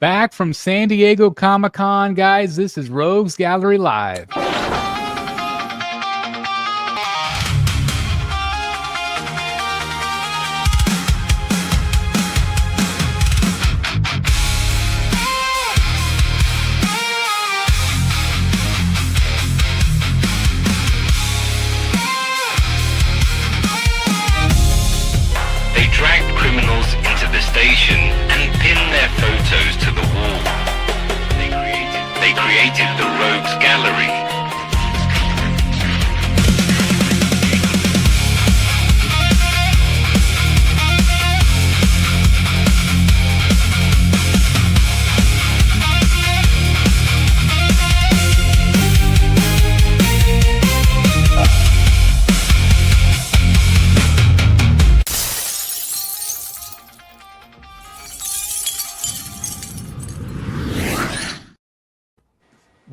Back from San Diego Comic-Con, guys. This is Rogues Gallery Live. They dragged criminals into the station and pinned their photos to the wall. They created the Rogues Gallery.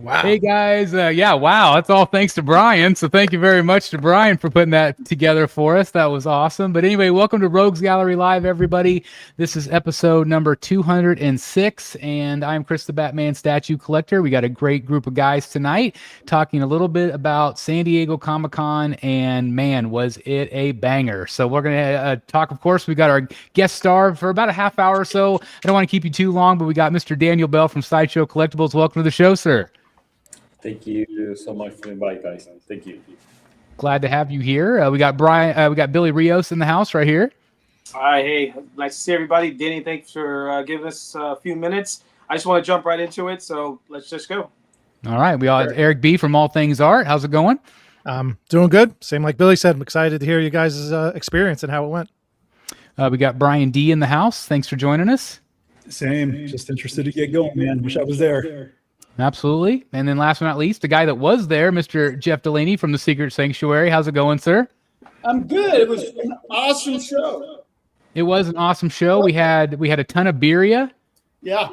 Wow. Hey guys, wow, that's all thanks to Bryan. So thank you very much to Bryan for putting that together for us. That was awesome. But anyway, welcome to Rogues Gallery Live, everybody. This is episode number 206, and I'm Chris the Batman Statue Collector. We got a great group of guys tonight talking a little bit about San Diego Comic-Con, and man, was it a banger. So we're going to talk, of course, we got our guest star for about a half hour or so. I don't want to keep you too long, but we got Mr. Daniel Bell from Sideshow Collectibles. Welcome to the show, sir. Thank you so much for the invite, guys. Thank you. Glad to have you here. We got Bryan. We got Billy Rios in the house right here. Hi, hey, nice to see everybody. Danny, thanks for giving us a few minutes. I just want to jump right into it, so let's just go. All right, we all have Eric B from All Things Art. How's it going? Doing good. Same like Billy said. I'm excited to hear you guys' experience and how it went. We got Bryan D in the house. Thanks for joining us. Same. Just interested to get going, man. Wish I was there. Absolutely. And then last but not least, the guy that was there, Mr. Jeff Delaney from the Secret Sanctuary. How's it going, sir? I'm good. It was an awesome show. It was an awesome show. We had a ton of birria. Yeah.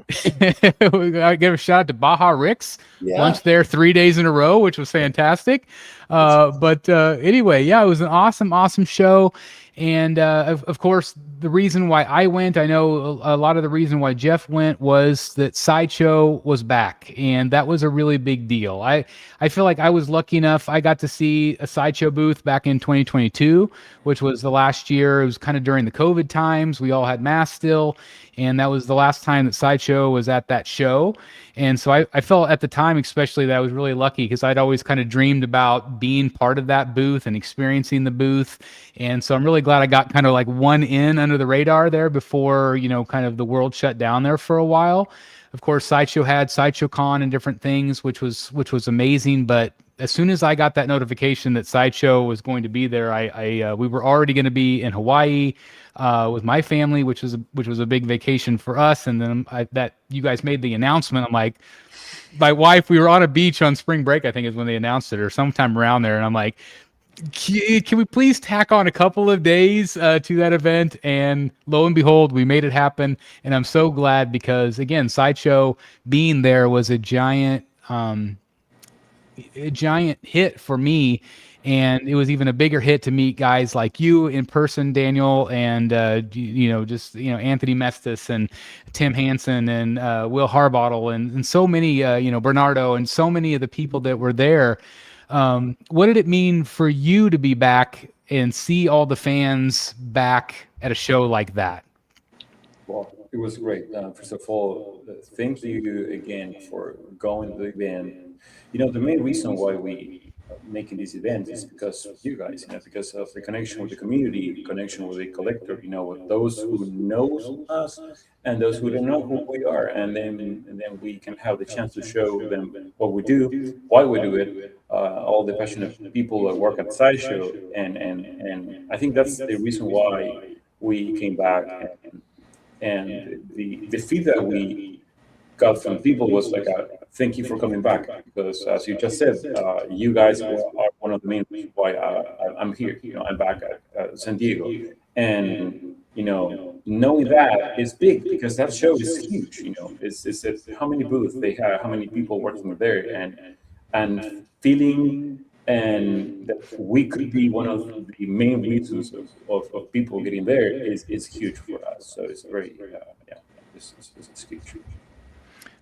We gotta give a shout out to Baja Rick's. Yeah. Lunch there 3 days in a row, which was fantastic. But anyway, yeah, it was an awesome show. And of course, the reason why I went, I know a lot of the reason why Jeff went was that Sideshow was back, and that was a really big deal. I feel like I was lucky enough. I got to see a Sideshow booth back in 2022, which was the last year. It was kind of during the COVID times. We all had masks still, and that was the last time that Sideshow was at that show. And so I felt at the time, especially, that I was really lucky because I'd always kind of dreamed about being part of that booth and experiencing the booth. And so I'm really glad I got kind of like one in under the radar there before, kind of the world shut down there for a while. Of course, Sideshow had Sideshow Con and different things, which was amazing. But as soon as I got that notification that Sideshow was going to be there, we were already going to be in Hawaii with my family, which was a big vacation for us. And then that you guys made the announcement. I'm like, my wife, we were on a beach on spring break, I think is when they announced it, or sometime around there. And I'm like, can we please tack on a couple of days to that event? And lo and behold, we made it happen. And I'm so glad because, again, Sideshow being there was a giant hit for me. And it was even a bigger hit to meet guys like you in person, Daniel, and Anthony Mestis and Tim Hansen and Will Harbottle and so many, Bernardo and so many of the people that were there. What did it mean for you to be back and see all the fans back at a show like that? Well, it was great. First of all, thank you again for going to the event. The main reason why we making this event is because of you guys, because of the connection with the community, connection with the collector, with those who know us and those who don't know who we are, and then we can have the chance to show them what we do, why we do it, all the passionate people that work at Sideshow, and I think that's the reason why we came back, and the feedback we got from people was like, thank you for coming back, because as you just said, you guys are one of the main reasons why I'm here. I'm back at San Diego, and knowing that is big because that show is huge. It's how many booths they have, how many people working there, and feeling and that we could be one of the main reasons of people getting there is huge for us. So it's very this feature.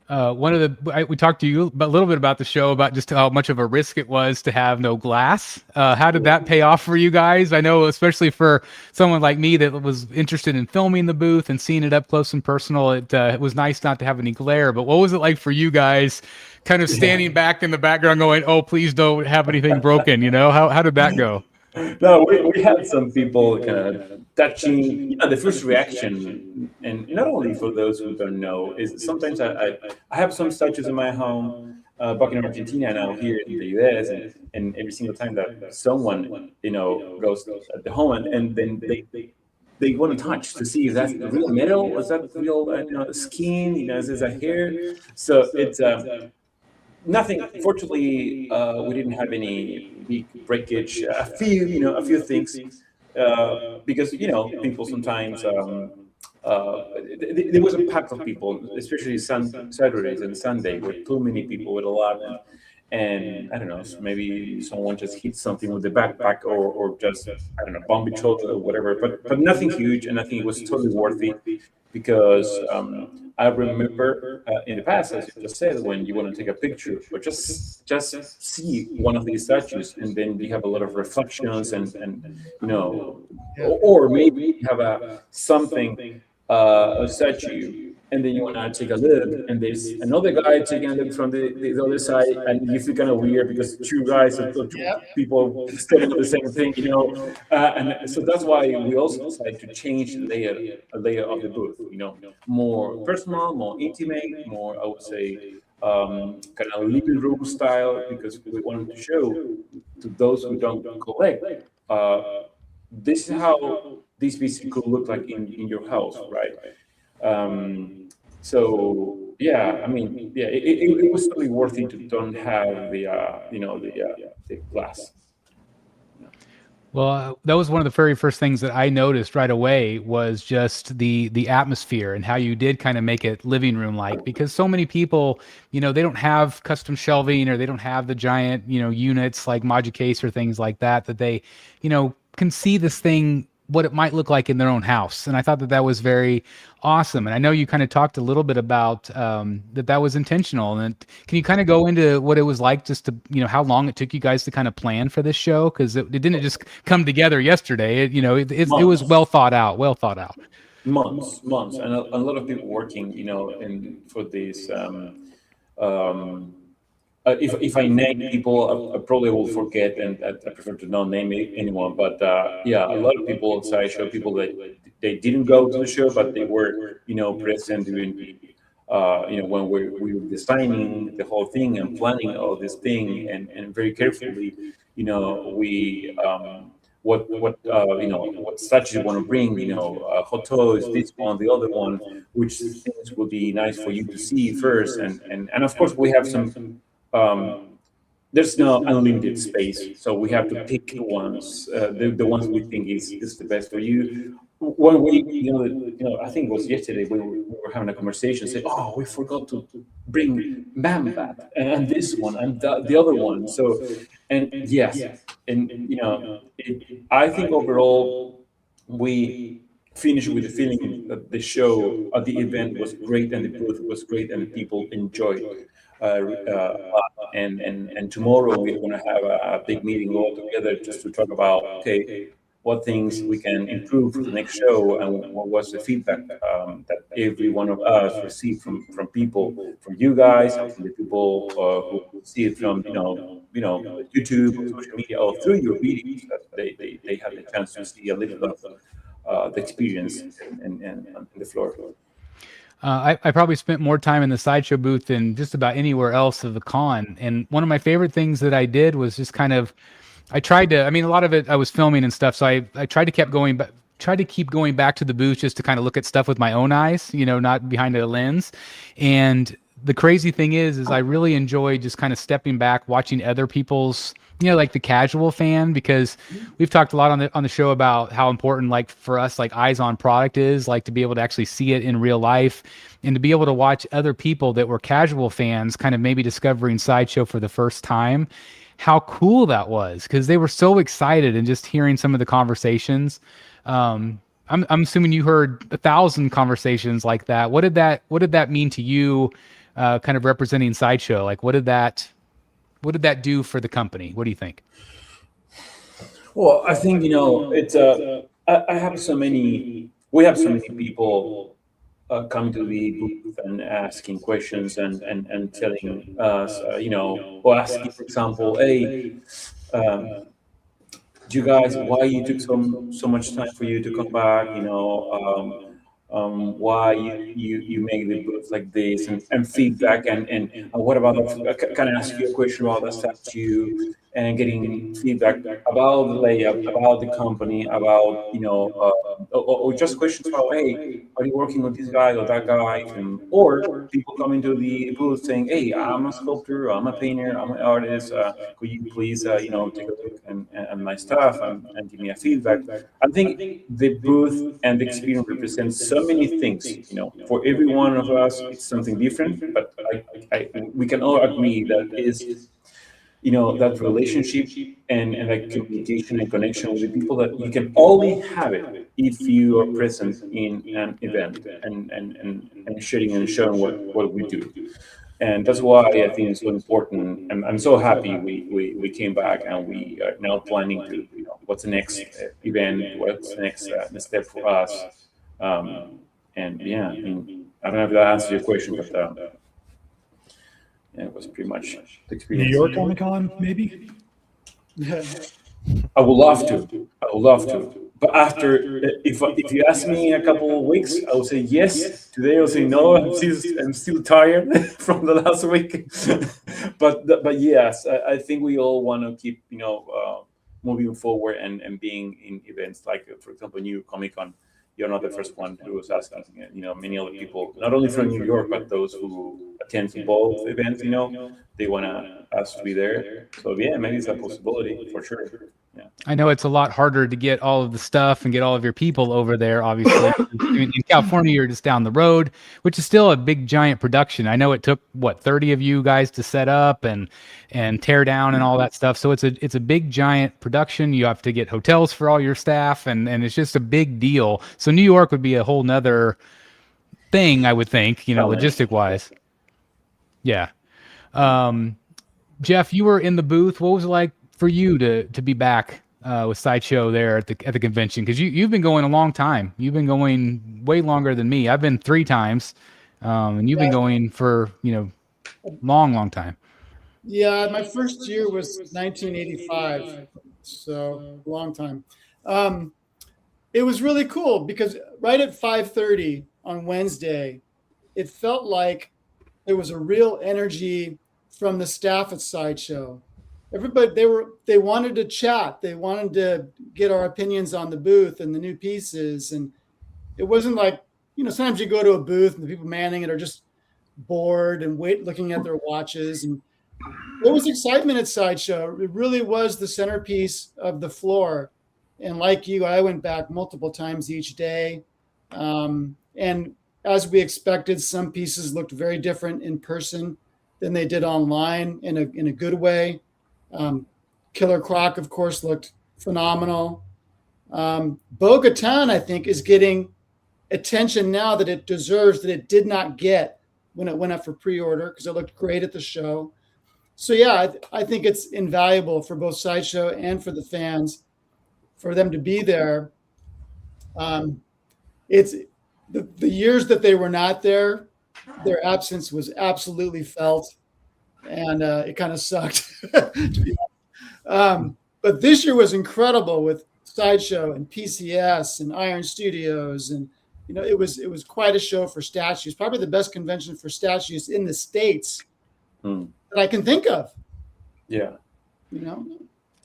We talked to you a little bit about the show, about just how much of a risk it was to have no glass. How did that pay off for you guys? I know, especially for someone like me that was interested in filming the booth and seeing it up close and personal, it was nice not to have any glare. But what was it like for you guys, kind of standing back in the background going, oh, please don't have anything broken? How did that go? No, we had some people kind of touching. The first reaction, and not only for those who don't know, is sometimes I have some statues in my home back in Argentina, now here in the US, and every single time that someone goes at the home and then they want to touch to see if that's real metal, is that real skin, is that hair? So it's nothing. Fortunately, we didn't have any big breakage. A few things, because people sometimes. There was a pack of people, especially Saturdays and Sunday, with too many people with a lot, and I don't know, so maybe someone just hit something with the backpack, or just bump each other or whatever. But nothing huge, and I think it was totally worth it, because I remember in the past, as you just said, when you want to take a picture or just see one of these statues, and then you have a lot of reflections, and or maybe you have a statue, and then you want to take a look, and there's another guy taking a look from the other side, and you feel kind of weird because two guys or two people staring at the same thing, and so that's why we also decided to change a layer of the booth, more personal, more intimate, more, I would say, kind of living room style, because we wanted to show to those who don't collect, this is how this piece could look like in your house, right? So it was really worth it to don't have the glass. Well, that was one of the very first things that I noticed right away, was just the atmosphere and how you did kind of make it living room like, because so many people, they don't have custom shelving, or they don't have the giant, units like Moducase or things like that they, can see this thing, what it might look like in their own house. And I thought that was very awesome. And I know you kind of talked a little bit about that was intentional. And can you kind of go into what it was like, just to, how long it took you guys to kind of plan for this show? Because it didn't just come together yesterday. It was well thought out. Months, and a lot of people working, for this. If I name people, I probably will forget, and I prefer to not name anyone. But a lot of people at SciShow, people that they didn't go to the show, but they were, present during the, when we were designing the whole thing and planning all this thing, and very carefully, we what statues you want to bring, hot toys, this one, the other one, which things would be nice for you to see first, and of course we have some. There's no unlimited space, so we have to pick the ones we think is the best for you. When we, I think it was yesterday, we were having a conversation, saying, "Oh, we forgot to bring Mambat and this one and the other one." So, and yes, and I think overall we finished with the feeling that the show, the event was great, and the booth was great, and the people enjoyed it. And tomorrow we're going to have a big meeting all together just to talk about, okay, what things we can improve for the next show, and what was the feedback that every one of us received from people, from you guys, and from the people who see it from YouTube, or social media, or through your videos, that they have the chance to see a little bit of the experience and the floor. I probably spent more time in the SciShow booth than just about anywhere else of the con. And one of my favorite things that I did was just kind of, a lot of it I was filming and stuff. So I tried to keep going back to the booth just to kind of look at stuff with my own eyes, not behind a lens. And the crazy thing is I really enjoy just kind of stepping back, watching other people's, like the casual fan, because we've talked a lot on the show about how important, like for us, like eyes on product is, like to be able to actually see it in real life, and to be able to watch other people that were casual fans kind of maybe discovering SciShow for the first time, how cool that was, because they were so excited, and just hearing some of the conversations. I'm assuming you heard 1,000 conversations like that. What did that mean to you, kind of representing Sideshow? Like, what did that do for the company? What do you think? Well, I think, it's I have so many. We have so many people coming to the booth and asking questions and telling us, or asking, for example, hey, do you guys, why you took so much time for you to come back? Why you make the booth like this, and feedback, and what about can I ask you a question about the statue, and getting feedback about the layout, about the company, about or just questions about, hey, are you working with this guy or that guy, or people coming to the booth saying, hey, I'm a sculptor, I'm a painter, I'm an artist, could you please take a look and my stuff, and give me a feedback. I think the booth and the experience represents so many things. For every one of us, it's something different, but we can all agree that is, that relationship and that communication and connection with the people, that you can only have it if you are present in an event and sharing and showing what we do. And that's why I think it's so important. And I'm so happy we came back, and we are now planning to, what's the next event, what's the next step for us. And yeah, I mean, I don't know if that answers your question, but yeah, it was pretty much the experience. New York Comic Con, maybe? I would love to. But after, if you ask me a couple of weeks, I will say yes. Today I'll say no. I'm still tired from the last week. but yes, I think we all want to keep moving forward and being in events like, for example, New York Comic Con. You're not the first one who was asking. Many other people, not only from New York, but those who attend both events, they want us to be there. So yeah, maybe it's a possibility for sure. Yeah. I know it's a lot harder to get all of the stuff and get all of your people over there, obviously. In California, you're just down the road, which is still a big, giant production. I know it took, 30 of you guys to set up and tear down and all that stuff. So it's a big, giant production. You have to get hotels for all your staff, and it's just a big deal. So New York would be a whole nother thing, I would think, logistic-wise. Yeah. Jeff, you were in the booth. What was it like for you to be back with Sideshow there at the convention? Because you've been going a long time. You've been going way longer than me. I've been 3 times, and you've been going for long time. Yeah, my first year was 1985, so long time. It was really cool because right at 5:30 on Wednesday, it felt like there was a real energy from the staff at Sideshow. Everybody, they wanted to chat. They wanted to get our opinions on the booth and the new pieces. And it wasn't like, sometimes you go to a booth and the people manning it are just bored and looking at their watches. And there was excitement at Sideshow. It really was the centerpiece of the floor. And like you, I went back multiple times each day. And as we expected, some pieces looked very different in person than they did online in a good way. Killer Croc, of course, looked phenomenal. Bo-Katan, I think, is getting attention now that it deserves, that it did not get when it went up for pre-order, because it looked great at the show. So yeah, I think it's invaluable for both Sideshow and for the fans for them to be there. It's the years that they were not there, their absence was absolutely felt. And it kind of sucked. But this year was incredible with Sideshow and PCS and Iron Studios, and it was quite a show for statues. Probably the best convention for statues in the States that I can think of. Yeah.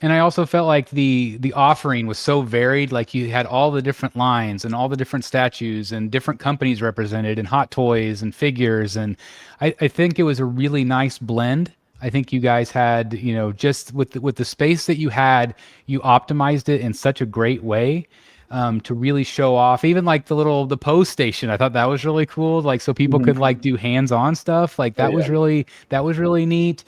And I also felt like the offering was so varied. Like you had all the different lines and all the different statues and different companies represented, and hot toys and figures. And I think it was a really nice blend. I think you guys had, just with the space that you had, you optimized it in such a great way to really show off. Even like the pose station, I thought that was really cool. Like so people could like do hands-on stuff. Like that was really neat.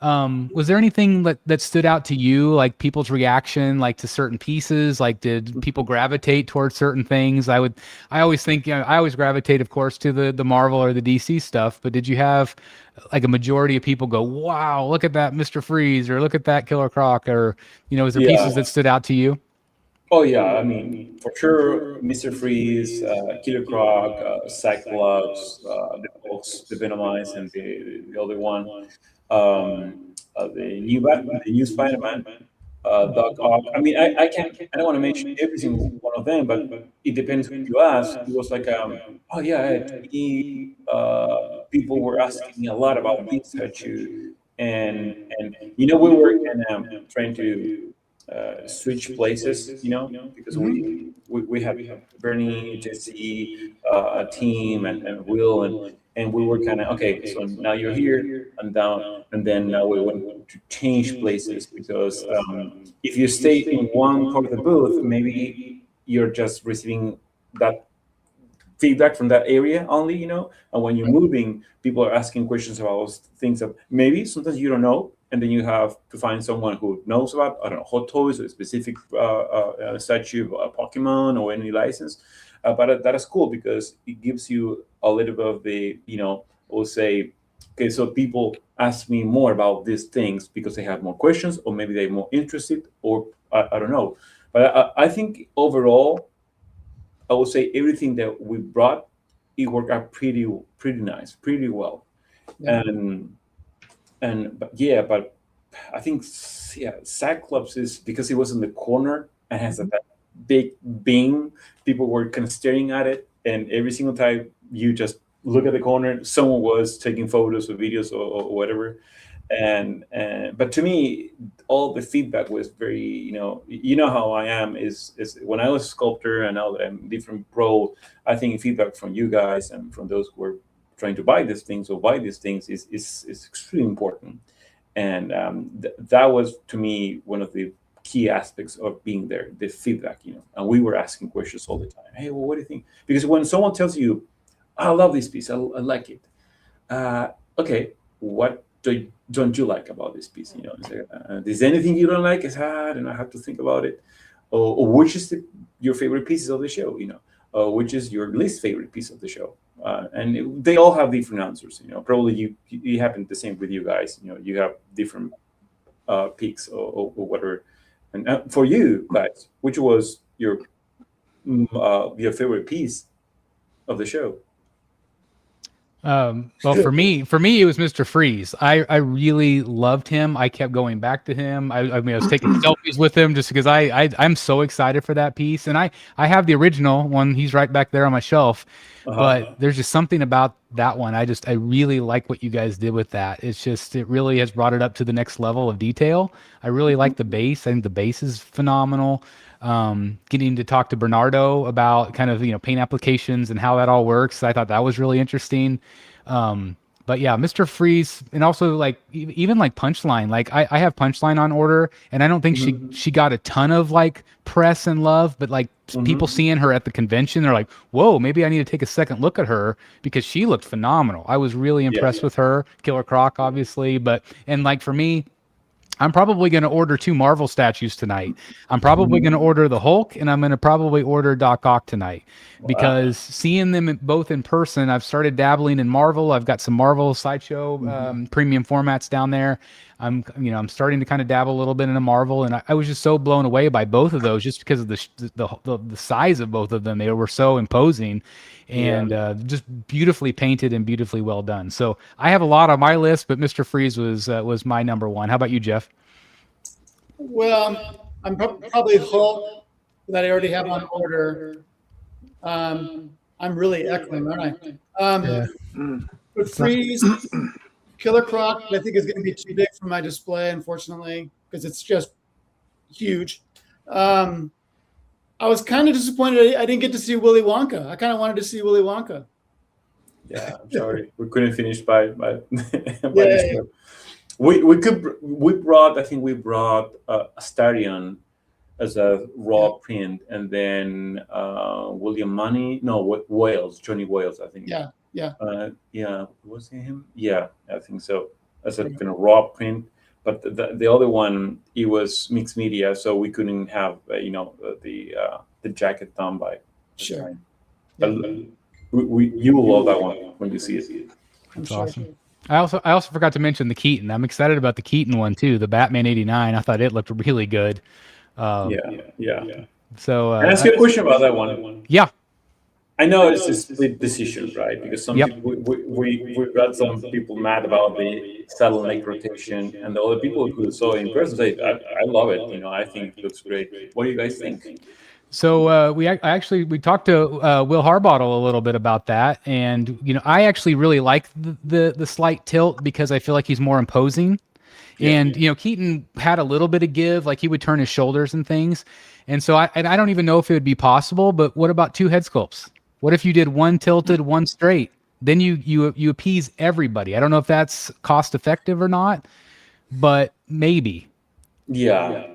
Was there anything that stood out to you, like people's reaction, like to certain pieces? Like, did people gravitate towards certain things? I always think, I always gravitate, of course, to the Marvel or the DC stuff. But did you have like a majority of people go, "Wow, look at that Mr. Freeze," or "Look at that Killer Croc," or is there pieces that stood out to you? Oh yeah, I mean, for sure, Mr. Freeze, Killer Croc, Cyclops, the Hulks, the Venomize, and the other one, the new Spider-Man, Doc Ock. I mean, I don't want to mention every single one of them, but it depends who you ask. It was like, oh yeah, to me, people were asking me a lot about this statue, and we were kind of trying to switch places, because we have Bernie, Jesse, a team, and Will, and we were kind of okay. So now you're here and down, and then now we want to change places because if you stay in one part of the booth, maybe you're just receiving that feedback from that area only, and when you're moving, people are asking questions about things that maybe sometimes you don't know. And then you have to find someone who knows about, I don't know, Hot Toys or a specific statue, a Pokemon or any license. But that is cool because it gives you a little bit of the, we'll say, okay, so people ask me more about these things because they have more questions or maybe they're more interested or I don't know. But I think overall, I would say everything that we brought, it worked out pretty nice, pretty well. Yeah. But I think Cyclops is because it was in the corner and has that big beam. People were kind of staring at it, and every single time you just look at the corner, someone was taking photos or videos or whatever. But to me, all the feedback was very, you know how I am is when I was a sculptor and now that I'm different role, I think feedback from you guys and from those who are trying to buy these things or buy these things is extremely important. And that was, to me, one of the key aspects of being there, the feedback, and we were asking questions all the time. Hey, well, what do you think? Because when someone tells you, I love this piece, I like it. Okay, what don't you like about this piece? Is anything you don't like? I don't know, I have to think about it. Or which is your favorite pieces of the show, which is your least favorite piece of the show? And they all have different answers. Probably you happen the same with you guys. You have different picks or whatever. And for you guys, which was your favorite piece of the show? Well, for me, it was Mr. Freeze. I really loved him. I kept going back to him. I was taking selfies with him just because I'm so excited for that piece. And I have the original one. He's right back there on my shelf. But there's just something about that one. I really like what you guys did with that. It really has brought it up to the next level of detail. I really like the base. I think the base is phenomenal. Getting to talk to Bernardo about kind of, paint applications and how that all works. I thought that was really interesting. But yeah, Mr. Freeze, and also like even like Punchline, like I have Punchline on order, and I don't think she got a ton of like press and love, but like people seeing her at the convention, they're like, whoa, maybe I need to take a second look at her because she looked phenomenal. I was really impressed with her. Killer Croc, obviously, and like for me, I'm probably going to order 2 Marvel statues tonight. I'm probably going to order the Hulk, and I'm going to probably order Doc Ock tonight because seeing them both in person, I've started dabbling in Marvel. I've got some Marvel Sideshow premium formats down there. I'm starting to kind of dabble a little bit in a Marvel, and I was just so blown away by both of those just because of the size of both of them. They were so imposing and just beautifully painted and beautifully well done. So I have a lot on my list, but Mr. Freeze was my number one. How about you, Jeff? Well, I'm probably Hulk that I already have on order. I'm really echoing, aren't I? But Freeze, Killer Croc, I think is going to be too big for my display, unfortunately, because it's just huge. I was kind of disappointed I didn't get to see Willy Wonka. I kind of wanted to see Willy Wonka. Yeah, I'm sorry. We couldn't finish by this. We brought Astarion as a raw print, and then Johnny Wales, I think. Yeah. Was it him? Yeah, I think so. As a kind of raw print, but the other one, it was mixed media, so we couldn't have the jacket done by Sure. Bryan. But you will love that one when you see it. That's awesome. I also forgot to mention the Keaton. I'm excited about the Keaton one too. The Batman '89. I thought it looked really good. Yeah. So Can I ask you a question about that one? Yeah. I know it's a split decision, right? Because some Yep. people, we've got some people mad about the satellite rotation, and the other people who saw it in person say, I love it. I think it looks great. What do you guys think? So we talked to Will Harbottle a little bit about that, and I actually really like the slight tilt because I feel like he's more imposing. And Keaton had a little bit of give, like he would turn his shoulders and things. And so I don't even know if it would be possible. But what about two head sculpts? What if you did one tilted, one straight? Then you appease everybody. I don't know if that's cost effective or not, but maybe. Yeah,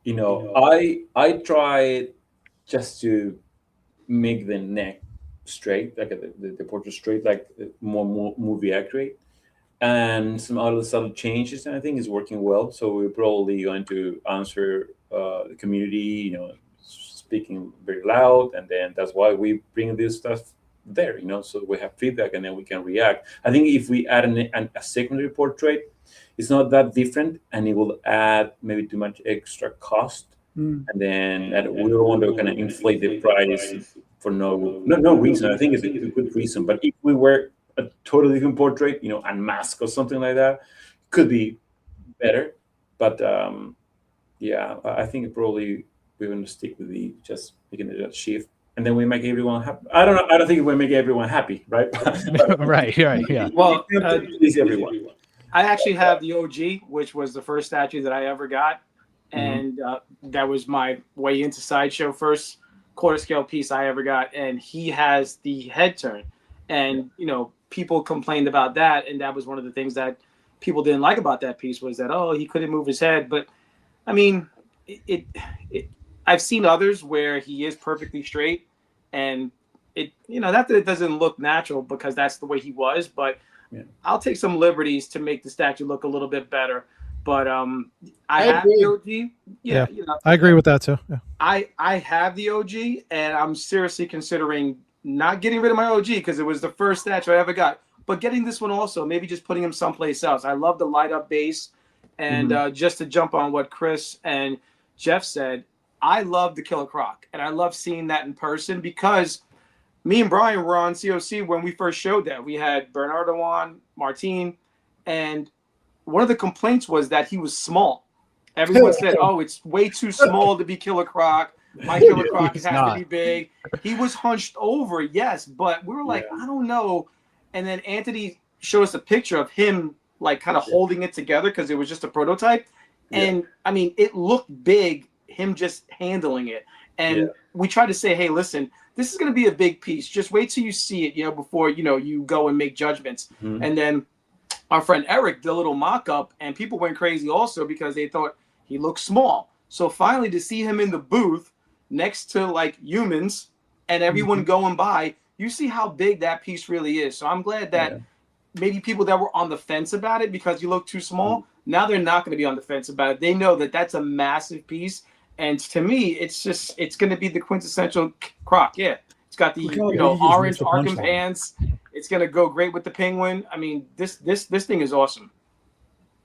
I tried just to make the neck straight, like the portrait straight, like more movie accurate, and some other subtle changes, and I think it's working well. So we're probably going to answer the community, speaking very loud, and then that's why we bring this stuff there, so we have feedback and then we can react. I think if we add a secondary portrait, it's not that different, and it will add maybe too much extra cost. And then we don't want to kind of inflate the price for no reason. I think it's a good reason. But if we were a totally different portrait, and mask or something like that, could be better. But I think probably we're going to stick with just making it a shift, and then we make everyone happy. I don't know. I don't think we make everyone happy, right? right. Yeah. Well, please everyone. I actually have the OG, which was the first statue that I ever got. And that was my way into Sideshow, first quarter scale piece I ever got. And he has the head turn. And, people complained about that. And that was one of the things that people didn't like about that piece was that, he couldn't move his head. But, I mean, I've seen others where he is perfectly straight. And, not that it doesn't look natural because that's the way he was. But I'll take some liberties to make the statue look a little bit better. But I have the OG. Yeah, I agree with that too. Yeah. I have the OG, and I'm seriously considering not getting rid of my OG because it was the first statue I ever got. But getting this one also, maybe just putting him someplace else. I love the light up base, and just to jump on what Chris and Jeff said, I love the Killer Croc, and I love seeing that in person because me and Bryan were on COC when we first showed that. We had Bernardo on, Martin, and one of the complaints was that he was small. Everyone said, it's way too small to be Killer Croc. My Killer Croc has to be big. He was hunched over, yes, but we were like, I don't know. And then Anthony showed us a picture of him like kind of holding it together because it was just a prototype. And I mean, it looked big, him just handling it. And we tried to say, hey, listen, this is going to be a big piece. Just wait till you see it, before, you go and make judgments. And then our friend Eric did a little mock-up, and people went crazy also because they thought he looked small. So finally to see him in the booth next to like humans and everyone going by, you see how big that piece really is. So I'm glad that maybe people that were on the fence about it because you look too small, now they're not going to be on the fence about it. They know that that's a massive piece. And to me, it's going to be the quintessential Croc. Yeah. It's got the orange Arkham pants. It's gonna go great with the penguin. I mean, this thing is awesome.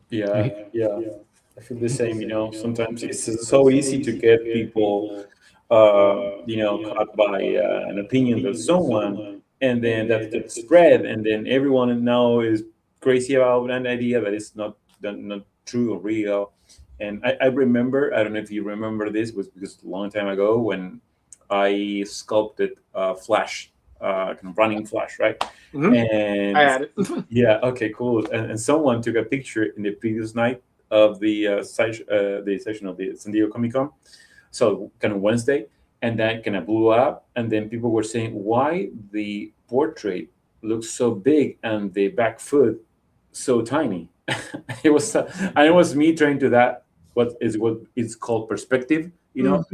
Yeah. I feel the same. Sometimes it's so easy to get people, caught by an opinion of someone, and then that gets spread, and then everyone now is crazy about an idea that is not true or real. And I remember, I don't know if you remember this, was because a long time ago when I sculpted Flash, kind of running Flash, right? And I had it. yeah, okay, cool. And someone took a picture in the previous night of the session of the San Diego Comic Con, so kind of Wednesday, and that kind of blew up. And then people were saying why the portrait looks so big and the back foot so tiny. It was me trying to that what is called perspective. Like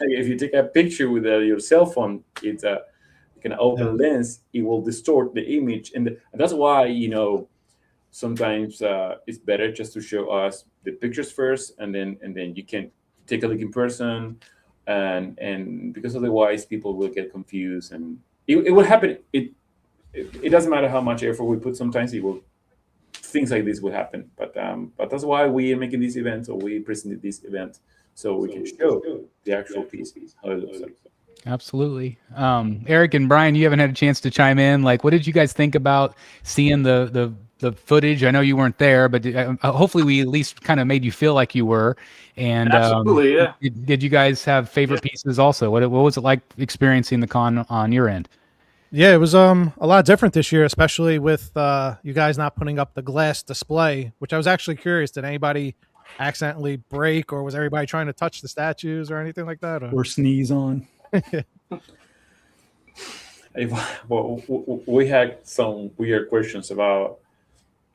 if you take a picture with your cell phone, it's a kind of open lens. It will distort the image, and that's why sometimes it's better just to show us the pictures first, and then you can take a look in person, and because otherwise people will get confused, and it will happen. It doesn't matter how much effort we put. Sometimes things like this will happen. But that's why we are making these events, or we presented this event, so we can show the actual piece, how it looks like. Absolutely. Eric and Bryan, you haven't had a chance to chime in. Like, what did you guys think about seeing the footage? I know you weren't there, but hopefully we at least kind of made you feel like you were. And Absolutely, yeah. Did you guys have favorite pieces also? What was it like experiencing the con on your end? Yeah, it was a lot different this year, especially with you guys not putting up the glass display, which I was actually curious. Did anybody accidentally break, or was everybody trying to touch the statues or anything like that? Or sneeze on. Well, we had some weird questions about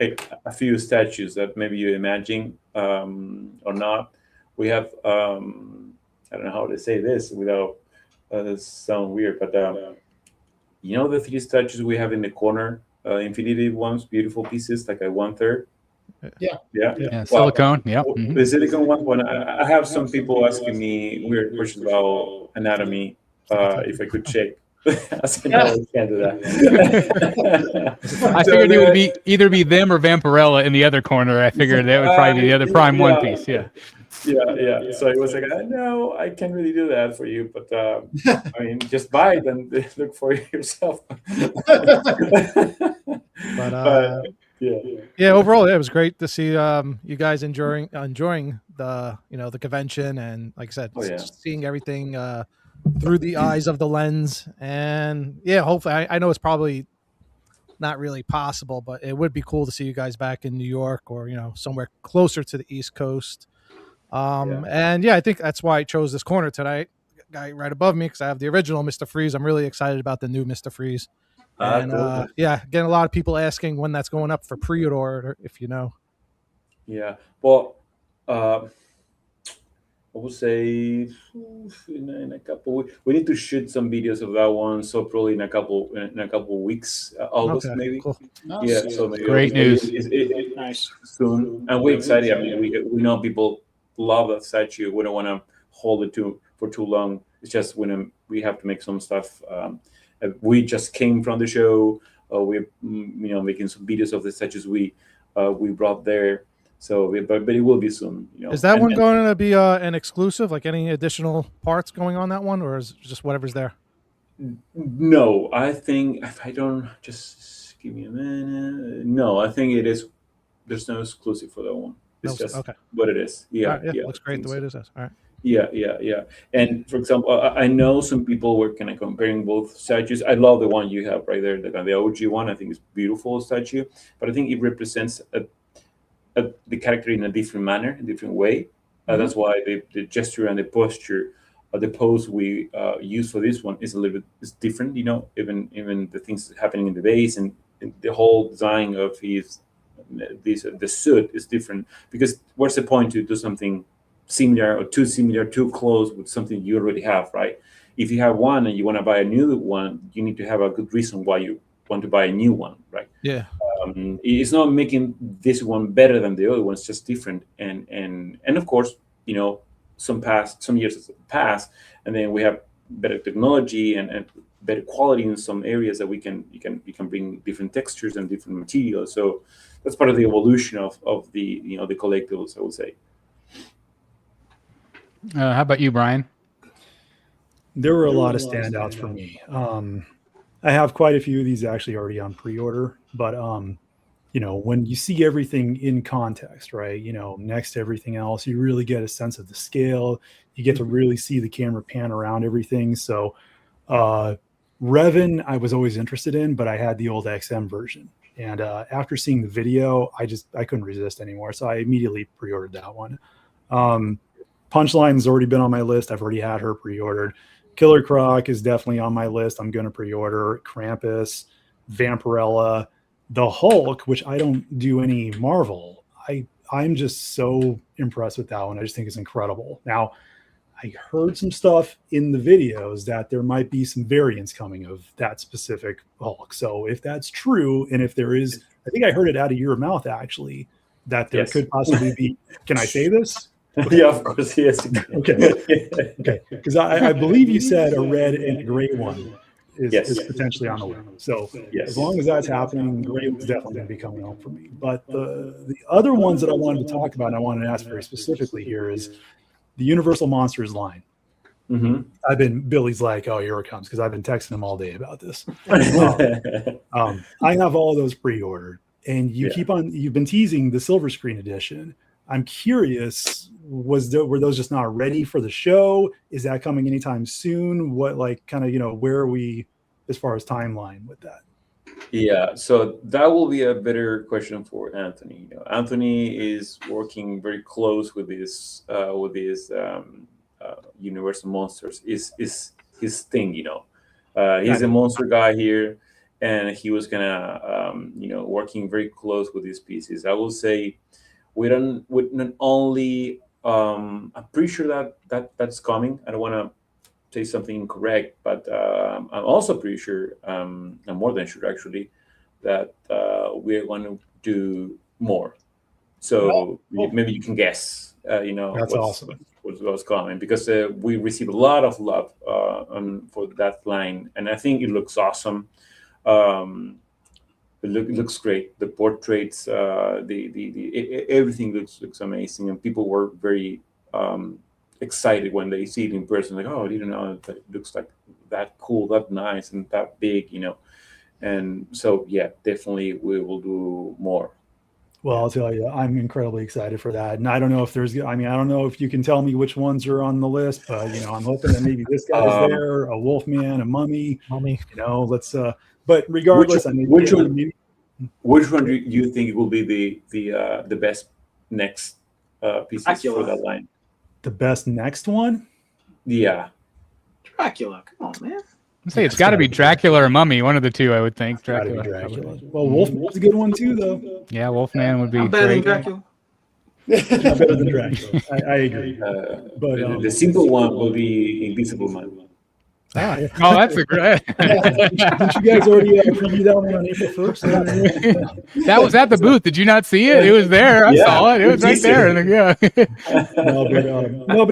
a few statues that maybe you imagine or not. We have I don't know how to say this without sound weird, but you know the 3 statues we have in the corner, infinity ones, beautiful pieces, like a 1/3. Yeah. Silicone. Yeah. The silicone one. When I have some people asking me weird questions about anatomy, if I could check. I said, no, we can't do that. I figured it would either be them or Vampirella in the other corner. I figured that would probably be the other prime one piece. Yeah. Yeah. So it was like, no, I can't really do that for you, but I mean, just buy it and look for it yourself. Yeah, overall, it was great to see you guys enjoying the the convention, and like I said, seeing everything through the eyes of the lens. And yeah, hopefully, I know it's probably not really possible, but it would be cool to see you guys back in New York, or somewhere closer to the East Coast. And yeah, I think that's why I chose this corner tonight, guy right above me, because I have the original Mr. Freeze. I'm really excited about the new Mr. Freeze. And yeah, getting a lot of people asking when that's going up for pre-order, if you know. Yeah, well, I would say in a couple weeks. We need to shoot some videos of that one, so probably in a couple weeks, August maybe. Cool. Yeah, so maybe Great news. Nice. Soon, and we're excited. I mean, we know people love that statue. We don't want to hold it for too long. It's just when we have to make some stuff. We just came from the show. We're making some videos of the statues we brought there. So, but it will be soon. Is that one going to be an exclusive? Like any additional parts going on that one, or is it just whatever's there? No, I think if I don't just give me a minute. No, I think it is. There's no exclusive for that one. It's just what it is. Yeah, right, looks great the way it is. All right. Yeah. And for example, I know some people were kind of comparing both statues. I love the one you have right there, the OG one. I think it's a beautiful statue, but I think it represents the character in a different manner, a different way. That's why the gesture and the posture, the pose we use for this one is a little bit different. Even the things happening in the base and the whole design of the suit is different, because what's the point to do something similar or too close with something you already have, right? If you have one and you want to buy a new one, you need to have a good reason why you want to buy a new one, right? Yeah. It's not making this one better than the other one. It's just different, and of course, some years have passed, and then we have better technology and better quality in some areas that you can bring different textures and different materials. So that's part of the evolution of the the collectibles, I would say. How about you, Bryan? There were a lot of standouts for me. I have quite a few of these actually already on pre-order, but when you see everything in context, right, next to everything else, you really get a sense of the scale. You get to really see the camera pan around everything. So Revan, I was always interested in, but I had the old XM version. And after seeing the video, I couldn't resist anymore. So I immediately pre-ordered that one. Punchline's already been on my list. I've already had her pre-ordered. Killer Croc is definitely on my list. I'm going to pre-order. Krampus, Vampirella, the Hulk, which I don't do any Marvel. I'm just so impressed with that one. I just think it's incredible. Now, I heard some stuff in the videos that there might be some variants coming of that specific Hulk. So if that's true, and if there is, I think I heard it out of your mouth actually, that there could possibly be. Can I say this? Okay. Yeah, of course, yes. Okay, okay, because I believe you said a red and a gray one is potentially on the way. So as long as that's happening, gray is definitely going to be coming home for me. But the other ones that I wanted to talk about, and I wanted to ask very specifically here, is the Universal Monsters line. Billy's like, oh, here it comes, because I've been texting him all day about this. I have all those pre-ordered, and you've been teasing the silver screen edition. I'm curious, were those just not ready for the show? Is that coming anytime soon? What, like, kind of, where are we as far as timeline with that? Yeah, so that will be a better question for Anthony. Anthony is working very close with this Universal Monsters. Is his thing, He's a monster guy here, and he was gonna, working very close with these pieces. I will say, we not only, I'm pretty sure that's coming. I don't want to say something incorrect, but I'm also pretty sure, I'm more than sure actually, that we're going to do more. So maybe you can guess, that's awesome. What's coming, because we receive a lot of love for that line, and I think it looks awesome. It looks great. The portraits, everything looks amazing, and people were very excited when they see it in person. Like, oh, I didn't know that it looks like that cool, that nice, and that big, And so, yeah, definitely we will do more. Well, I'll tell you, I'm incredibly excited for that. And I don't know if I don't know if you can tell me which ones are on the list, but, I'm hoping that maybe this guy's there, a Wolfman, a Mummy. Let's, but regardless, which one do you think will be the best next pieces for that line? The best next one? Yeah. Dracula. Come on, man. I'd say it's got to be Dracula or Mummy, one of the two, I would think. Dracula. Well, Wolfman's a good one too, though. Yeah, Wolfman would be better great. than Dracula. Better than Dracula. I agree. But the simple one will be Invisible Man. Oh, that's a great. Didn't you guys already preview that one on April 1st? That was at the booth. Did you not see it? It was there. I saw it. It was right there. But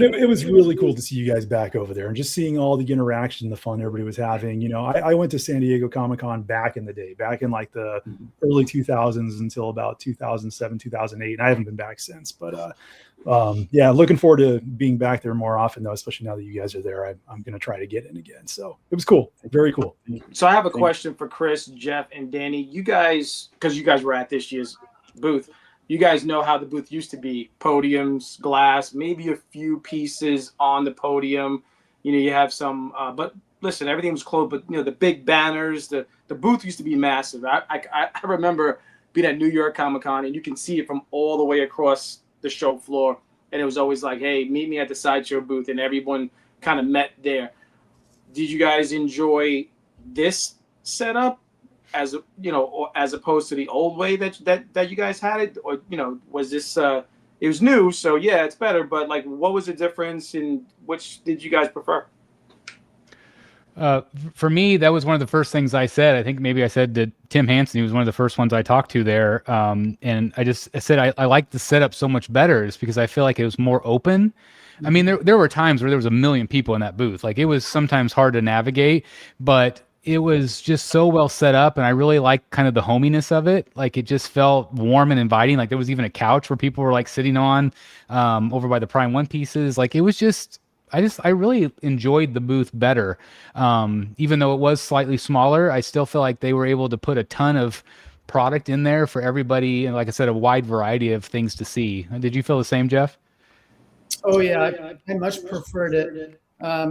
it was really cool to see you guys back over there and just seeing all the interaction, the fun everybody was having. I went to San Diego Comic-Con back in the day, back in like the early 2000s until about 2007, 2008. And I haven't been back since. But looking forward to being back there more often, though, especially now that you guys are there. I'm going to try to get in again. So it was cool. Very cool. So I have a question for Chris, Jeff, and Danny. You guys, because you guys were at this year's booth, you guys know how the booth used to be. Podiums, glass, maybe a few pieces on the podium. You have some, but listen, everything was closed. But, the big banners, the booth used to be massive. I remember being at New York Comic-Con, and you can see it from all the way across the show floor, and it was always like, hey, meet me at the sideshow booth, and everyone kind of met there. Did you guys enjoy this setup as opposed to the old way that you guys had it, or was this it was new, so yeah, it's better, but like, what was the difference, and which did you guys prefer? For me, that was one of the first things I said. I think maybe I said to Tim Hansen, he was one of the first ones I talked to there. And I said I like the setup so much better, just because I feel like it was more open. I mean, there were times where there was 1 million people in that booth. Like, it was sometimes hard to navigate, but it was just so well set up, and I really liked kind of the hominess of it. Like, it just felt warm and inviting. Like, there was even a couch where people were like sitting on over by the Prime One pieces. Like, it was just. I really enjoyed the booth better. Even though it was slightly smaller, I still feel like they were able to put a ton of product in there for everybody. And like I said, a wide variety of things to see. Did you feel the same, Jeff? Oh, yeah. I much preferred it.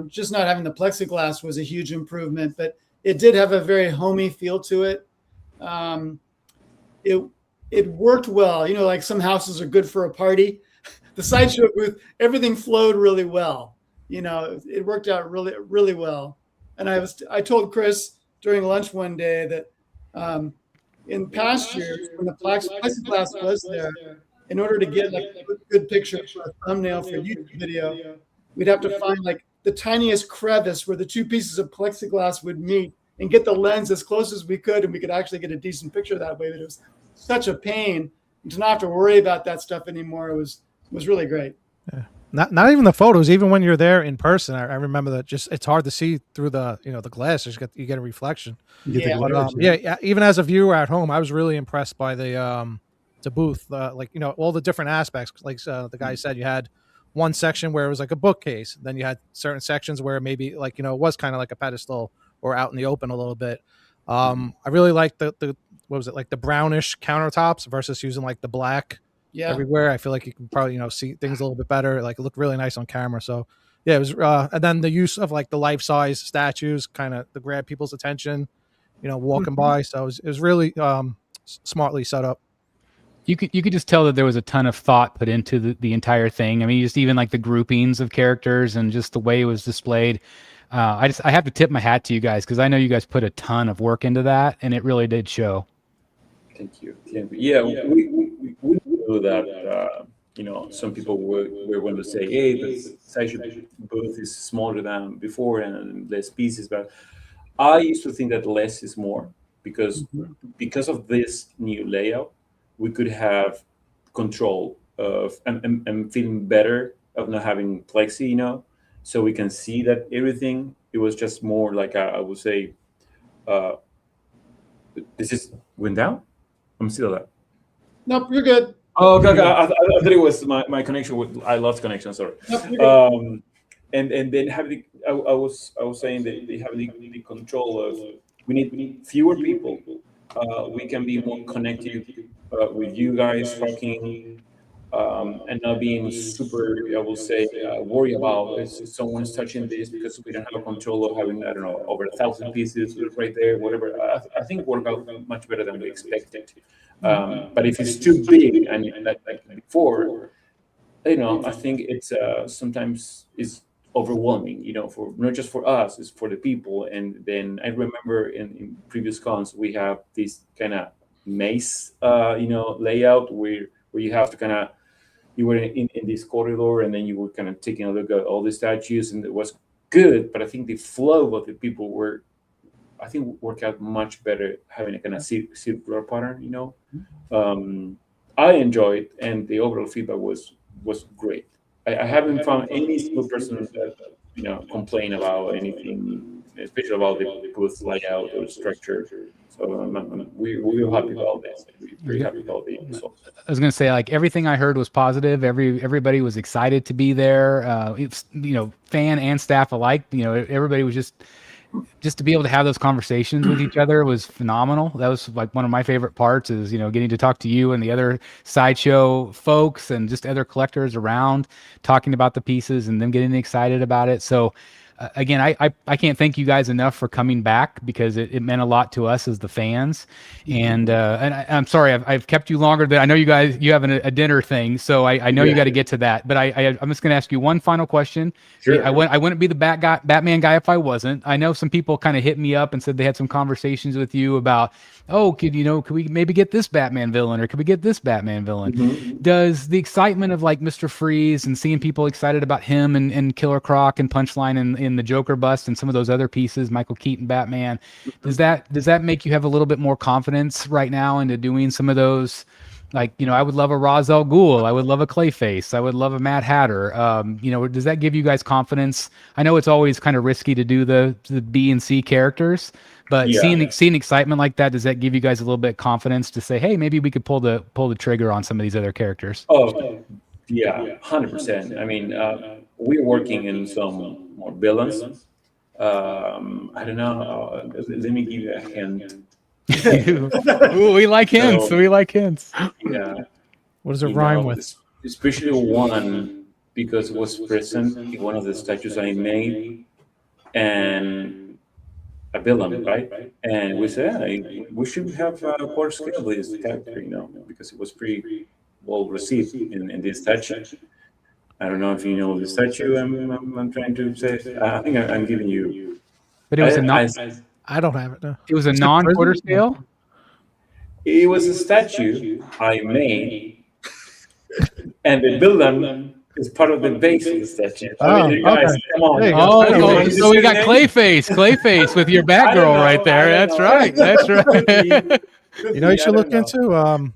Just not having the plexiglass was a huge improvement, but it did have a very homey feel to it. It worked well. Like some houses are good for a party. The sideshow booth, everything flowed really well. It worked out really, really well. And I told Chris during lunch one day that in past years, when the plexiglass was there, in order to get like a good picture for a thumbnail for a YouTube video, we'd have to find like the tiniest crevice where the two pieces of plexiglass would meet and get the lens as close as we could, and we could actually get a decent picture that way. But it was such a pain to not have to worry about that stuff anymore. It was really great. Yeah. Not even the photos. Even when you're there in person, I remember that it's hard to see through the the glass. You get a reflection. Yeah. Yeah. Even as a viewer at home, I was really impressed by the booth. All the different aspects. Like the guy said, you had one section where it was like a bookcase. Then you had certain sections where maybe it was kind of like a pedestal or out in the open a little bit. I really liked the what was it, like the brownish countertops versus using like the black. Yeah. Everywhere. I feel like you can probably, see things a little bit better. Like it looked really nice on camera. So yeah, it was, and then the use of like the life-size statues kind of to grab people's attention, walking by. So it was really smartly set up. You could just tell that there was a ton of thought put into the entire thing. I mean, just even like the groupings of characters and just the way it was displayed. I have to tip my hat to you guys, because I know you guys put a ton of work into that, and it really did show. Thank you. Yeah, we know that some people were going to say, hey, the Sideshow booth is smaller than before and less pieces, but I used to think that less is more, because of this new layout, we could have control of and feeling better of not having plexi, so we can see that everything. It was just more like I would say, this just went down. I'm still there. Nope, you're good. Oh, okay. I thought it was my connection. I lost connection. Sorry. Nope, and then having, I was saying that they have the control of. We need fewer people. We can be more connected with you guys talking, and not being super, I will say, worry about if someone's touching this, because we don't have control of having, I don't know, over 1,000 pieces right there, whatever. I think it worked out much better than we expected. But if it's too big, and like before, I think it's sometimes it's overwhelming, for not just for us, it's for the people. And then I remember in previous cons, we have this kind of maze, layout where you have to you were in this corridor, and then you were kind of taking a look at all the statues, and it was good. But I think the flow of the people worked out much better having a kind of circular pattern, I enjoyed, and the overall feedback was great. I haven't found any single person that complain about anything, especially about the booth layout or structure. So we're happy about this. We're very happy about the results. I was going to say, like, everything I heard was positive. Everybody was excited to be there. Fan and staff alike. Everybody was just to be able to have those conversations with each other was phenomenal. That was like one of my favorite parts, is, getting to talk to you and the other Sideshow folks and just other collectors around, talking about the pieces and them getting excited about it. So again, I can't thank you guys enough for coming back, because it meant a lot to us as the fans. And I'm sorry I've kept you longer than I know. You guys, you have a dinner thing, so I know you got to get to that. But I'm just going to ask you one final question. Sure. I wouldn't be the Batman guy if I wasn't. I know some people kind of hit me up and said they had some conversations with you about, could we maybe get this Batman villain, or could we get this Batman villain? Mm-hmm. Does the excitement of like Mr. Freeze and seeing people excited about him and Killer Croc and Punchline and in the Joker bust and some of those other pieces, Michael Keaton Batman, does that make you have a little bit more confidence right now into doing some of those? Like, I would love a Ra's al Ghul, I would love a Clayface, I would love a Mad Hatter. Does that give you guys confidence? I know it's always kind of risky to do the B and C characters, but seeing excitement like that, does that give you guys a little bit of confidence to say, hey, maybe we could pull the trigger on some of these other characters? Oh, yeah, 100%. I mean, we're working in some more villains. I don't know. Let me give you a hint. Ooh, we like hints. We like hints. Yeah. What does it rhyme with? Especially one, because it was present in one of the statues I made, and a villain, right? And we said, we should have a quarter scale with this character, because it was pretty well received in this statue. I don't know if you know the statue I'm trying to say. I think I'm giving you. But it was I don't have it. No. It was a non-quarter scale? It was a statue I made, and the villain It's part of the base of the statue. Oh, you guys, okay. come on. There you go. Oh, so we got Clayface with your Batgirl right there. That's right. That's right. You know, you should look into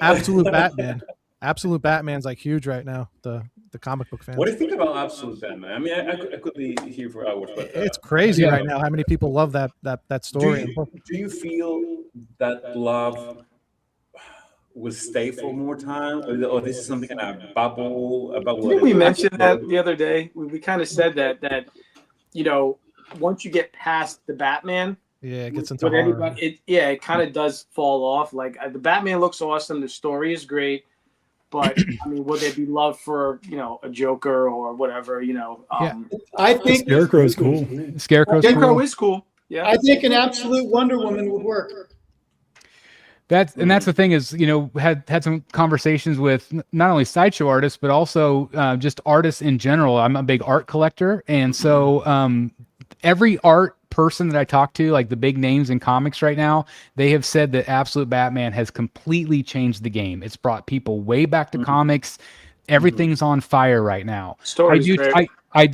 Absolute Batman. Absolute Batman's like huge right now. The comic book fans. What do you think about Absolute Batman? I mean, I could be here for hours, but it's crazy right now how many people love that story. Do you feel that love will stay for more time, or this is something kind of bubble about? Didn't we mention that the other day? We kind of said that you know, once you get past the Batman, it gets into horror. It kind of does fall off. Like the Batman looks awesome, the story is great, but I mean, will there be love for a Joker or whatever? I think Scarecrow is cool. Scarecrow is cool. Yeah, I think an absolute Wonder Woman would work. That's the thing is, had some conversations with not only sideshow artists, but also just artists in general. I'm a big art collector. And so every art person that I talk to, like the big names in comics right now, they have said that Absolute Batman has completely changed the game. It's brought people way back to comics. Everything's on fire right now. The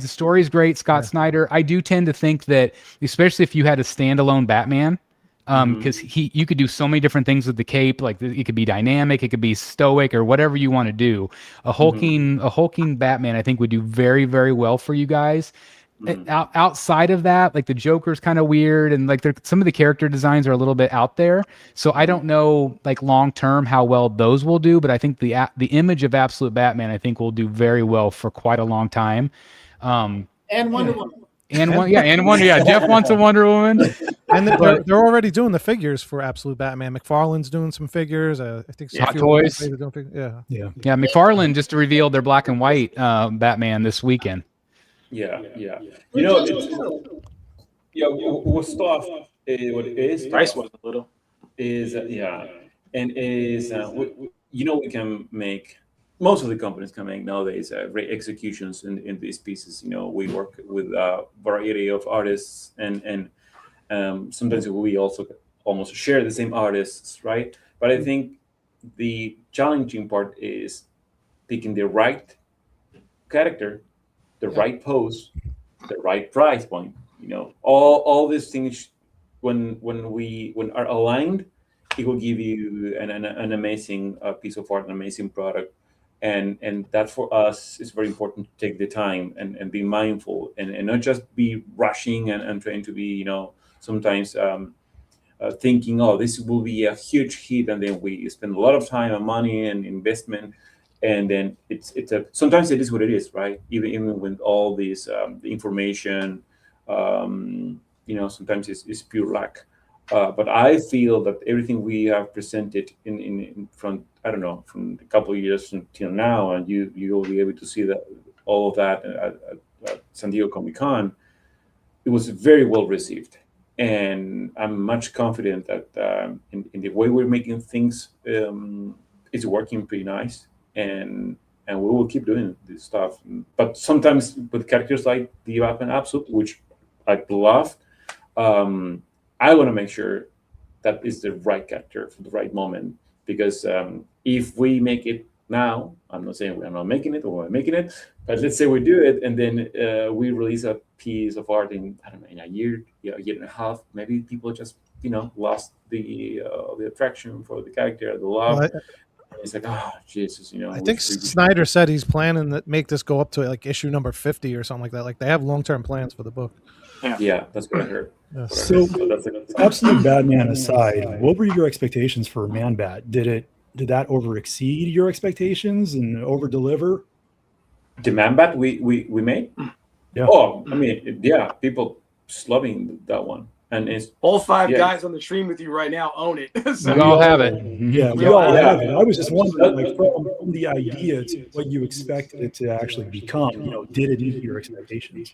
story's great. Scott Snyder. I do tend to think that, especially if you had a standalone Batman, because you could do so many different things with the cape. Like it could be dynamic, it could be stoic, or whatever you want to do. A hulking Batman, I think, would do very, very well for you guys. Outside of that, like the Joker's kind of weird, and like some of the character designs are a little bit out there. So I don't know, like long term, how well those will do. But I think the image of Absolute Batman, I think, will do very well for quite a long time. And Wonder Woman. Jeff wants a Wonder Woman, and they're already doing the figures for Absolute Batman. McFarlane's doing some figures. I think Hot Toys. Yeah. McFarlane just revealed their black and white Batman this weekend. Yeah. What stuff? What is price was a little we can make. Most of the companies can make nowadays great executions in these pieces. We work with a variety of artists, and sometimes we also almost share the same artists, right? But I think the challenging part is picking the right character, the right pose, the right price point. All these things when are aligned, it will give you an amazing piece of art, an amazing product. And that for us is very important to take the time and be mindful and not just be rushing and trying to be, sometimes thinking, this will be a huge hit, and then we spend a lot of time and money and investment, and then sometimes it is what it is, right? Even with all this the information, sometimes it's pure luck. But I feel that everything we have presented in front, I don't know, from a couple of years until now, and you'll be able to see that all of that at San Diego Comic-Con, it was very well received. And I'm much confident that in the way we're making things, it's working pretty nice. And we will keep doing this stuff. But sometimes with characters like the Batman Absolute, which I love, I want to make sure that is the right character for the right moment. Because if we make it now, I'm not saying we're not making it or we're making it, but let's say we do it and then we release a piece of art in, I don't know, in a year and a half, maybe people just, lost the attraction for the character, the love. Well, it's like, Jesus, I think Snyder said he's planning to make this go up to like issue number 50 or something like that. Like they have long-term plans for the book. Yeah, that's what I heard. Yeah. So Absolute Batman aside, what were your expectations for Man Bat? Did that over exceed your expectations and over deliver? The Man Bat we made? Yeah. Oh, I mean, people loving that one. And it's all five guys on the stream with you right now own it. So we all have it. Yeah, we all have it. I was just wondering, like, from the idea to what you expected it to actually become, did it meet your expectations?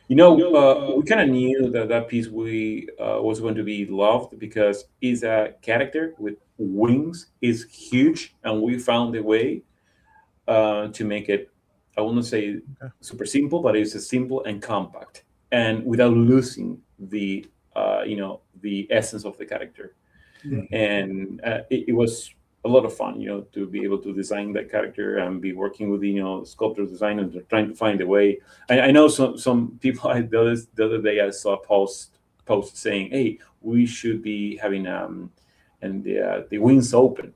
We kind of knew that piece was going to be loved because it's a character with wings, is huge, and we found a way to make it, I wouldn't say super simple, but it's simple and compact, and without losing the essence of the character. Mm-hmm. And it was a lot of fun, to be able to design that character and be working with the sculptors, designers, and trying to find a way. I know some people. The other day I saw a post saying, "Hey, we should be having and the wings open,"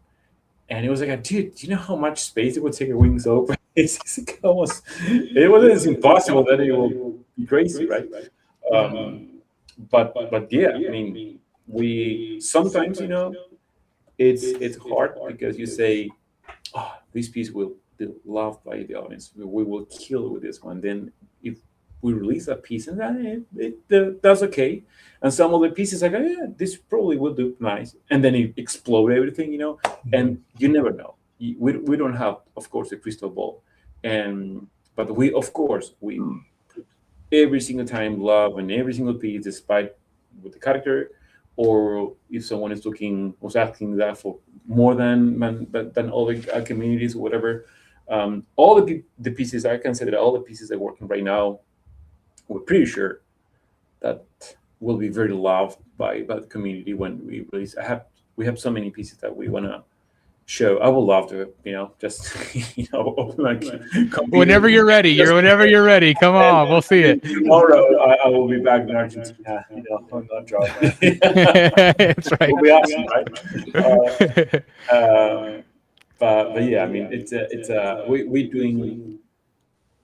and it was like, dude, do you know how much space it would take a wings open? It's almost it's impossible that it will be crazy, right? But yeah, I mean, we sometimes it's hard because you say, oh, this piece will be loved by the audience. We will kill with this one. Then if we release a piece and that's okay. And some of the pieces like, yeah, this probably will do nice. And then it explode everything, and you never know. We don't have, of course, a crystal ball. But we put every single time love in every single piece, despite with the character, or if someone was asking that for more than other communities or whatever. All the pieces, I can say that all the pieces that are working right now, we're pretty sure that will be very loved by the community when we release. We have so many pieces that we want to show. I would love to, just like whenever you're ready. Whenever you're ready, come on, we'll see it. Tomorrow I will be back in Argentina. I'm not driving. That's right. It'll be awesome, right? But yeah, I mean, we're doing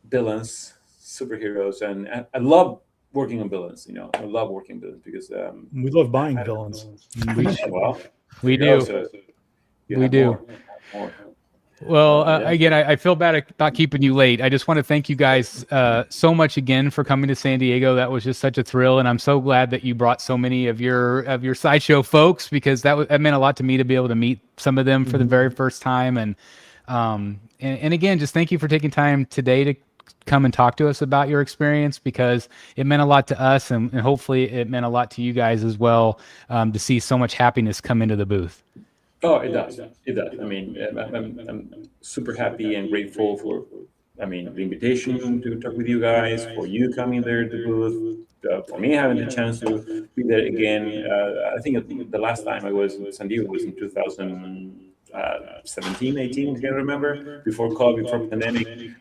villains, superheroes, and I love working on villains. I love working on villains because we love buying villains. We do. We do. More. Well, again, I feel bad about keeping you late. I just want to thank you guys so much again for coming to San Diego. That was just such a thrill, and I'm so glad that you brought so many of your sideshow folks, because that meant a lot to me to be able to meet some of them for the very first time. And again, just thank you for taking time today to come and talk to us about your experience, because it meant a lot to us, and hopefully it meant a lot to you guys as well, to see so much happiness come into the booth. Oh, it does. It does. I mean, I'm super happy and grateful for, the invitation to talk with you guys, for you coming there to the booth, for me having the chance to be there again. I think the last time I was in San Diego was in 2017, 18, I can't remember, before COVID, before pandemic.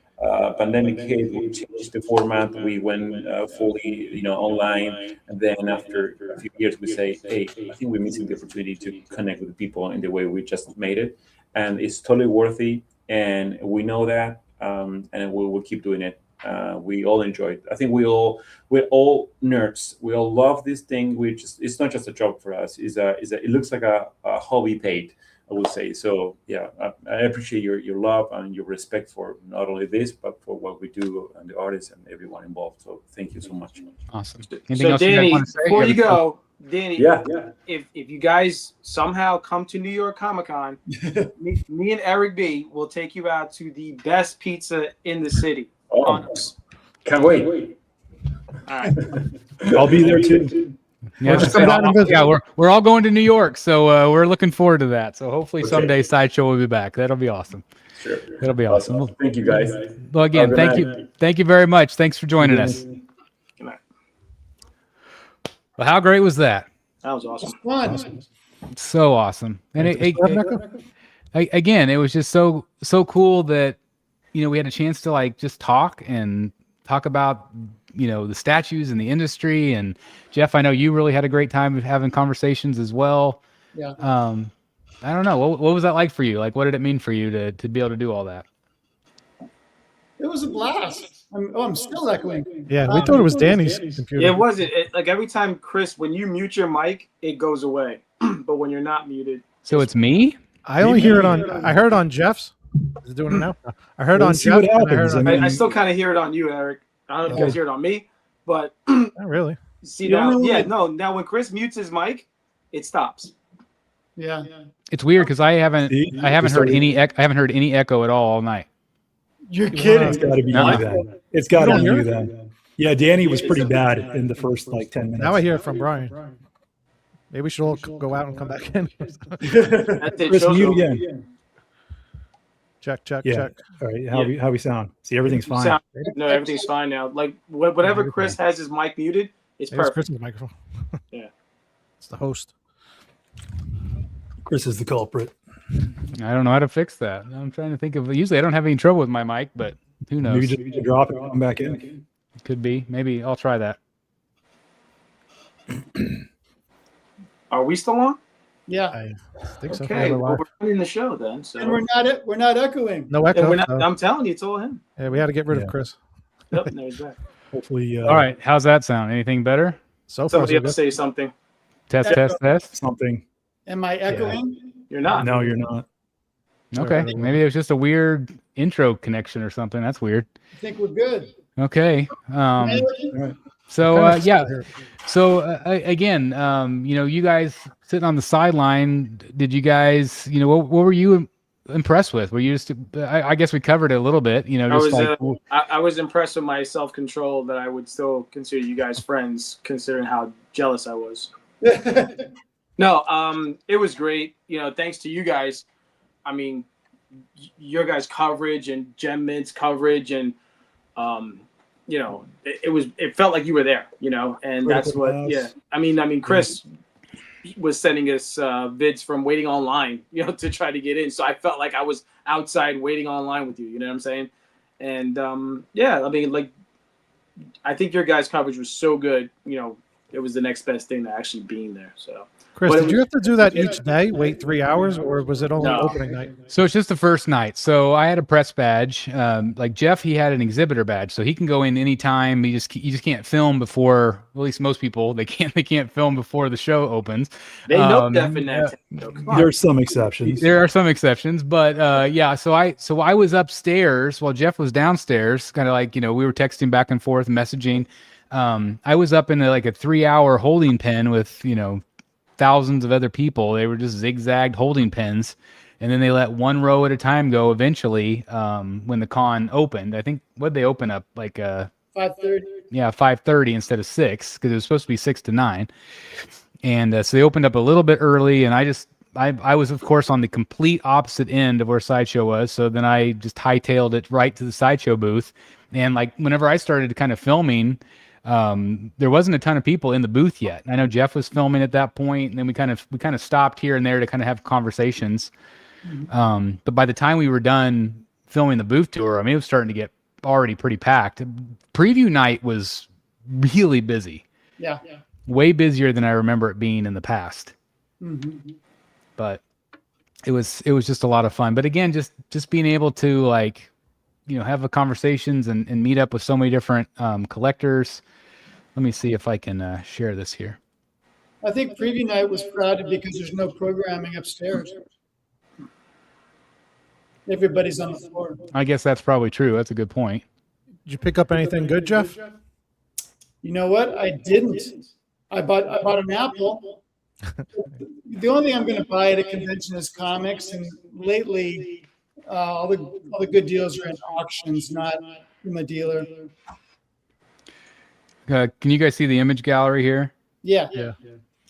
Pandemic hit, we changed the format. We went fully, online, and then after a few years, we say, "Hey, I think we're missing the opportunity to connect with the people in the way we just made it, and it's totally worthy." And we know that, and we will keep doing it. We all enjoy it. I think we're all nerds. We all love this thing. It's not just a job for us. It looks like a hobby paid, I would say. So yeah, I appreciate your love and your respect for not only this, but for what we do and the artists and everyone involved. So thank you so much. Awesome. So Danny, before you go, Danny, yeah. If you guys somehow come to New York Comic-Con, me and Eric B will take you out to the best pizza in the city. Oh, can't wait. All right. I'll be there too. Yeah, we're all going to New York, so we're looking forward to that. So hopefully someday Sideshow will be back. That'll be awesome. Sure. That'll be awesome. Well, thank you, guys. Well, again, thank you very much. Thanks for joining us. Good night. Well, how great was that? That was awesome. Fun. So awesome. And again, it was just so cool that we had a chance to just talk about the statues and the industry. And Jeff, I know you really had a great time having conversations as well. Yeah. I don't know. What was that like for you? What did it mean for you to be able to do all that? It was a blast. I'm still echoing. Yeah, we thought it was Danny's computer. Yeah, it wasn't. Every time, Chris, when you mute your mic, it goes away. But when you're not muted. So it's me? I only hear it I heard it on Jeff's. Is it doing it now? I heard on Jeff. I still kind of hear it on you, Eric. I don't know if you guys hear it on me, but not really. See now, now when Chris mutes his mic, it stops. Yeah. It's weird because I haven't heard any echo at all night. You're kidding. It's got to be you then. It's got to be you then. Yeah, Danny was pretty bad in the first 10 minutes. Now I hear it from Bryan. Maybe we should all go out and come back in. Chris, mute again. Check. All right, how we sound? See, everything's fine. No, everything's fine now. Whatever Chris has his mic muted, it's perfect. Chris's microphone. Yeah. It's the host. Chris is the culprit. I don't know how to fix that. I'm trying to think of. Usually, I don't have any trouble with my mic, but who knows? Maybe just drop it and come back in. Could be. Maybe I'll try that. Are we still on? Yeah. I think so. Okay, Yeah, well, we're running the show then. So And we're not echoing. no Yeah, echo. we're not, so- I'm telling you, it's all him. yeah, we had to get rid Yeah. of Chris. Yep, no, he's back. Hopefully, All right. How's that sound? Anything better? So far, Somebody so else good. say something. Test, Echo. test, test. something. Am I echoing? You're not. No, you're not. Okay. Right. Maybe it was just a weird intro connection or something. That's weird. I think we're good. Okay. Am I looking? So Kind of yeah. here. So again, you guys sitting on the sideline. Did you guys, what were you impressed with? Were you just? I guess we covered it a little bit. I was impressed with my self-control that I would still consider you guys friends, considering how jealous I was. No, it was great. Thanks to you guys. I mean, your guys' coverage and Gem Mint's coverage, and it felt like you were there. And that's what. Critical Yeah, Mass. I mean, Chris was sending us vids from waiting online, to try to get in. So I felt like I was outside waiting online with you. You know what I'm saying? And yeah, I mean, like, I think your guys' coverage was so good. It was the next best thing to actually being there. So. Chris, But it did you was- have to do that each day? Wait 3 hours, or was it only No. opening night? So it's just the first night. So I had a press badge. Like Jeff, he had an exhibitor badge, so he can go in anytime. You just can't film before. Well, at least most people they can't film before the show opens. They know Um, Jeff in that. So come on. There's some exceptions. There are some exceptions, but yeah. So I was upstairs while Jeff was downstairs. Kind of like we were texting back and forth, messaging. I was up in a 3-hour holding pen with thousands of other people. They were just zigzagged holding pens, and then they let one row at a time go. Eventually, when the con opened, I think what they open up 5:30. 5:30 instead of 6 because it was supposed to be 6 to 9, and so they opened up a little bit early, and I was of course on the complete opposite end of where Sideshow was, so then I just hightailed it right to the Sideshow booth, and whenever I started kind of filming. There wasn't a ton of people in the booth yet. I know Jeff was filming at that point, and then we kind of stopped here and there to kind of have conversations. But by the time we were done filming the booth tour, I mean, it was starting to get already pretty packed. Preview night was really busy, Yeah. way busier than I remember it being in the past. Mhm. But it was just a lot of fun. But again, just being able to have a conversations and meet up with so many different collectors. Let me see if I can share this here. I think preview night was crowded because there's no programming upstairs. Everybody's on the floor. I guess that's probably true. That's a good point. Did you pick up anything good, Jeff? You know what? I didn't. I bought an apple. The only thing I'm going to buy at a convention is comics, and lately, all the good deals are in auctions, not from the dealer. Can you guys see the image gallery here? Yeah.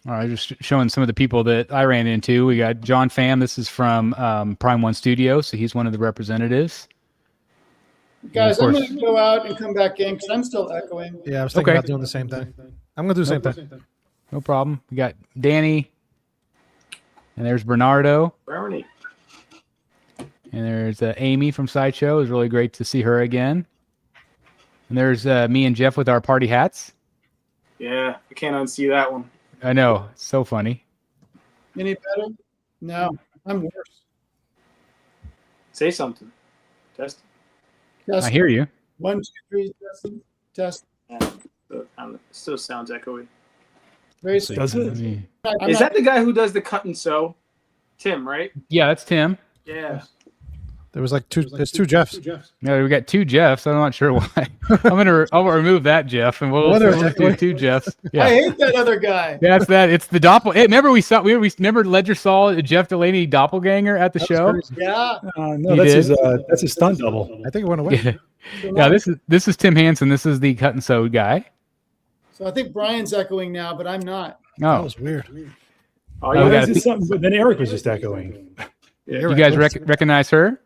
All right, just showing some of the people that I ran into. We got John Pham. This is from Prime One Studio, so he's one of the representatives. Guys, Of I'm course. going to go out and come back in because I'm still echoing. Yeah, I was thinking Okay. about doing the same thing. I'm going to do the same thing. No problem. We got Danny, and there's Bernardo, Brownie. and there's Amy from Sideshow. It was really great to see her again. And there's me and Jeff with our party hats. Yeah, I can't unsee that one. I know, it's so funny. Any better? No, I'm worse. Say something. Test. Test. I hear you. 1, 2, 3, testing. Test. It still sounds echoey. Very Does Let it? me- I'm Is not- that the guy who does the cut and sew? Tim, right? Yeah, that's Tim. Yeah. There was there's two Jeffs. Yeah, we got two Jeffs. I'm not sure why. I'll remove that Jeff, and we'll Whether- just do two Jeffs. I Yeah, hate that other guy. that's that. It's the doppel. Hey, remember we remember Ledger saw a Jeff Delaney doppelganger at the show. Yeah. No, You that's his stunt double. I think it went away. Yeah, yeah. This is Tim Hansen. This is the cut and sew guy. So I think Brian's echoing now, but I'm not. That Oh, was weird. Oh, Oh, yeah, we got Is this something? But then Eric was just echoing. you guys recognize her?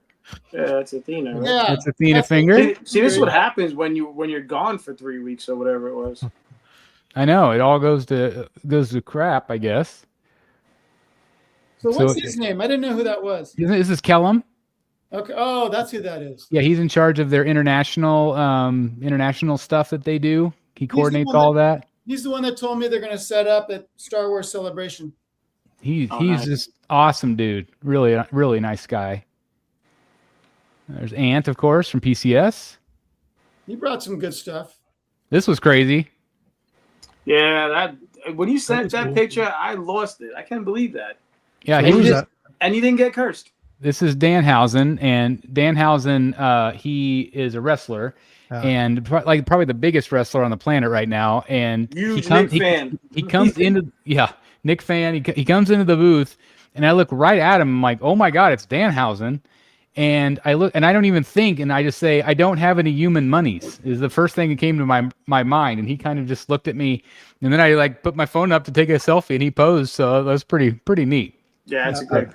yeah, that's Athena. Right? Yeah. That's Athena That's- Finger. See, this is what happens when you're gone for 3 weeks or whatever it was. I know it all goes to crap. I guess. So what's his name? I didn't know who that was. This is Kellum. Okay. Oh, that's who that is. Yeah, he's in charge of their international stuff that they do. He coordinates all that. He's the one that told me they're going to set up at Star Wars Celebration. He's just awesome dude. Really, really nice guy. There's Ant, of course, from PCS. He brought some good stuff. This was crazy. Yeah, when you sent that picture, I lost it. I can't believe that. Yeah, and he didn't get cursed. This is Danhausen, and Danhausen, he is a wrestler, and probably the biggest wrestler on the planet right now. And Huge Nick fan. He comes into Nick fan. He comes into the booth, and I look right at him. I'm like, oh my god, it's Danhausen. And I look, and I don't even think, and I just say, I don't have any human monies, is the first thing that came to my mind. And he kind of just looked at me, and then I put my phone up to take a selfie, and he posed. So that was pretty neat. Yeah, that's a great.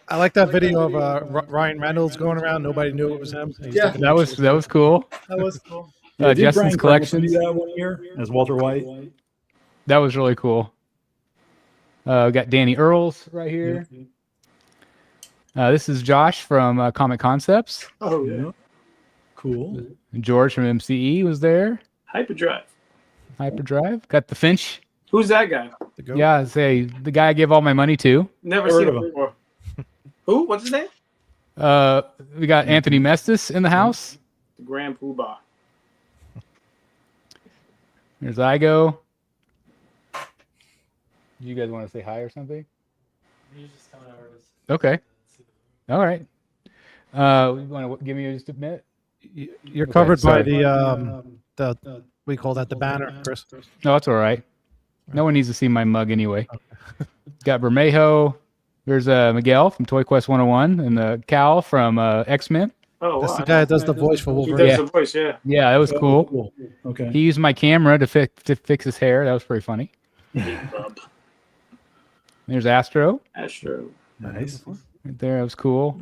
I like that video of Ryan Reynolds going around. Nobody knew it was him. Yeah, that was cool. That was cool. Justin's Collections. Do that one year as Walter White. That was really cool. We got Danny Earls right here. This is Josh from Comic Concepts. Oh yeah, cool. George from MCE was there. Hyperdrive. Got the Finch. Who's that guy? Yeah, say the guy I give all my money to. Never seen him before. Who? What's his name? We got Anthony Mestis in the house. The Grand Poobah. There's Igo. Do you guys want to say hi or something? Okay. All right. You want to give me just a minute? You're covered by the we call that the banner, Chris. No, that's all right. No one needs to see my mug anyway. Got Bermejo. There's Miguel from Toy Quest 101 and the Cal from X-Men. Oh, that's the guy that does the voice for Wolverine. He does the voice, yeah. Yeah, that was cool. Okay. He used my camera to fix his hair. That was pretty funny. There's Astro. Nice. Right there, that was cool.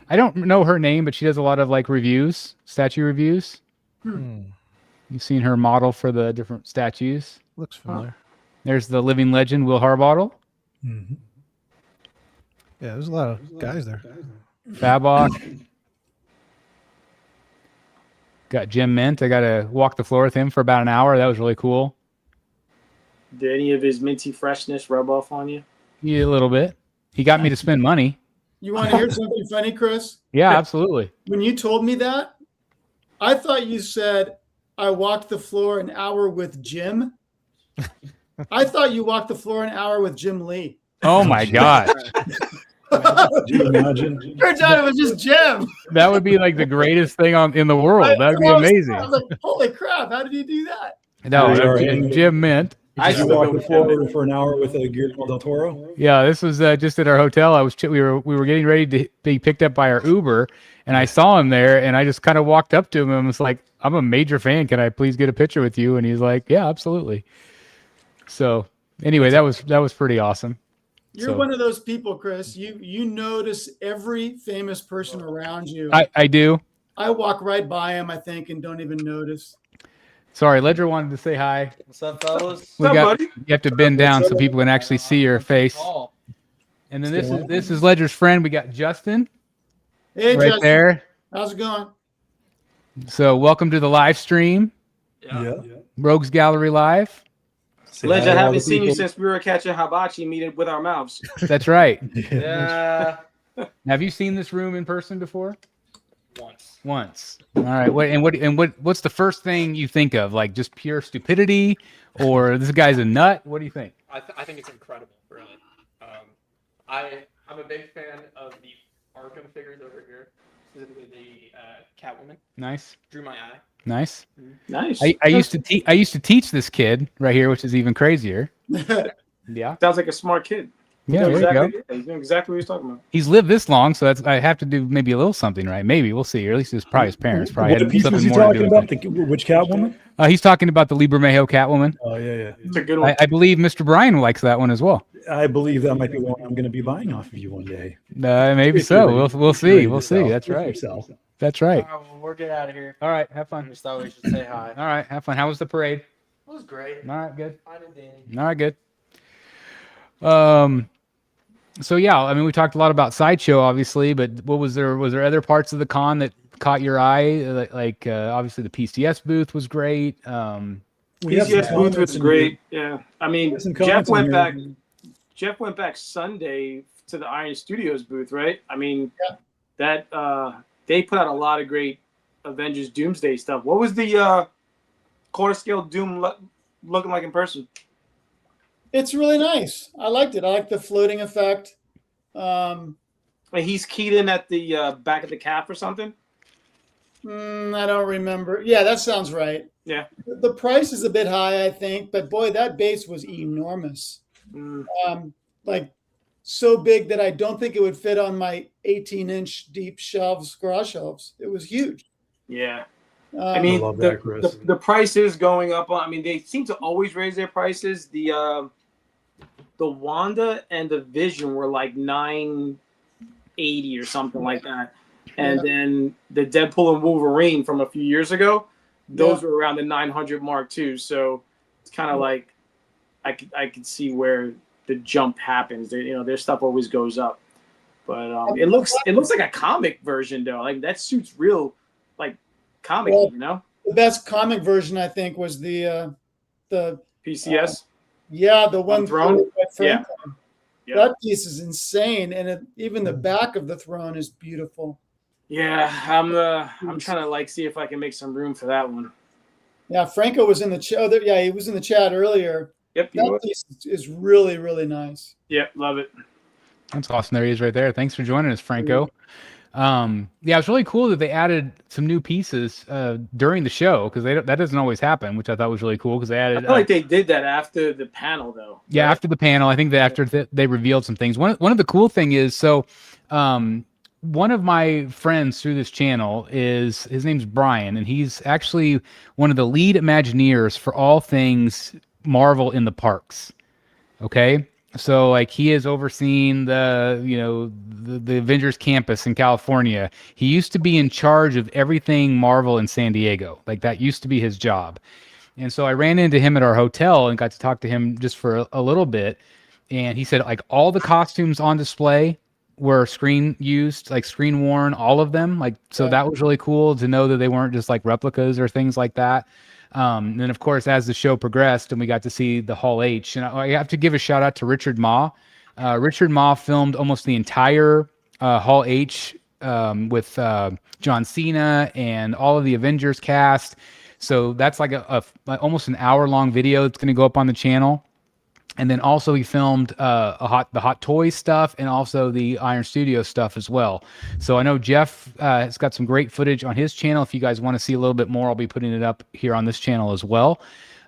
I don't know her name, but she does a lot of reviews, statue reviews. You've seen her model for the different statues. Looks familiar. There's the living legend, Will Harbottle. Mm-hmm. Yeah, there's a lot of guys there. Fabok. Got Jim Mint. I got to walk the floor with him for about an hour. That was really cool. Did any of his minty freshness rub off on you? Yeah, a little bit. He got me to spend money. You want to hear something funny, Chris? Yeah, absolutely. When you told me that, I thought you said I walked the floor an hour with Jim. I thought you walked the floor an hour with Jim Lee. Oh my God. Could you imagine? Turns out it was just Jim. That would be the greatest thing in the world. That would be amazing. I was like, holy crap, how did you do that? No, Jim Mint. Did you walk the floor for an hour with Guillermo del Toro? Yeah, this was just at our hotel. We were getting ready to be picked up by our Uber, and I saw him there, and I just kind of walked up to him and was like, "I'm a major fan. Can I please get a picture with you?" And he's like, "Yeah, absolutely." So anyway, that was pretty awesome. You're one of those people, Chris. You notice every famous person around you. I do. I walk right by him, I think, and don't even notice. Sorry, Ledger wanted to say hi. What's up, fellas? You have to bend down so people can actually see your face. And then this is Ledger's friend. We got Justin. Hey, right Justin. there. How's it going? So welcome to the live stream. Yeah. Rogues Gallery Live. Ledger, I haven't seen you since we were catching hibachi meat with our mouths. That's right. Yeah. Have you seen this room in person before? Once. All right. What's the first thing you think of? Just pure stupidity, or this guy's a nut? What do you think? I think it's incredible, really. I'm a big fan of the Arkham figures over here, specifically the Catwoman. Nice. Drew my eye. Nice. Nice. I used to teach this kid right here, which is even crazier. Yeah. Sounds like a smart kid. Yeah, there you go. He's doing exactly what he's talking about. He's lived this long, so I have to do maybe a little something right. Maybe we'll see. Or at least it's probably his parents. Probably What piece was he talking about? Which Catwoman? He's talking about the Libermejo Catwoman. Oh yeah. It's a good one. I believe Mr. Bryan likes that one as well. I believe that might be one I'm going to be buying off of you one day. Maybe so. We'll see. We'll see. That's right. That's right. All right, well, we'll get out of here. All right. Have I fun. just thought we should say hi. All right. Have fun. How was the parade? It was great. All right. Good. Fine and dandy. All right. Good. So yeah, I mean, we talked a lot about Sideshow, obviously, but what was there? Was there other parts of the con that caught your eye? Like obviously the PCS booth was great. We have some PCS booth was comments in great. here. Yeah, I mean, Some Jeff comments in went here. back. Jeff went back Sunday to the Iron Studios booth, right? I mean, that they put out a lot of great Avengers Doomsday stuff. What was the quarter scale Doom looking like in person? It's really nice. I liked it. I like the floating effect. Like he's keyed in at the back of the cap or something. I don't remember. Yeah, that sounds right. Yeah. The price is a bit high, I think, but boy, that base was enormous. Like so big that I don't think it would fit on my 18-inch deep shelves, garage shelves. It was huge. Yeah. I mean, love that, Chris. the price is going up. I mean, they seem to always raise their prices. The Wanda and the Vision were like $980 or something like that. And then the Deadpool and Wolverine from a few years ago, those were around the 900 mark too. So it's kind of like I could see where the jump happens. Their stuff always goes up. But it looks like a comic version though. Like that suit's real, like comic. The best comic version I think was the PCS. The one Throne. Yeah. That piece is insane, and even the back of the throne is beautiful. Yeah, I'm trying to like see if I can make some room for that one. Yeah, Franco was in the chat. Yeah, he was in the chat earlier. Yep, that piece is really, really nice. Yep, love it. That's awesome. There he is right there. Thanks for joining us, Franco. Yeah, it's really cool that they added some new pieces during the show because that doesn't always happen, which I thought was really cool because they added. I feel like they did that after the panel, though. Yeah, right? After the panel, I think that after they revealed some things. One of the cool thing is one of my friends through this channel his name's Bryan, and he's actually one of the lead Imagineers for all things Marvel in the parks. Okay. So like he has overseen the Avengers campus in California. He used to be in charge of everything Marvel in San Diego. Like that used to be his job. And so I ran into him at our hotel and got to talk to him just for a little bit. And he said like all the costumes on display were screen worn, all of them. Like, so that was really cool to know that they weren't just like replicas or things like that. And then of course, as the show progressed and we got to see the Hall H, and I have to give a shout out to Richard Ma. Richard Ma filmed almost the entire Hall H with John Cena and all of the Avengers cast. So that's like almost an hour-long video that's going to go up on the channel. And then also he filmed the Hot Toys stuff and also the Iron Studio stuff as well. So I know Jeff has got some great footage on his channel. If you guys want to see a little bit more, I'll be putting it up here on this channel as well.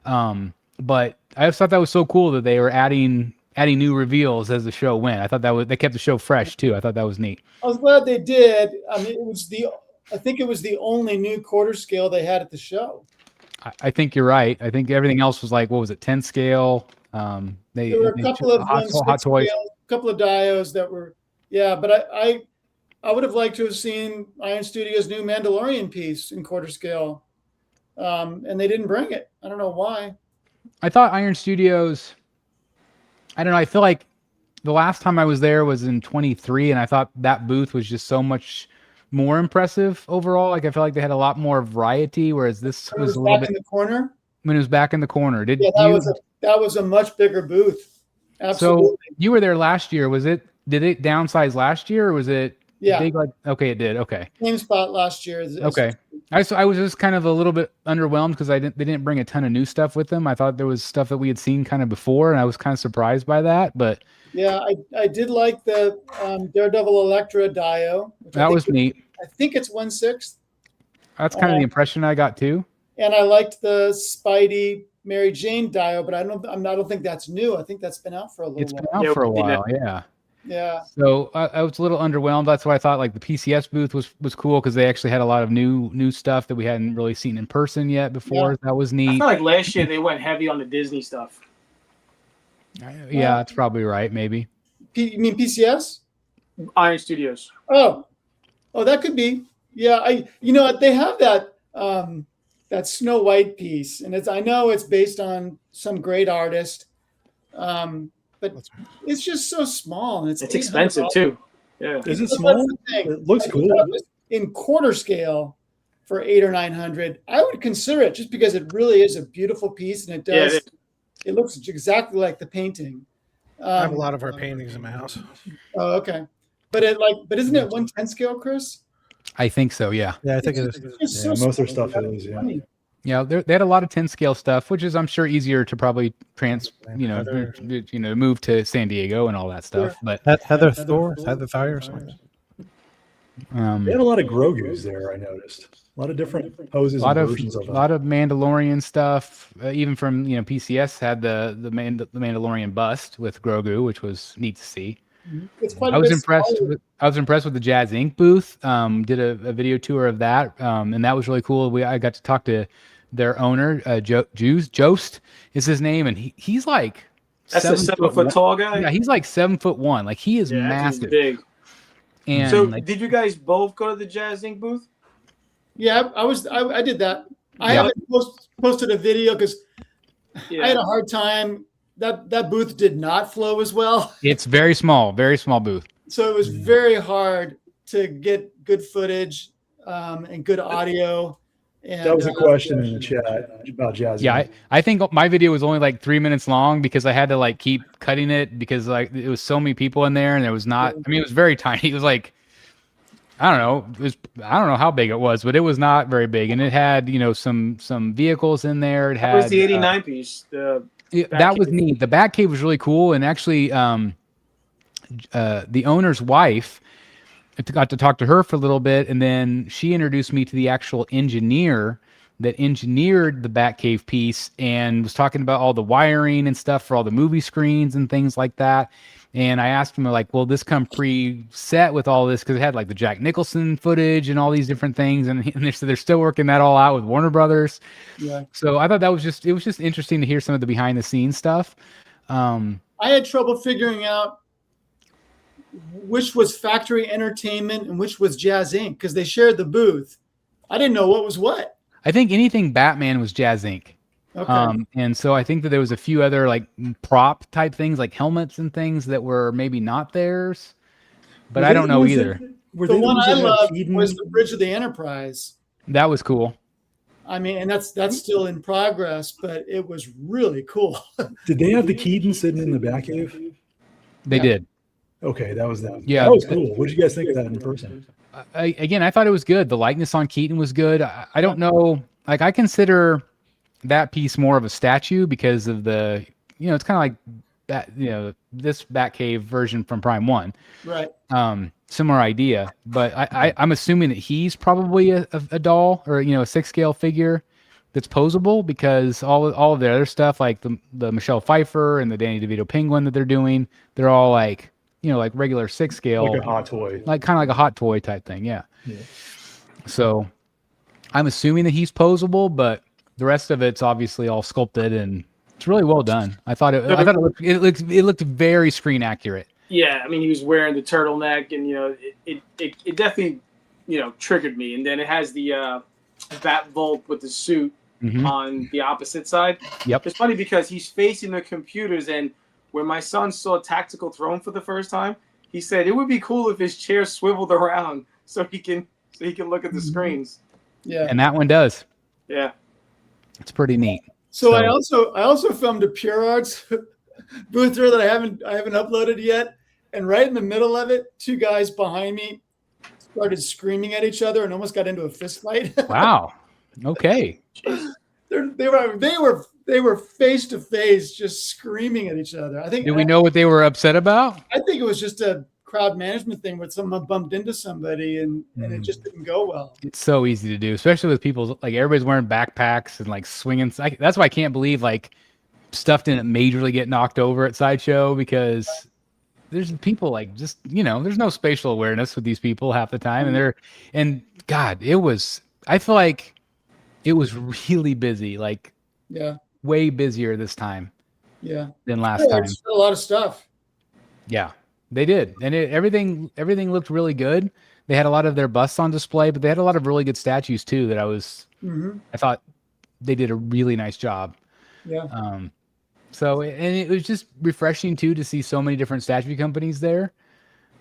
But I just thought that was so cool that they were adding new reveals as the show went. I thought they kept the show fresh too. I thought that was neat. I was glad they did. I mean, I think it was the only new quarter scale they had at the show. I think you're right. I think everything else was like, what was it, 10 scale? There were a couple of hot toys, a couple of Diehl that were, but I would have liked to have seen Iron Studios' new Mandalorian piece in quarter scale, and they didn't bring it. I don't know why. I thought Iron Studios, I don't know. I feel like the last time I was there was in 23, and I thought that booth was just so much more impressive overall. Like I feel like they had a lot more variety, whereas this was a little bit in the corner. When it was back in the corner, that was a much bigger booth. Absolutely. So you were there last year. Did it downsize last year, or was it? Yeah. Big, okay, it did. Okay. Same spot last year. Okay. I was just kind of a little bit underwhelmed because they didn't bring a ton of new stuff with them. I thought there was stuff that we had seen kind of before, and I was kind of surprised by that. But yeah, I did like the Daredevil Elektra Diehl. That was neat. I think it's 1/6. That's kind of the impression I got too. And I liked the Spidey Mary Jane Diehl, but I don't think that's new. I think that's been out for a little while. It's been out for a while, yeah. Yeah. So I was a little underwhelmed. That's why I thought like the PCS booth was cool because they actually had a lot of new stuff that we hadn't really seen in person yet before. Yeah. That was neat. I feel like last year they went heavy on the Disney stuff. Yeah, that's probably right. Maybe. You mean PCS? Iron Studios. Oh, that could be. Yeah, they have that that Snow White piece, and I know it's based on some great artist, but but it's just so small, and it's expensive $800. too. Yeah, Is it That's small? the thing. It looks Like, cool. if that was in quarter scale for 800 or 900, I would consider it, just because it really is a beautiful piece, and it Yeah, does. It looks exactly like the painting. I have a lot of her paintings in my house. Oh, okay. But isn't it 1/10 scale, Chris? I think so. Yeah. Yeah, I think it is. It's Yeah, so most of their small. stuff is. Yeah. Funny. Yeah, they had a lot of 10 scale stuff, which is I'm sure easier to probably Heather. move to San Diego and all that stuff. But Heather Thor, Heather Thyre. They had a lot of Grogu's there. I noticed a lot of different poses a lot and of versions of them. Mandalorian stuff. Even from PCS had the Mandalorian bust with Grogu, which was neat to see. It's quite I a was bit impressed. smaller. I was impressed with the Jazz Inc. booth. Did a video tour of that, and that was really cool. I got to talk to their owner, Jost is his name, and he's like that's a 7-foot tall guy. Yeah, he's like 7'1". Like he is Yeah, that dude's massive. big. And So, like, did you guys both go to the Jazz Inc. booth? Yeah, I did that. I Yeah. haven't posted a video because I had Yeah, a hard time. That booth did not flow as well, it's very small booth. so it was very hard to get good footage and good audio. And That was a question in the chat about Jazz. Yeah, I think my video was only like 3 minutes long because I had to like keep cutting it because like it was so many people in there and there was not. I mean, it was very tiny. It was like I don't know. I don't know how big it was, but it was not very big, and it had some vehicles in there. It had that was the '89 piece. that was neat. The Batcave was really cool, and actually, the owner's wife. I got to talk to her for a little bit, and then she introduced me to the actual engineer that engineered the Batcave piece and was talking about all the wiring and stuff for all the movie screens and things like that. And I asked him, like, will this come pre-set with all this? Because it had like the Jack Nicholson footage and all these different things. And they said they're still working that all out with Warner Brothers. Yeah. So I thought it was just interesting to hear some of the behind the scenes stuff. I had trouble figuring out which was Factory Entertainment and which was Jazz Inc. because they shared the booth. I didn't know what was what. I think anything Batman was Jazz Inc. Okay. And so I think that there was a few other like prop type things like helmets and things that were maybe not theirs, but I don't know either. The one I loved was the Bridge of the Enterprise. That was cool. I mean, and that's still in progress, but it was really cool. Did they have the Keaton sitting in the Batcave? They did. Okay, that was that. Yeah. That was cool. What did you guys think of that in person? I thought it was good. The likeness on Keaton was good. I don't know. Like I consider that piece more of a statue because of the, it's kind of like that, this Batcave version from Prime 1. Right. Similar idea, but I'm assuming that he's probably a doll or, a 6 scale figure that's posable because all of the other stuff like the Michelle Pfeiffer and the Danny DeVito penguin that they're doing, they're all like, like regular 6 scale, Like a hot toy. like kind of like a hot toy type thing. Yeah. So I'm assuming that he's posable, but the rest of it's obviously all sculpted and it's really well done. I thought it looked very screen accurate. Yeah, I mean, he was wearing the turtleneck, and it definitely triggered me. And then it has the Bat Volt with the suit on the opposite side. Yep. It's funny because he's facing the computers, and when my son saw Tactical Throne for the first time, he said it would be cool if his chair swiveled around so he can look at the screens. Yeah. And that one does. Yeah. It's pretty neat. So I also filmed a Pure Arts booth there that I haven't uploaded yet. And right in the middle of it, 2 guys behind me started screaming at each other and almost got into a fist fight. Wow. Okay. They were face to face, just screaming at each other. I think. Do we know what they were upset about? I think it was just a crowd management thing where someone bumped into somebody and it just didn't go well. It's so easy to do, especially with people like everybody's wearing backpacks and like swinging. That's why I can't believe like stuff didn't majorly get knocked over at Sideshow because there's people like just there's no spatial awareness with these people half the time, and God, I feel like it was really busy, like way busier this time than last time. A lot of stuff. Yeah, they did, and everything looked really good. They had a lot of their busts on display, but they had a lot of really good statues too. That I thought they did a really nice job. Yeah. So, and it was just refreshing too to see so many different statue companies there.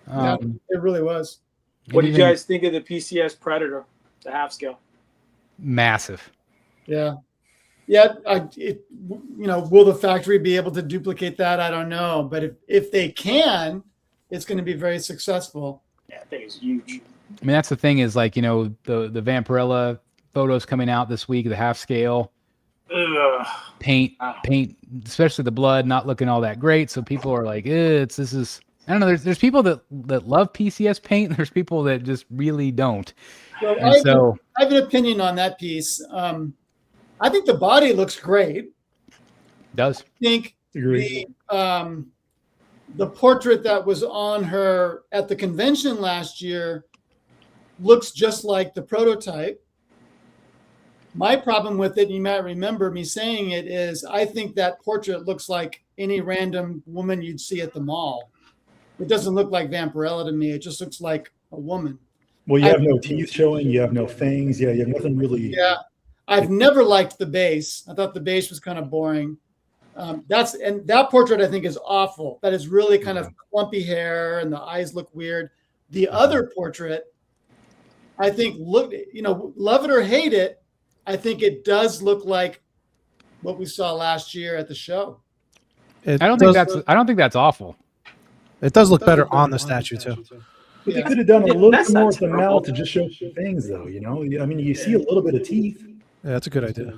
Yeah, it really was. What did you guys think of the PCS Predator, the half scale? Massive. Yeah. Yeah, will the factory be able to duplicate that? I don't know, but if they can, it's going to be very successful. Yeah, I think it's huge. I mean, that's the thing is like, the Vampirella photos coming out this week, the half scale. Ugh. Paint, especially the blood, not looking all that great. So people are like, I don't know. There's people that love PCS paint, and there's people that just really don't. Well, I have an opinion on that piece. I think the body looks great. Does. I think the portrait that was on her at the convention last year looks just like the prototype. My problem with it, and you might remember me saying it, is I think that portrait looks like any random woman you'd see at the mall. It doesn't look like Vampirella to me. It just looks like a woman. Well, you have no teeth showing. You have no fangs. Yeah, you have nothing really. Yeah. I've never liked the base. I thought the base was kind of boring. That portrait I think is awful. That is really kind of clumpy hair and the eyes look weird. The other portrait, I think love it or hate it, I think it does look like what we saw last year at the show. I don't think that's awful. It does look better on the statue too. But they could have done a little bit more with the mouth to just show things, though. I mean, you see a little bit of teeth. Yeah, that's a good idea.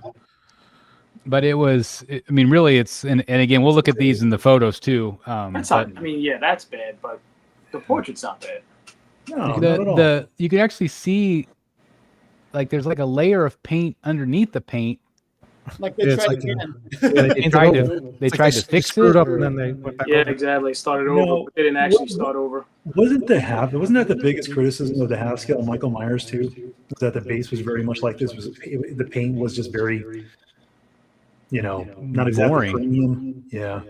But really, and again, we'll look at these in the photos too. That's bad, but the portrait's not bad. No, not at all. You can actually see, like, there's like a layer of paint underneath the paint. Like they tried again. They tried to fix it. Up and then they went back over. Exactly. Started over, but they didn't actually start over. Wasn't that the biggest criticism of the half scale Michael Myers too? Was that the base was very much like this? The paint was just very, not exactly boring. Premium. Yeah.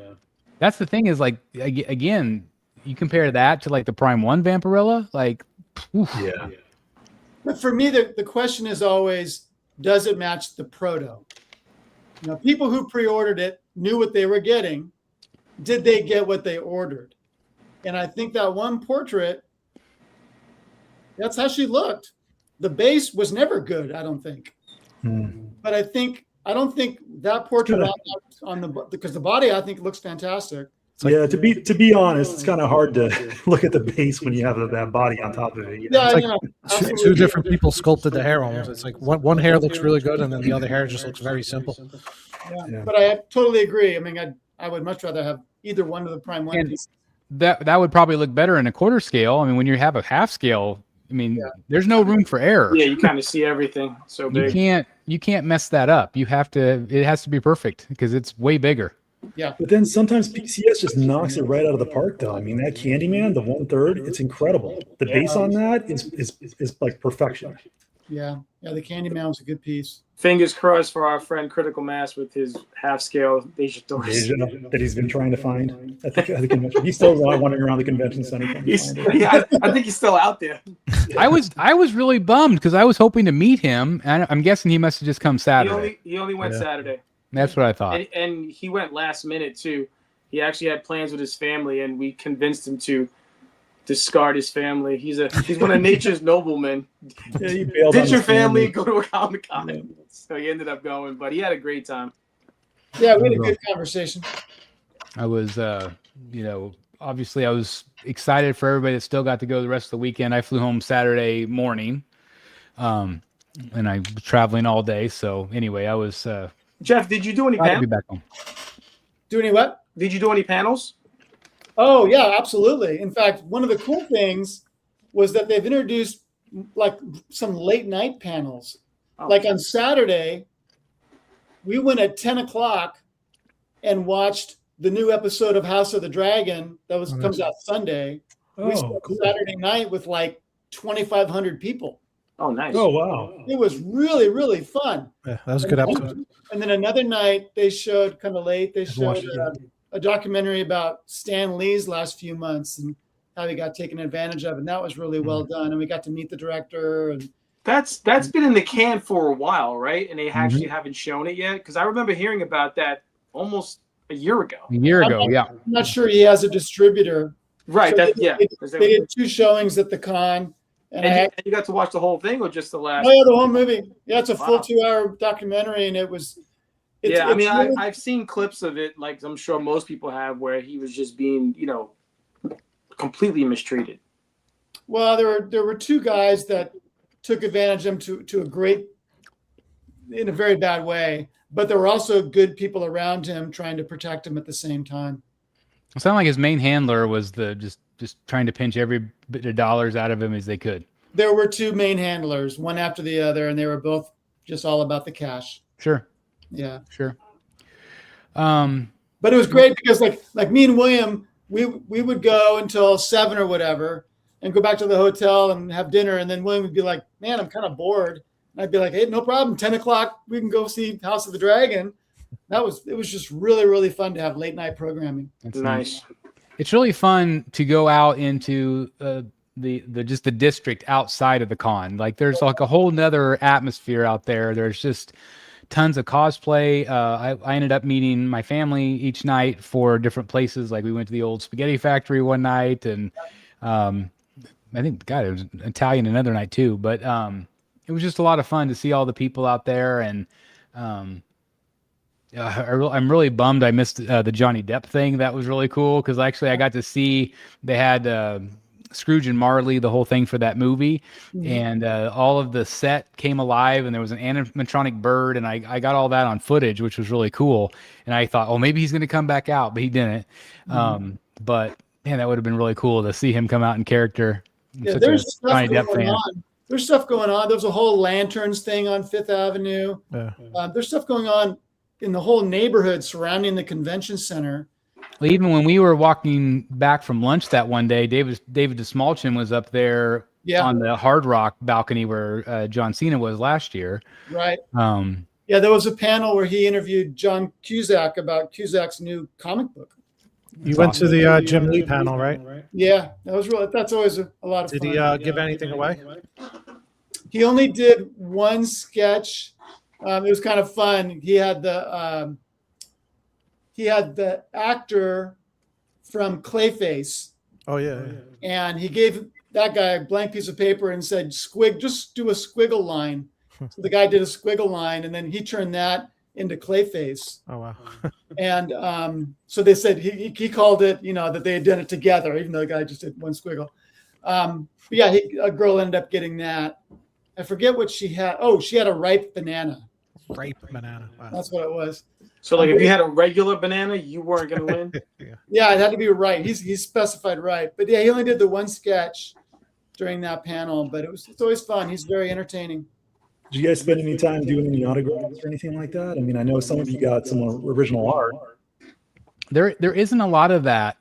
That's the thing is, like, again, you compare that to like the Prime 1 Vampirella, like, oof. Yeah. But for me, the question is always, does it match the proto? People who pre-ordered it knew what they were getting. Did they get what they ordered? And I think that one portrait, that's how she looked. The base was never good, I don't think. But I don't think that portrait because the body I think looks fantastic. Yeah, to be honest, it's kind of hard to look at the base when you have that body on top of it. Yeah, it's like two different people sculpted the hair almost. It's like one hair looks really good, and then the other hair just looks very simple. Yeah. But I totally agree. I mean, I would much rather have either one of the Prime 1 pieces. That would probably look better in a quarter scale. I mean, when you have a half scale, there's no room for error. Yeah, you kind of see everything so big. You can't mess that up. It has to be perfect because it's way bigger. Yeah. But then sometimes PCS just knocks it right out of the park, though. I mean, that Candyman, the 1/3, it's incredible. The base on that is like perfection. Yeah. The Candyman was a good piece. Fingers crossed for our friend Critical Mass with his half scale Deja Doors. That he's been trying to find at the convention. He's still wandering around the convention center. I think he's still out there. I was really bummed because I was hoping to meet him, and I'm guessing he must have just come Saturday. He only went Saturday. That's what I thought. And he went last minute too. He actually had plans with his family, and we convinced him to discard his family. He's one of nature's noblemen. Yeah, ditch your family, go to a Comic-Con. Yeah. So he ended up going, but he had a great time. Yeah, we had a good conversation. I was, obviously I was excited for everybody that still got to go the rest of the weekend. I flew home Saturday morning, and I was traveling all day. So anyway, I was. Jeff, did you do any panels? Be back home. Do any what? Did you do any panels? Oh, yeah, absolutely. In fact, one of the cool things was that they've introduced like some late night panels. Oh. Like on Saturday, we went at 10 o'clock and watched the new episode of House of the Dragon that comes out Sunday. We spent cool. Saturday night with like 2,500 people. Oh, nice. Oh, wow. It was really, really fun. Yeah, that was a good episode. And then another night they showed kind of late, they showed a documentary about Stan Lee's last few months and how he got taken advantage of. And that was really well done. And we got to meet the director. And that's been in the can for a while, right? And they actually haven't shown it yet. Because I remember hearing about that almost a year ago. A year ago, yeah. I'm not sure he has a distributor. Right. So Yeah. They did 2 showings at the con. And you got to watch the whole thing or just the last? Oh, yeah, the whole movie. Yeah, it's a full Wow. 2-hour documentary, and I've seen clips of it, like I'm sure most people have, where he was just being, completely mistreated. Well, there were 2 guys that took advantage of him in a very bad way, but there were also good people around him trying to protect him at the same time. It sounded like his main handler was just trying to pinch every bit of dollars out of him as they could. There were 2 main handlers, one after the other, and they were both just all about the cash. Sure. Yeah. Sure. But it was great because like me and William, we would go until 7 or whatever and go back to the hotel and have dinner. And then William would be like, man, I'm kind of bored. And I'd be like, hey, no problem. 10 o'clock, we can go see House of the Dragon. It was just really, really fun to have late night programming. That's nice. It's really fun to go out into the district outside of the con. Like there's like a whole nother atmosphere out there. There's just tons of cosplay. I ended up meeting my family each night for different places. Like we went to the old spaghetti factory one night, and I think, God, it was Italian another night too. But it was just a lot of fun to see all the people out there. And I'm really bummed I missed the Johnny Depp thing. That was really cool because actually I got to see they had Scrooge and Marley, the whole thing for that movie. Mm-hmm. And all of the set came alive, and there was an animatronic bird, and I got all that on footage, which was really cool. And I thought, oh, maybe he's going to come back out, but he didn't. Mm-hmm. But man, that would have been really cool to see him come out in character. Yeah, there's stuff going on. There's stuff going on. There's a whole lanterns thing on Fifth Avenue. Yeah. There's stuff going on in the whole neighborhood surrounding the convention center. Well, even when we were walking back from lunch that one day, David DeSmolchin was up there on the Hard Rock balcony where John Cena was last year. Right. Yeah, there was a panel where he interviewed John Cusack about Cusack's new comic book. You went to the Jim Lee panel, right? Yeah, that's always a lot of fun. Did he give anything away? He only did one sketch. It was kind of fun. He had the actor from Clayface. Oh yeah. And he gave that guy a blank piece of paper and said, just do a squiggle line. So the guy did a squiggle line, and then he turned that into Clayface. Oh wow. And so they said he called it, that they had done it together, even though the guy just did one squiggle. But yeah, a girl ended up getting that. I forget what she had. Oh, she had a ripe banana. Ripe banana. Wow. That's what it was. So, like, if you had a regular banana, you weren't going to win? Yeah, it had to be right. He specified right. But yeah, he only did the one sketch during that panel, but it's always fun. He's very entertaining. Did you guys spend any time doing any autographs or anything like that? I mean, I know some of you got some original art. There isn't a lot of that.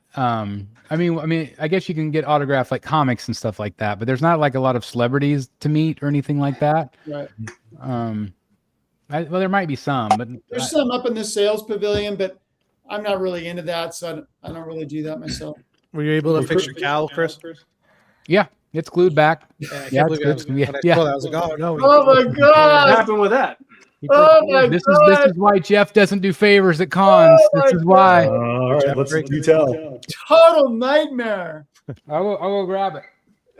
I mean, I guess you can get autographed like comics and stuff like that, but there's not like a lot of celebrities to meet or anything like that. Right. Well, there might be some, but there's some up in the sales pavilion, but I'm not really into that, so I don't really do that myself. Were you able to fix your cowl, Chris? Yeah, it's glued back. Yeah, I was like, oh no! Oh my God! What happened with that? Oh my This God! is why Jeff doesn't do favors at cons. This is why. All right, let's do tell. Total nightmare. I'll go grab it.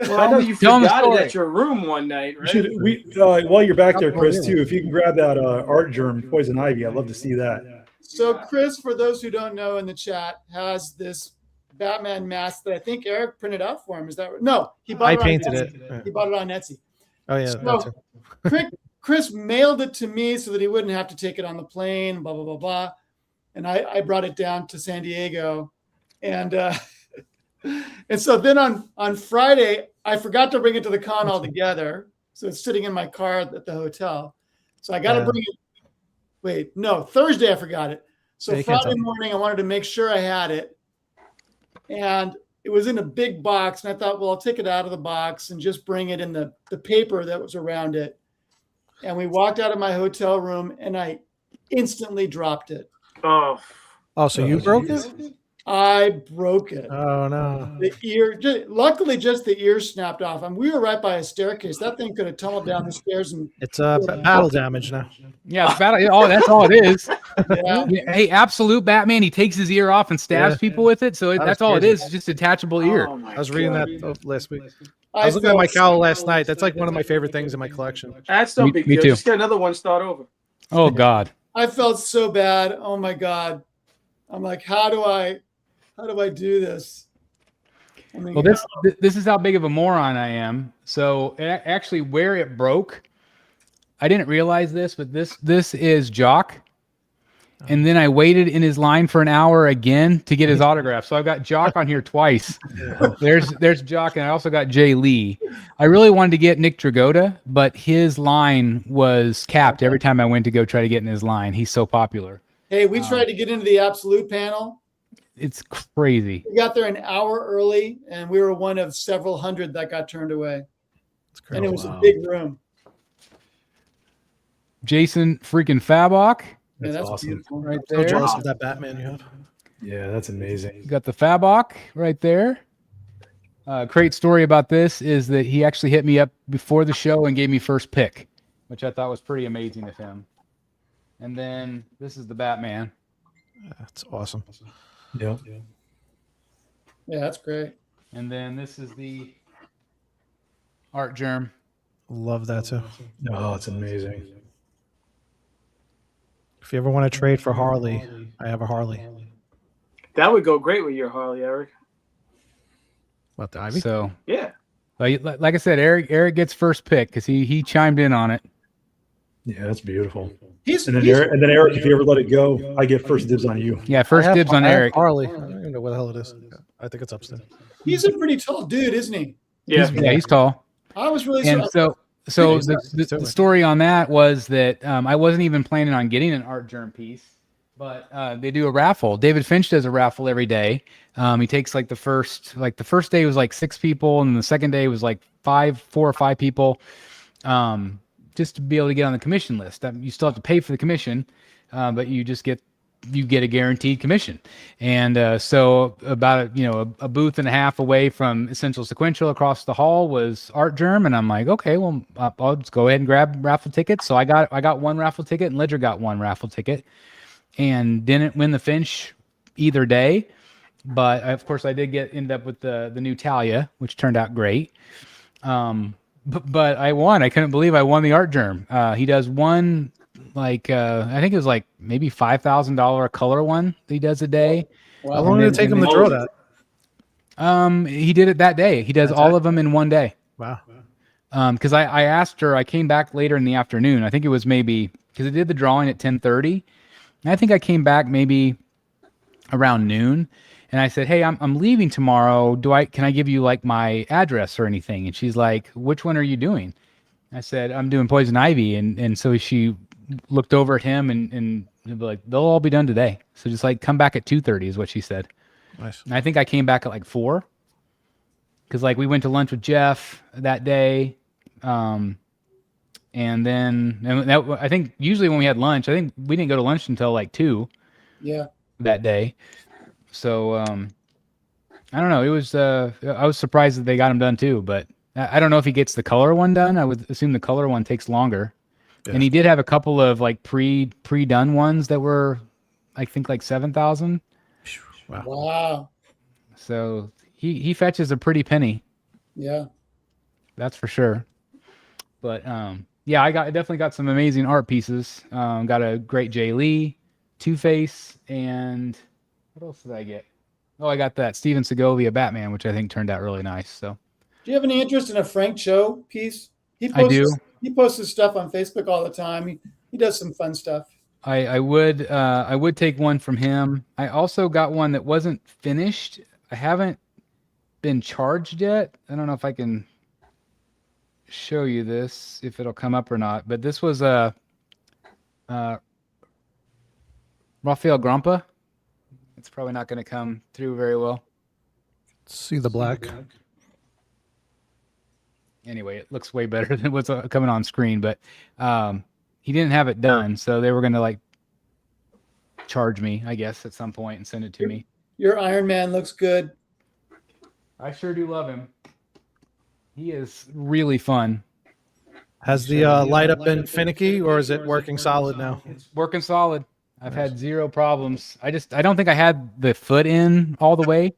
Well, I know you forgot it at your room one night, right? While you're back there, Chris, too, if you can grab that art germ, Poison Ivy, I'd love to see that. So Chris, for those who don't know in the chat, has this Batman mask that I think Eric printed out for him. Is that right? No, he bought it. I painted it. He bought it on Etsy. Oh yeah. So Chris mailed it to me so that he wouldn't have to take it on the plane. Blah blah blah blah. And I brought it down to San Diego, and so then on Friday I forgot to bring it to the con altogether. So it's sitting in my car at the hotel. So I got to bring it. Wait, no, Thursday I forgot it. So Friday morning I wanted to make sure I had it. And it was in a big box. And I thought, well, I'll take it out of the box and just bring it in the paper that was around it. And we walked out of my hotel room and I instantly dropped it. Oh, so you broke it? I broke it. Oh no! The ear, luckily, just the ear snapped off. And we were right by a staircase. That thing could have tumbled down the stairs. And It's battle damage now. Yeah, it's battle. Oh, that's all it is. yeah, Hey, absolute Batman. He takes his ear off and stabs Yeah. people with it. So was that's all it crazy. is. It's just a detachable ear. Oh my I was reading God. that last week. I was looking at my cowl last night. That's like one of my favorite things in my collection. That's no Me- big me deal. too. Just get another one, start over. Oh God. I felt so bad. Oh my God. I'm like, how do I do this? I mean, Well, this is how big of a moron I am. So actually, where it broke, I didn't realize this, but this is Jock. And then I waited in his line for an hour again to get his autograph. So I've got Jock on here twice. There's Jock, and I also got Jay Lee. I really wanted to get Nick Dragotta, but his line was capped every time I went to go try to get in his line. He's so popular. hey, we tried to get into the absolute panel. It's crazy. We got there an hour early, and we were one of several hundred that got turned away. It's crazy. And it was a big room. Jason freaking Fabok Yeah, That's that's awesome. beautiful. right So there. jealous of that Batman you have. Yeah, that's amazing. You got the Fabok right there. Great story about this is that he actually hit me up before the show and gave me first pick, which I thought was pretty amazing of him. And then this is the Batman. That's awesome. Yeah. Yeah, that's great. And then this is the Art Germ. Love that too. Oh, it's amazing. If you ever want to trade for Harley, I have a Harley. That would go great with your Harley, Eric. What, the Ivy? So, Yeah. like I said, Eric gets first pick because he chimed in on it. Yeah, that's beautiful. He's, And then he's Eric, if you ever let it go, I get first dibs on you. Yeah, first dibs on Eric. Harley. I don't even know what the hell it is. I think it's upstairs. he's a pretty tall dude, isn't he? Yeah. He's tall. I was really And surprised. so the story on that was that I wasn't even planning on getting an Art Germ piece, but they do a raffle. David Finch does a raffle every day. He takes the first day was like 6 people, and then the second day was like 4 or 5 people, just to be able to get on the commission list. You still have to pay for the commission, but you get a guaranteed commission. And so about a booth and a half away from Essential Sequential across the hall was Art Germ, and I'm like, okay, well, I'll just go ahead and grab raffle tickets. So I got one raffle ticket, and Ledger got one raffle ticket, and didn't win the Finch either day. But of course, I did end up with the new Talia, which turned out great. But I won. I couldn't believe I won the Art Germ. He does one, I think it was like maybe $5,000 color one that he does a day. How long did it take him to draw that? He did it that day. He does all of them in one day. Wow. Because I asked her, I came back later in the afternoon. I think it was maybe because I did the drawing at 10:30. And I think I came back maybe around noon. And I said, hey, I'm leaving tomorrow. Can I give you like my address or anything? And she's like, which one are you doing? I said, I'm doing Poison Ivy. And so she looked over at him and like, they'll all be done today. So just like come back at 2:30 is what she said. Nice. And I think I came back at like 4. Because like we went to lunch with Jeff that day. And I think usually when we had lunch, I think we didn't go to lunch until like 2 Yeah. that day. So I don't know. It was I was surprised that they got him done too, but I don't know if he gets the color one done. I would assume the color one takes longer. Yeah. And he did have a couple of like pre-done ones that were, I think, like 7,000. Wow. So he fetches a pretty penny. Yeah. That's for sure. But yeah, I definitely got some amazing art pieces. Got a great Jay Lee, Two-Face, and what else did I get? Oh, I got that Steven Segovia Batman, which I think turned out really nice. So, do you have any interest in a Frank Cho piece? I do. He posts his stuff on Facebook all the time. He does some fun stuff. I would take one from him. I also got one that wasn't finished. I haven't been charged yet. I don't know if I can show you this, if it'll come up or not. But this was a Rafael Grampa. It's probably not going to come through very well. See the black. Anyway, it looks way better than what's coming on screen, but he didn't have it done, so they were going to like charge me, I guess, at some point and send it to me. Your Iron Man looks good. I sure do love him. He is really fun. Has the light up been finicky, or is it working solid now? It's working solid. I've had zero problems. I don't think I had the foot in all the way.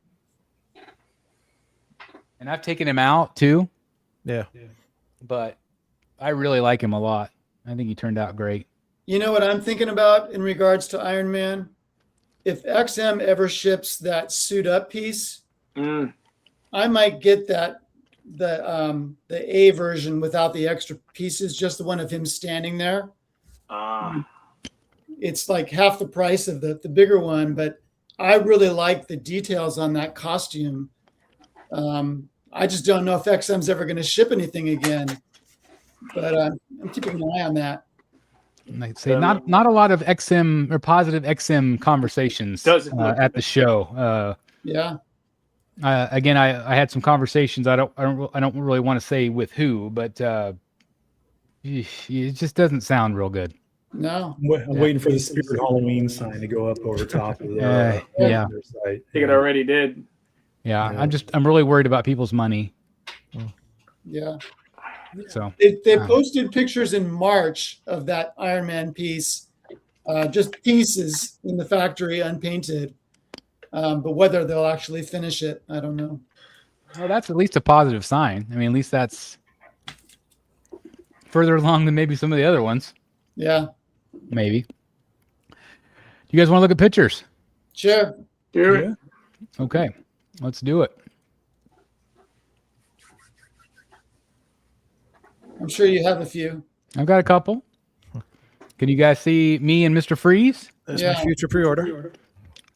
And I've taken him out too. Yeah. But I really like him a lot. I think he turned out great. You know what I'm thinking about in regards to Iron Man? If XM ever ships that suit up piece, I might get the A version without the extra pieces, just the one of him standing there. It's like half the price of the bigger one, but I really like the details on that costume. I just don't know if XM's ever going to ship anything again, but I'm keeping an eye on that. I'd say not a lot of XM or positive XM conversations at the show. Yeah. Again, I had some conversations. I don't really want to say with who, but it just doesn't sound real good. No. I'm waiting for the Spirit Halloween sign to go up over top of yeah. their site. I think it already did. Yeah, I'm really worried about people's money. Yeah. So they posted pictures in March of that Iron Man piece, just pieces in the factory unpainted. But whether they'll actually finish it, I don't know. Well, that's at least a positive sign. I mean, at least that's further along than maybe some of the other ones. Yeah. Maybe. Do you guys want to look at pictures? Sure. Do it. Okay, let's do it. I'm sure you have a few. I've got a couple. Can you guys see me and Mr. Freeze? There's my future pre-order.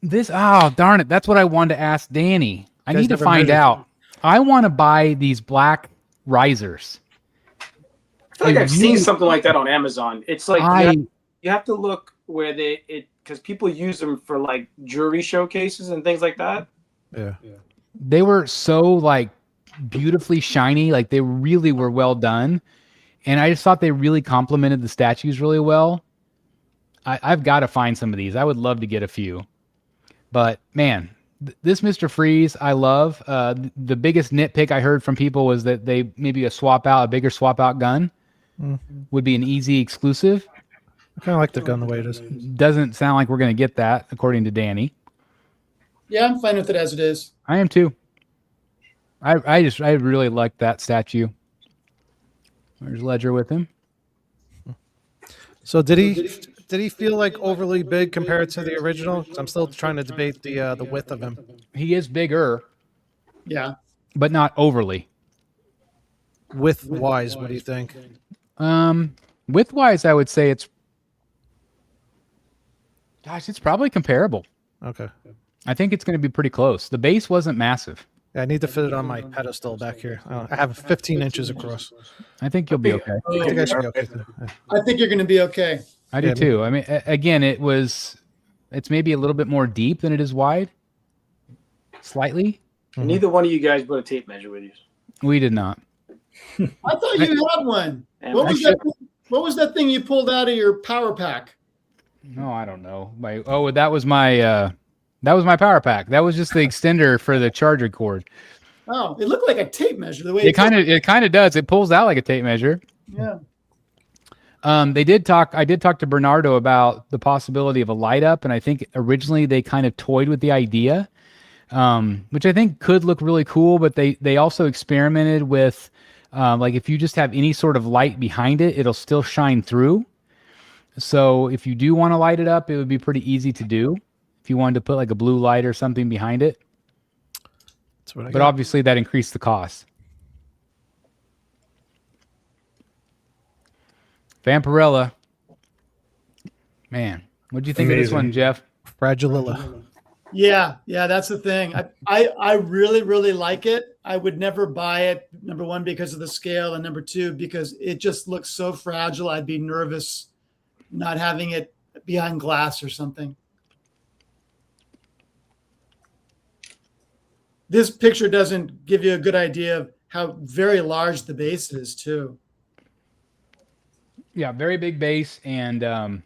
Darn it. That's what I wanted to ask Danny. I need to find out. I want to buy these black risers. I feel like I've seen something like that on Amazon. It's like you have to look where because people use them for like jewelry showcases and things like that. Yeah. They were so like beautifully shiny. Like they really were well done. And I just thought they really complemented the statues really well. I've got to find some of these. I would love to get a few. But man, this Mr. Freeze, I love. The biggest nitpick I heard from people was that they maybe a bigger swap out gun would be an easy exclusive. I kind of like the gun the way it is. Doesn't sound like we're going to get that, according to Danny. Yeah, I'm fine with it as it is. I am too. I really like that statue. There's Ledger with him. So did he feel like overly big compared to the original? I'm still trying to debate the width of him. He is bigger. Yeah. But not overly. Width wise, what do you think? Width wise, I would say it's probably comparable. Okay. I think it's going to be pretty close. The base wasn't massive. Yeah, I need to fit it on my pedestal back here. I have 15 inches across. I think you'll be okay. I think I should be okay. I think you're going to be okay. I do too. I mean, again, it's maybe a little bit more deep than it is wide. Slightly. Neither one of you guys brought a tape measure with you. We did not. I thought you had one. What was that thing you pulled out of your power pack? No, I don't know. That was my power pack. That was just the extender for the charger cord. Oh, it looked like a tape measure. The way it kind of does. It pulls out like a tape measure. Yeah. I did talk to Bernardo about the possibility of a light up, and I think originally they kind of toyed with the idea, which I think could look really cool. But they also experimented with like if you just have any sort of light behind it, it'll still shine through. So if you do want to light it up, it would be pretty easy to do. If you wanted to put like a blue light or something behind it. But obviously that increased the cost. Vampirella. Man, what do you think of this one, Jeff? Fragililla. Yeah, that's the thing. I really, really like it. I would never buy it, number one, because of the scale, and number two, because it just looks so fragile. I'd be nervous not having it behind glass or something. This picture doesn't give you a good idea of how very large the base is, too. Yeah, very big base, and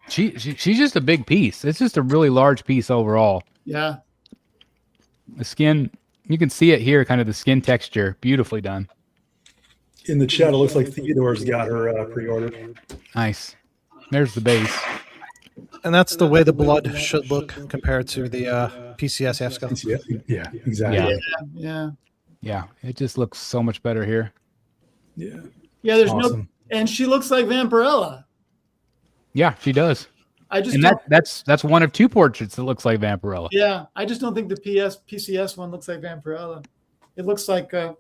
she's just a big piece. It's just a really large piece overall. Yeah. The skin, you can see it here, kind of the skin texture, beautifully done. In the chat, it looks like Theodore's got her pre-ordered. Nice. There's the base. And that's the way the blood should look compared to the PCS half scale. Yeah, exactly. Yeah, it just looks so much better here. Yeah. Yeah, there's Awesome. no, and she looks like Vampirella. Yeah, she does. I just And don't, that's one of two portraits that looks like Vampirella. yeah, I just don't think the PCS one looks like Vampirella. It looks like a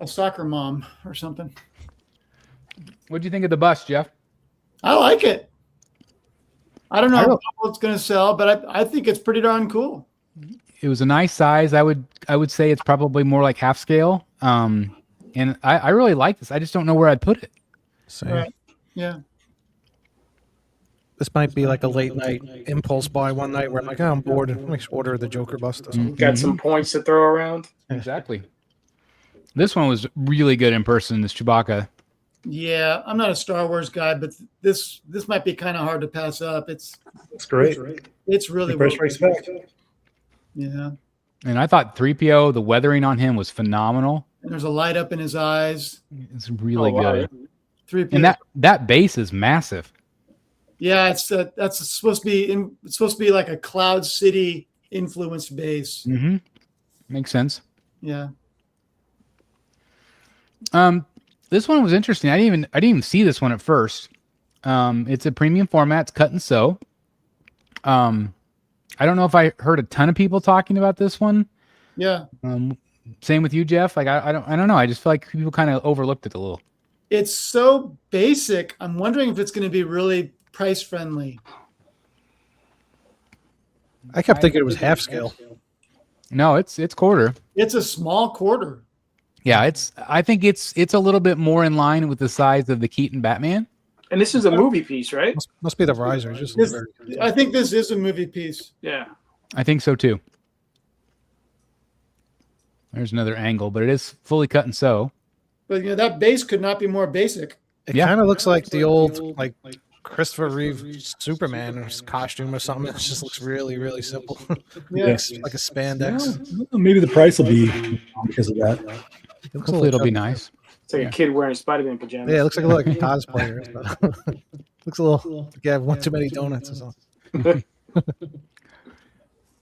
soccer mom or something. What do you think of the bust, Jeff? I like it. I don't know how well it's going to sell, but I think it's pretty darn cool. It was a nice size. I would say it's probably more like half scale. And I really like this. I just don't know where I'd put it. Same. Right. Yeah. This might be like a late night impulse buy one night where I'm like, oh, I'm bored. Let me order the Joker bust or something. Got some points to throw around. Exactly. This one was really good in person, this Chewbacca. Yeah, I'm not a Star Wars guy, but this might be kind of hard to pass up. It's great. It's really Price strikes back. Yeah. And I thought 3PO, the weathering on him was phenomenal. And there's a light up in his eyes. It's really good. 3PO. And that base is massive. Yeah, it's that's supposed to be it's supposed to be like a Cloud City influenced base. Mm-hmm. Makes sense. Yeah. This one was interesting. I didn't even see this one at first. It's a premium format. It's cut and sew. I don't know if I heard a ton of people talking about this one. Yeah. Same with you, Jeff. Like I don't know. I just feel like people kind of overlooked it a little. It's so basic. I'm wondering if it's going to be really price friendly. I kept thinking it was half scale. No, it's quarter. It's a small quarter. Yeah, I think it's a little bit more in line with the size of the Keaton Batman. And this is a movie piece, right? Must be the riser. Just I think this is a movie piece. Yeah. I think so too. There's another angle, but it is fully cut and sew. But that base could not be more basic. It kind of looks like the old like Christopher Reeve Superman or his costume or something. It just looks really, really simple. Yeah. Like a spandex. Well, maybe the price will be because of that. Hopefully it'll be nice. It's like a kid wearing Spider-Man pajamas. Yeah, it looks like a cosplayer. Looks a little like you have one too many donuts or something.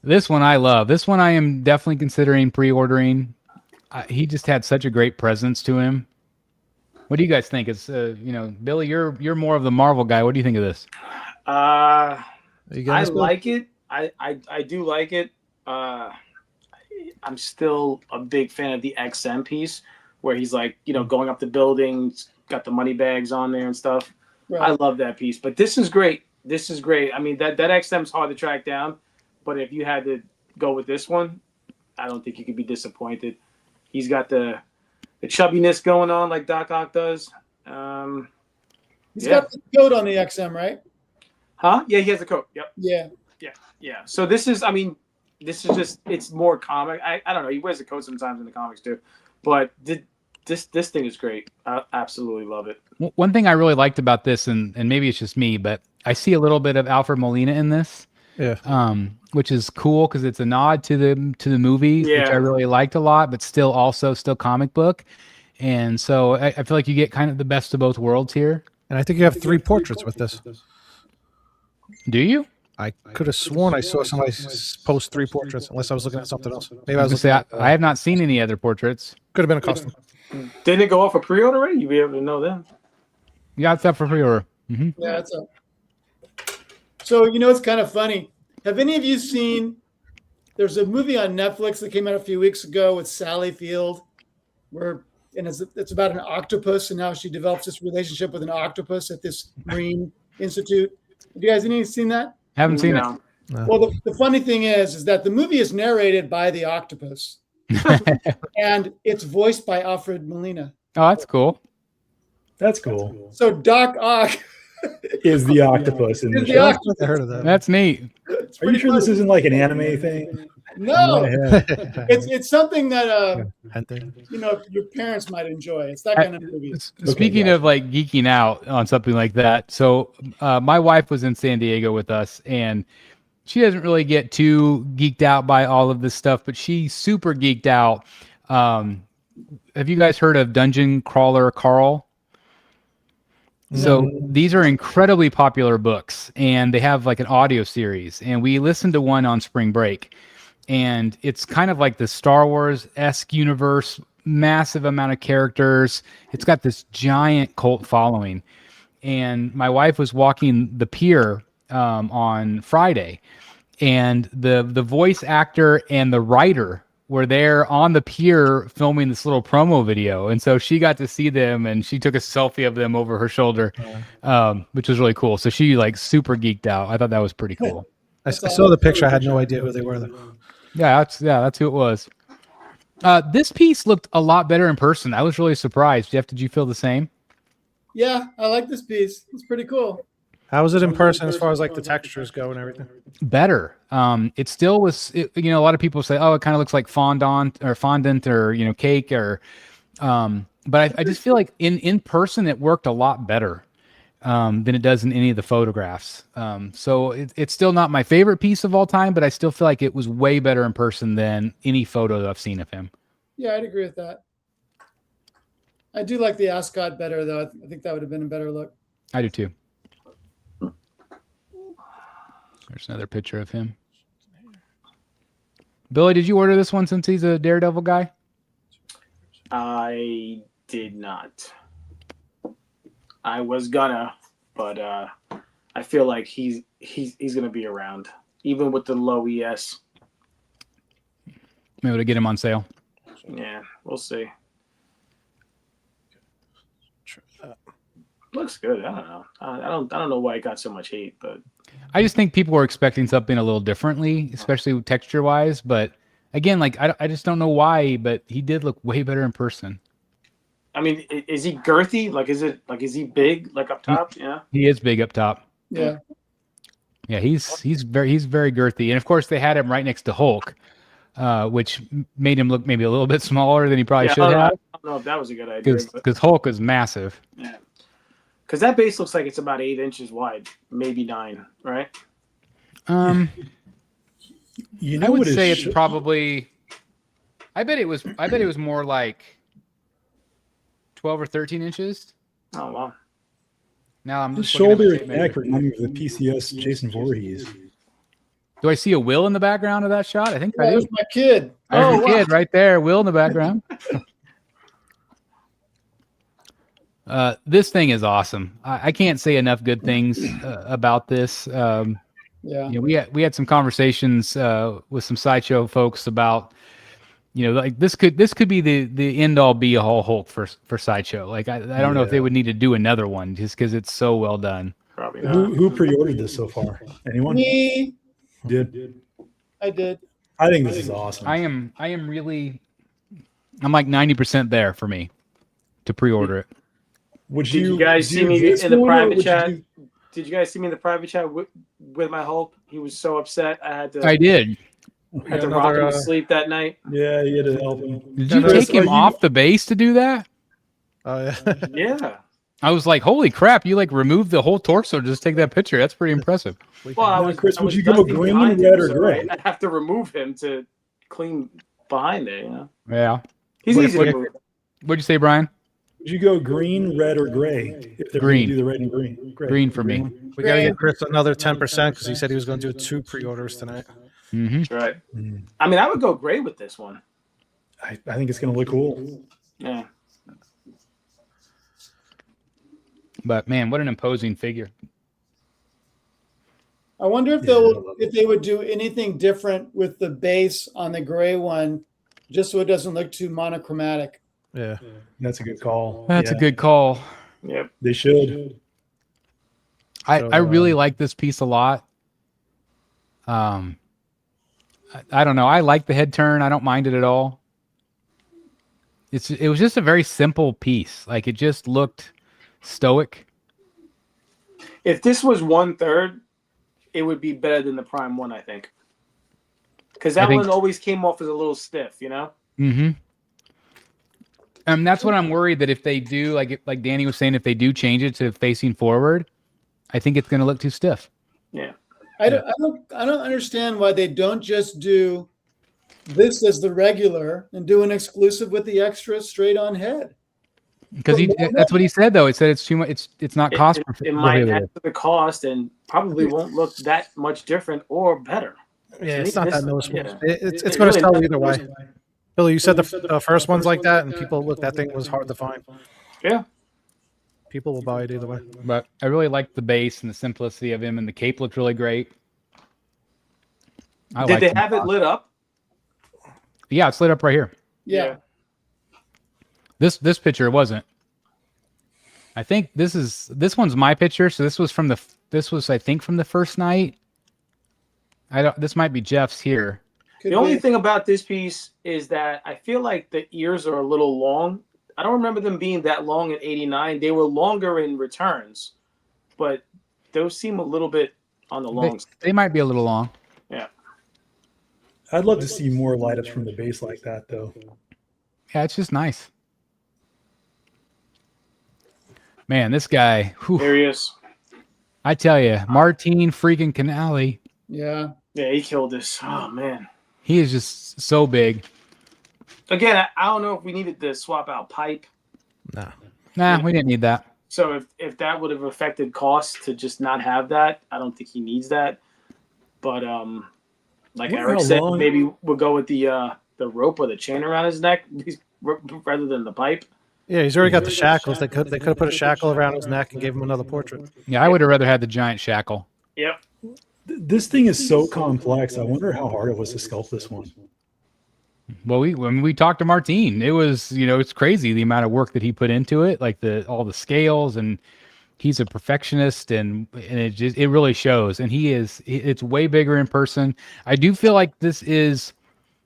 This one I love. This one I am definitely considering pre-ordering. He just had such a great presence to him. What do you guys think? It's Billy, you're more of the Marvel guy. What do you think of this? I like it. I do like it. I'm still a big fan of the XM piece where he's like, going up the buildings, got the money bags on there and stuff. Right. I love that piece. But this is great. This is great. I mean, that XM's hard to track down, but if you had to go with this one, I don't think you could be disappointed. He's got the chubbiness going on like Doc Ock does. He's got the coat on the XM, right? Huh? Yeah, he has a coat. Yep. Yeah. So this is just, it's more comic. I don't know. He wears the coat sometimes in the comics too, but this thing is great. I absolutely love it. One thing I really liked about this, and maybe it's just me, but I see a little bit of Alfred Molina in this. Yeah. Which is cool because it's a nod to the movie, which I really liked a lot, but still comic book. And so I feel like you get kind of the best of both worlds here. And I think you have 3 portraits with this. Do you? I could have sworn I saw somebody post 3 portraits, unless I was looking at something else. Maybe I have not seen any other portraits. Could have been a custom. Didn't it go off a pre-order already? You'd be able to know that. You got that for pre-order. Mm-hmm. Yeah, it's up. So it's kind of funny. Have any of you seen? There's a movie on Netflix that came out a few weeks ago with Sally Field, it's about an octopus and how she develops this relationship with an octopus at this marine institute. Have you guys seen that? Haven't seen it. No. Well, the funny thing is that the movie is narrated by the octopus, and it's voiced by Alfred Molina. Oh, that's cool. That's cool. So Doc Ock is the octopus in the show. I heard of that. That's neat. Are you sure this isn't like an anime thing? No, it's something that Hansen. your parents might enjoy. It's that kind of movie. Speaking of like geeking out on something like that, so my wife was in San Diego with us, and she doesn't really get too geeked out by all of this stuff, but she's super geeked out. Have you guys heard of Dungeon Crawler Carl? So these are incredibly popular books, and they have like an audio series, and we listened to one on spring break, and it's kind of like the Star Wars-esque universe, massive amount of characters. It's got this giant cult following, and my wife was walking the pier on Friday, and the voice actor and the writer were there on the pier filming this little promo video. And so she got to see them, and she took a selfie of them over her shoulder, which was really cool. So she like super geeked out. I thought that was pretty cool. I saw the picture. I had no idea who they were, though. Yeah, that's who it was. This piece looked a lot better in person. I was really surprised. Jeff, did you feel the same? Yeah, I like this piece. It's pretty cool. How was it in person as far as like the textures go and everything? Better. It still was, a lot of people say, oh, it kind of looks like fondant or cake or, but I just feel like in person, it worked a lot better than it does in any of the photographs. So it's still not my favorite piece of all time, but I still feel like it was way better in person than any photo that I've seen of him. Yeah, I'd agree with that. I do like the ascot better, though. I think that would have been a better look. I do too. There's another picture of him. Billy, did you order this one since he's a Daredevil guy? I did not. I was gonna, but I feel like he's gonna be around, even with the low ES. Maybe to get him on sale. Yeah, we'll see. Looks good. I don't know. I don't know why it got so much hate, but I just think people were expecting something a little differently, especially texture wise. But again, like I just don't know why, but he did look way better in person. I mean, is he girthy? Is he big? Like up top? Yeah. He is big up top. Yeah. Yeah, he's very girthy, and of course they had him right next to Hulk, which made him look maybe a little bit smaller than he probably should have. I don't know if that was a good idea. Because Hulk is massive. Yeah. Because that base looks like it's about 8 inches wide, maybe 9, right? I would say it's probably. I bet it was more like 12 or 13 inches. Oh wow! Now I'm The just looking at my shoulder tape and measure. neck remind me of the PCS Jason Voorhees. Do I see a Will in the background of that shot? I think I That do. was my kid. There's the kid right there, Will in the background. This thing is awesome. I can't say enough good things about this. Yeah. We had some conversations with some sideshow folks about, like this could be the end all be all Hulk for sideshow. Like I don't know if they would need to do another one just because it's so well done. Probably not. Who pre-ordered this so far? Anyone? Me, Did. I did. I think this is awesome. I am really, I'm like 90% there for me to pre-order it. Would Did you guys do see me this in the one, or private would you chat? do- Did you guys see me in the private chat with my Hulk? He was so upset. I did. had to rock him to sleep that night. Yeah, you had to help him. Did you Chris, take him are you- off the base to do that? Oh yeah. Yeah. I was like, holy crap, you like removed the whole torso to just take that picture. That's pretty impressive. Well, I Now, was. Chris, I would was you go dusting green, behind red, him, or so gray? I have to remove him to clean behind it. Yeah. He's easy to move. What'd you say, Brian? Would you go green, red, or gray? If they're Green. going to do the red and green. Great. Green for me. We got to get Chris another 10% because he said he was going to do 2 pre-orders tonight. Mm-hmm. Right. I mean, I would go gray with this one. I think it's going to look cool. Yeah. But man, what an imposing figure. I wonder if they would do anything different with the base on the gray one, just so it doesn't look too monochromatic. Yeah. That's a good call. That's Yeah, a good call. Yep. They should. I really like this piece a lot. I don't know. I like the head turn. I don't mind it at all. It was just a very simple piece. Like it just looked stoic. If this was 1/3, it would be better than the Prime one, I think. Because that one always came off as a little stiff, Mm-hmm. That's what I'm worried that if they do, like Danny was saying, if they do change it to facing forward, I think it's going to look too stiff. Yeah. I don't understand why they don't just do this as the regular and do an exclusive with the extra straight on head. Because that's what he said though. He said it's too much. It's not cost It might add prohibitive. to the cost and probably won't look that much different or better. Yeah, To it's me, not this- that noticeable. yeah. It's going to sell either way. Billy, you said the first one's like that, and people look, that thing was hard to find. Yeah. People will buy it either way. But I really liked the base and the simplicity of him, and the cape looked really great. Did they have it lit up? Yeah, it's lit up right here. Yeah. This picture wasn't. I think this one's my picture. So this was I think from the first night. This might be Jeff's here. The only thing about this piece is that I feel like the ears are a little long. I don't remember them being that long at 89. They were longer in returns, but those seem a little bit on the long side. They might be a little long. Yeah. I'd love to see more light ups from the base like that, though. Yeah, it's just nice. Man, this guy. Whew, There he is. I tell you, Martin freaking Canali. Yeah. Yeah, he killed this. Oh, man. He is just so big. Again, I don't know if we needed to swap out pipe. Nah, we didn't need that. So if that would have affected cost to just not have that, I don't think he needs that. But like Eric said, maybe we'll go with the rope or the chain around his neck rather than the pipe. Yeah, he's already got the shackles. They could have put a shackle around his neck and gave him another portrait. Yeah, I would have rather had the giant shackle. Yep. This thing is so complex. I wonder how hard it was to sculpt this one. Well, when we talked to Martin, it was, it's crazy the amount of work that he put into it, like all the scales, and he's a perfectionist, and it really shows. And it's way bigger in person. I do feel like this is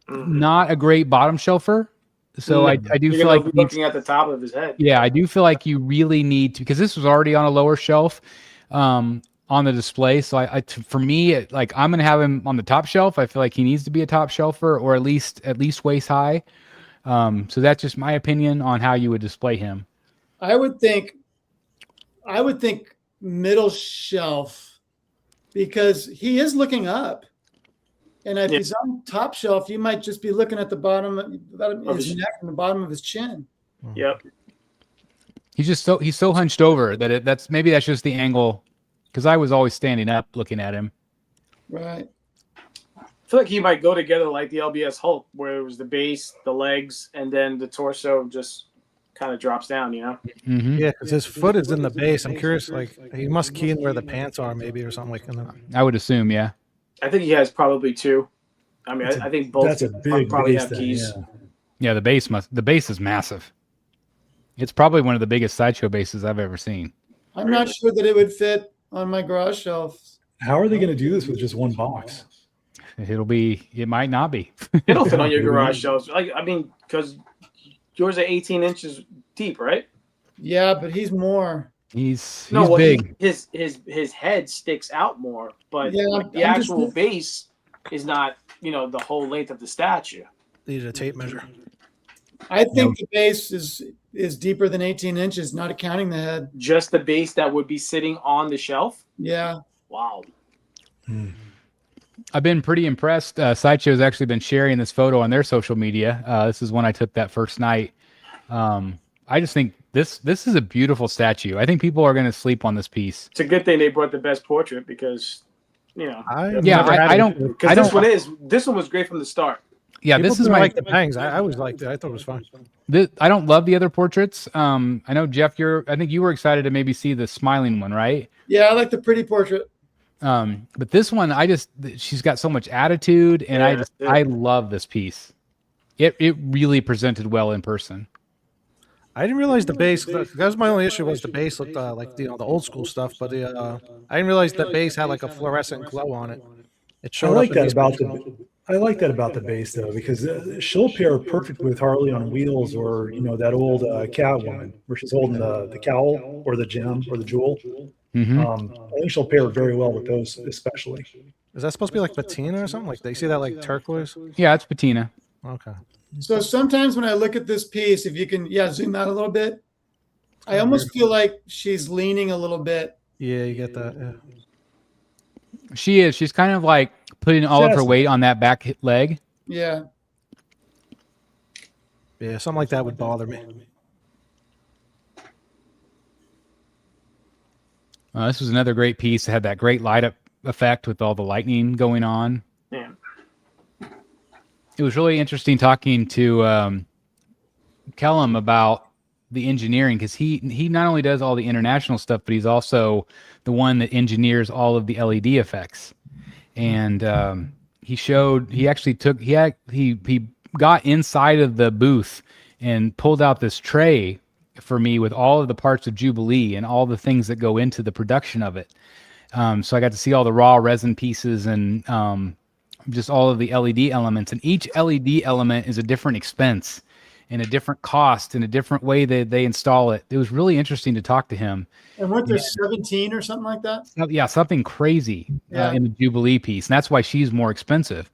not a great bottom shelfer. So I do feel like looking at the top of his head. Yeah, I do feel like you really need to, because this was already on a lower shelf on the display. So for me, I'm gonna have him on the top shelf. I feel like he needs to be a top shelfer, or at least waist high. So that's just my opinion on how you would display him. I would think middle shelf, because he is looking up. And if he's on top shelf, you might just be looking at the bottom of his neck and the bottom of his chin. Yep. He's so hunched over that that's just the angle, because I was always standing up looking at him. Right. I feel like he might go together like the LBS Hulk, where it was the base, the legs, and then the torso just kind of drops down, Mm-hmm. Yeah, because his foot is in the base. I'm curious, he must key in where the pants are, maybe, or something like that. I would assume, yeah. I think he has probably two. I mean, I think both that's a big probably base have then, keys. Yeah, the base is massive. It's probably one of the biggest sideshow bases I've ever seen. I'm not sure that it would fit on my garage shelf. How are they going to do this with just one box? It might not be. It'll fit on your garage shelves. I mean, because yours are 18 inches deep, right? Yeah, but he's more. He's big. His head sticks out more, but the actual base is not, the whole length of the statue. Need a tape measure. I think the base is deeper than 18 inches, not accounting the head. Just the base that would be sitting on the shelf? Yeah. Wow. I've been pretty impressed. Sideshow's actually been sharing this photo on their social media. This is one I took that first night. I just think this is a beautiful statue. I think people are going to sleep on this piece. It's a good thing they brought the best portrait because, I don't. Because this one was great from the start. Yeah, People this is like the bangs. I always liked it. I thought it was fun. I don't love the other portraits. I know Jeff, I think you were excited to maybe see the smiling one, right? Yeah, I like the pretty portrait. But this one, she's got so much attitude, and I love this piece. It really presented well in person. I didn't realize the base. That was my only issue. Was the base looked like the old school stuff, but I didn't realize the base had like a fluorescent glow on it. It showed. I like that about the base though, because she'll pair perfect with Harley on Wheels, or that old Catwoman where she's holding the cowl or the gem or the jewel. Mm-hmm. I think she'll pair very well with those, especially. Is that supposed to be like patina or something? Like they see that like turquoise? Yeah, it's patina. Okay. So sometimes when I look at this piece, if you can, zoom out a little bit, I almost feel like she's leaning a little bit. Yeah, you get that. Yeah. She is. She's kind of like putting all of her Just- weight on that back leg. Yeah. Yeah, something like that would bother me. This was another great piece. It had that great light up effect with all the lightning going on. Yeah. It was really interesting talking to Kellum about the engineering, because he not only does all the international stuff, but he's also the one that engineers all of the LED effects. And he got inside of the booth and pulled out this tray for me with all of the parts of Jubilee and all the things that go into the production of it. So I got to see all the raw resin pieces and just all of the LED elements. And each LED element is a different expense and a different cost and a different way that they install it. It was really interesting to talk to him. And weren't there 17 or something like that? Yeah, something crazy in the Jubilee piece. And that's why she's more expensive.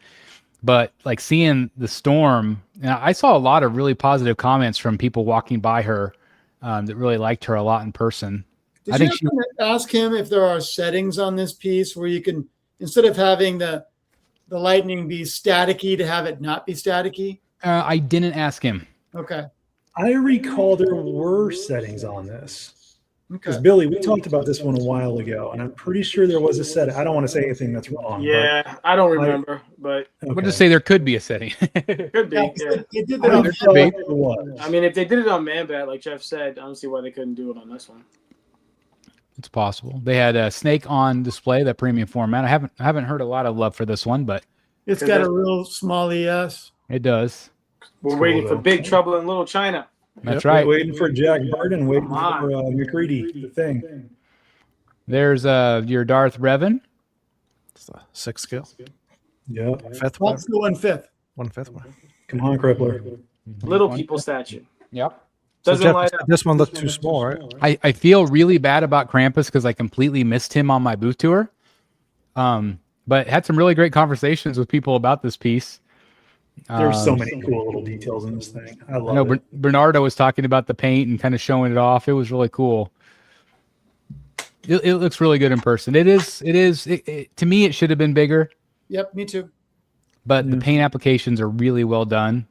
But like seeing the Storm, and I saw a lot of really positive comments from people walking by her that really liked her a lot in person. Did you ask him if there are settings on this piece where you can, instead of having the lightning be staticky, to have it not be staticky? I didn't ask him. Okay. I recall there were settings on this. Because Okay. Billy, we talked about this one a while ago, and I'm pretty sure there was a setting. I don't want to say anything that's wrong. Yeah, I don't remember, but We'll just say there could be a setting. could be. Yeah, Yeah. they did I that on don't could be. know if it was. I mean, if they did it on Man-Bat, like Jeff said, I don't see why they couldn't do it on this one. It's possible. They had a Snake on display, that premium format. I haven't heard a lot of love for this one, but It's got a real small ES. it does. We're waiting for Big Trouble in Little China. That's right. Waiting for Jack Burden, waiting Come on. for McCready, the thing. There's your Darth Revan. It's a 6 scale. Yeah. Fifth one. Let's go 1/5. 1/5 one. Come on, Crippler. Little people statue. Yep. So Doesn't Jeff, light up. this one looked too small, right? I feel really bad about Krampus because I completely missed him on my booth tour. But had some really great conversations with people about this piece. There's so many cool little details in this thing. I I love know it. Bernardo was talking about the paint and kind of showing it off. It was really cool. It looks really good in person. To me, it should have been bigger, Yep, me too. but the paint applications are really well done.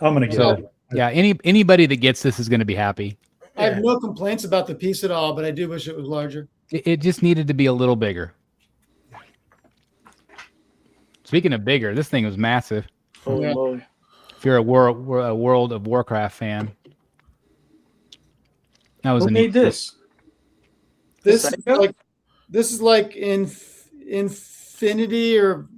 I'm gonna get So it. yeah, anybody that gets this is going to be happy. I have no complaints about the piece at all, but I do wish it was larger. It just needed to be a little bigger. Speaking of bigger, this thing was massive. Holy Yeah. moly. If you're a World of Warcraft fan, that was Who a made neat this? This is like Infinity, or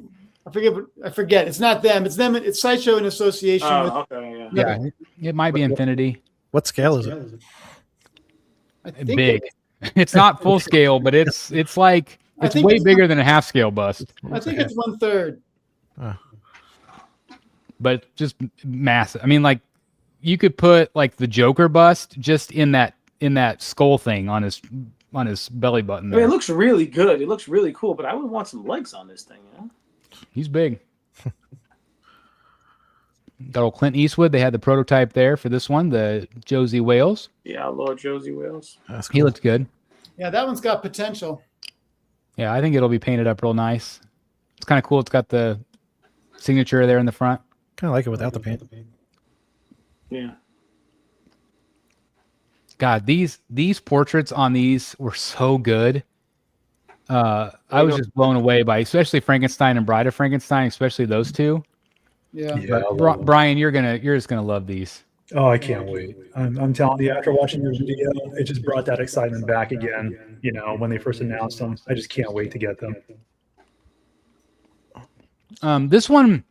I forget. It's not them. It's them. It's Sideshow in association with. Oh, okay, yeah. Yeah, it might be Infinity. What scale is it? I think Big. It's not full scale, but it's like I it's think way it's bigger than a half scale bust. I think it's 1/3. But just massive. I mean, like you could put like the Joker bust just in that skull thing on his belly button I there. mean, it looks really good. It looks really cool, but I would want some legs on this thing, you know? He's big. Got old Clint Eastwood. They had the prototype there for this one, the Josie Wales. Yeah, Lord Josie Wales. That's He looked good. Yeah, that one's got potential. Yeah, I think it'll be painted up real nice. It's kind of cool. It's got the signature there in the front. Kind of like it without the paint. Yeah. God, these portraits on these were so good. I was just blown away by, especially Frankenstein and Bride of Frankenstein, especially those two. Yeah. Yeah, I love it. Brian, you're just gonna love these. Oh, I can't wait. I'm telling you, after watching your video, it just brought that excitement back again. You know, when they first announced them, I just can't wait to get them. This one,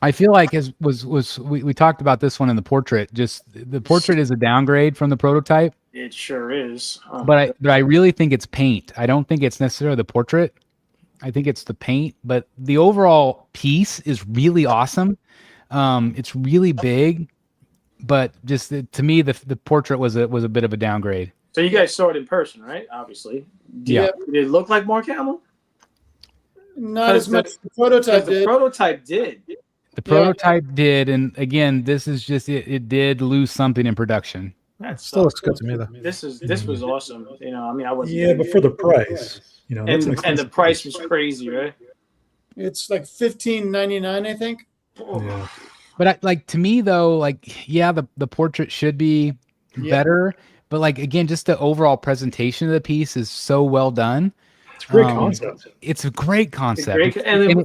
I feel like we talked about this one in the portrait. Just the portrait is a downgrade from the prototype, It sure is. but I really think it's paint. I don't think it's necessarily the portrait. I think it's the paint, but the overall piece is really awesome. It's really big, but just to me, the portrait was a bit of a downgrade. So you guys saw it in person, right? Obviously. Yeah. Did it look like Mark Hamill? Not as much. The Because prototype the did. prototype did. The prototype did, and again, this is just it did lose something in production. That Still looks good to me though. This was awesome. You know, I mean, I wasn't. Yeah, but for the price. You know, that's an And the expensive price piece. was crazy, right? It's like $15.99, I think. Yeah. But like to me though, like yeah, the portrait should be better, but like again, just the overall presentation of the piece is so well done. It's a great concept. It's a great concept, Great, and it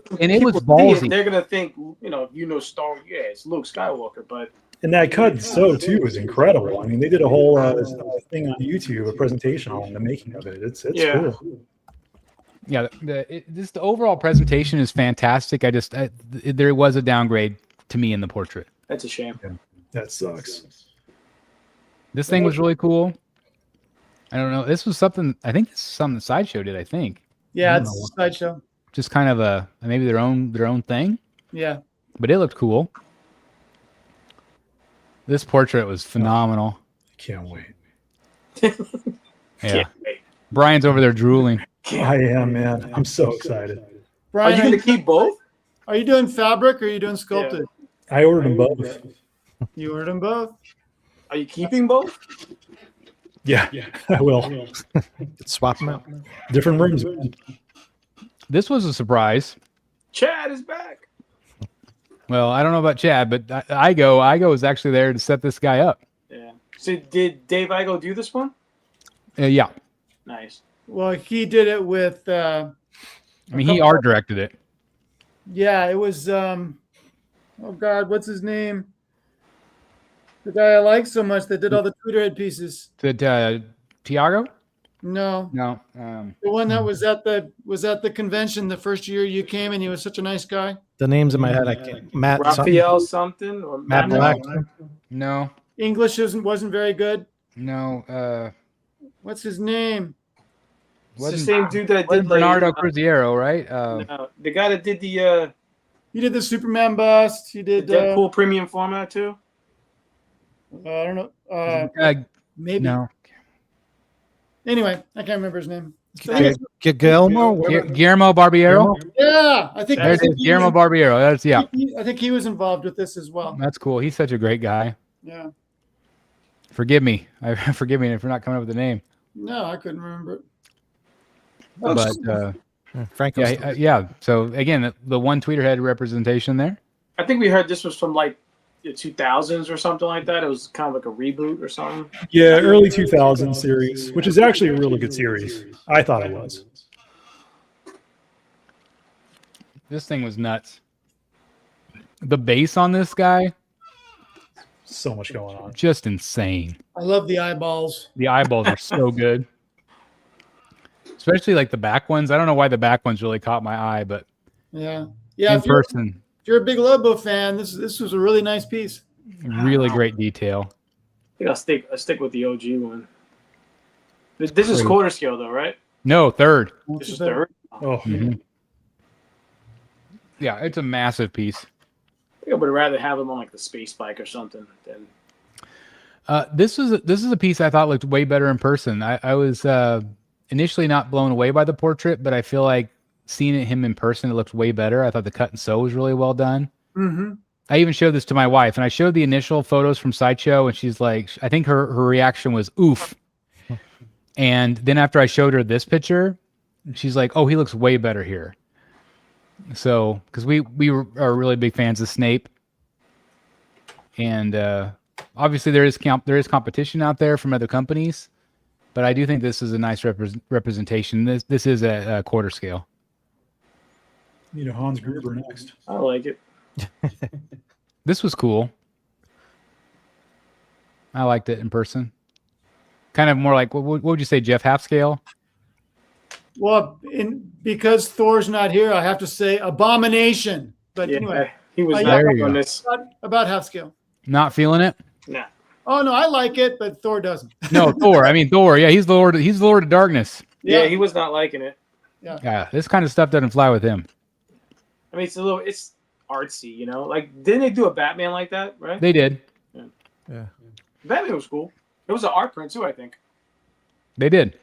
was people see ballsy. it, they're gonna think, Star Wars, yeah, it's Luke Skywalker, but And that cut so too is incredible. I mean, they did a whole thing on YouTube, a presentation on the making of it. It's Yeah. cool. Yeah, just the overall presentation is fantastic. There was a downgrade to me in the portrait. that's a shame. Yeah, that sucks. This thing was really cool. I don't know. This was something. I think this is something the Sideshow did. I think Yeah, it's a sideshow. just kind of maybe their own thing. Yeah. But it looked cool. This portrait was phenomenal. Can't wait. Yeah, Can't wait. Brian's over there drooling. I am, man. I'm so excited. Are Brian, you gonna keep both? are you doing fabric or are you doing sculpted? I ordered them both. You ordered them both? Are you keeping both? Yeah, I will. Swap them out. Different rooms. This was a surprise. Chad is back. Well, I don't know about Chad, but Igo was actually there to set this guy up. Yeah. So did Dave Igo do this one? Yeah, Nice. Well, he did it with I mean he art directed it. yeah, it was oh God, what's his name? The guy I like so much that did all the Tweeterhead pieces. Did Tiago? No. No. The one that was at the convention the first year you came and he was such a nice guy. The names in my head, I can't. Matt. Raphael something or Matt No. Black. No. English wasn't very good. No. What's his name? It's the same dude that did Bernardo Cruziero, right? no, the guy that did the He did the Superman bust. He did Deadpool premium format too. I don't know. Maybe. No. Anyway, I can't remember his name. Guillermo. Guillermo Barbiero. Yeah, I think There it is, Guillermo Barbiero. That's I think he was involved with this as well. That's cool. He's such a great guy. Yeah. Forgive me. Forgive me for not coming up with the name. No, I couldn't remember it. But Franco. yeah. So again, the one Tweeterhead representation there. I think we heard this was from like the 2000s or something like that. It was kind of like a reboot or something. Yeah, early 2000 series, which is actually a really good series. I thought it was. This thing was nuts. The base on this guy, So much going on. just insane. I love the eyeballs. The eyeballs are so good. Especially like the back ones. I don't know why the back ones really caught my eye, but Yeah. Yeah. in If you're, person, if you're a big Lobo fan, this was a really nice piece. really great detail. I think I'll stick with the OG one. This is quarter scale though, right? No, third. This is third. Oh, Mhm. Yeah, it's a massive piece. I think I would rather have them on like the space bike or something than This is a piece I thought looked way better in person. I was initially not blown away by the portrait, but I feel like seeing him in person, it looked way better. I thought the cut and sew was really well done. Mm-hmm. I even showed this to my wife, and I showed the initial photos from Sideshow, and she's like, I think her reaction was oof. And then after I showed her this picture, she's like, oh, he looks way better here. So, because we are really big fans of Snape, and obviously there is competition out there from other companies, but I do think this is a nice representation. This is a quarter scale. need a Hans Gruber next. I like it. This was cool. I liked it in person. Kind of more like what would you say, Jeff? Half scale? Well, because Thor's not here, I have to say abomination. But Yeah, anyway, he was Oh, not there you on go. this. about half scale. Not feeling it? Nah. Oh no, I like it, but Thor doesn't. No, Thor. I mean Thor. Yeah, he's the Lord. He's the Lord of Darkness. Yeah, he was not liking it. Yeah, this kind of stuff doesn't fly with him. I mean, it's artsy, you know. Like, didn't they do a Batman like that? Right? They did. Yeah. Batman was cool. It was an art print too, I think. They did.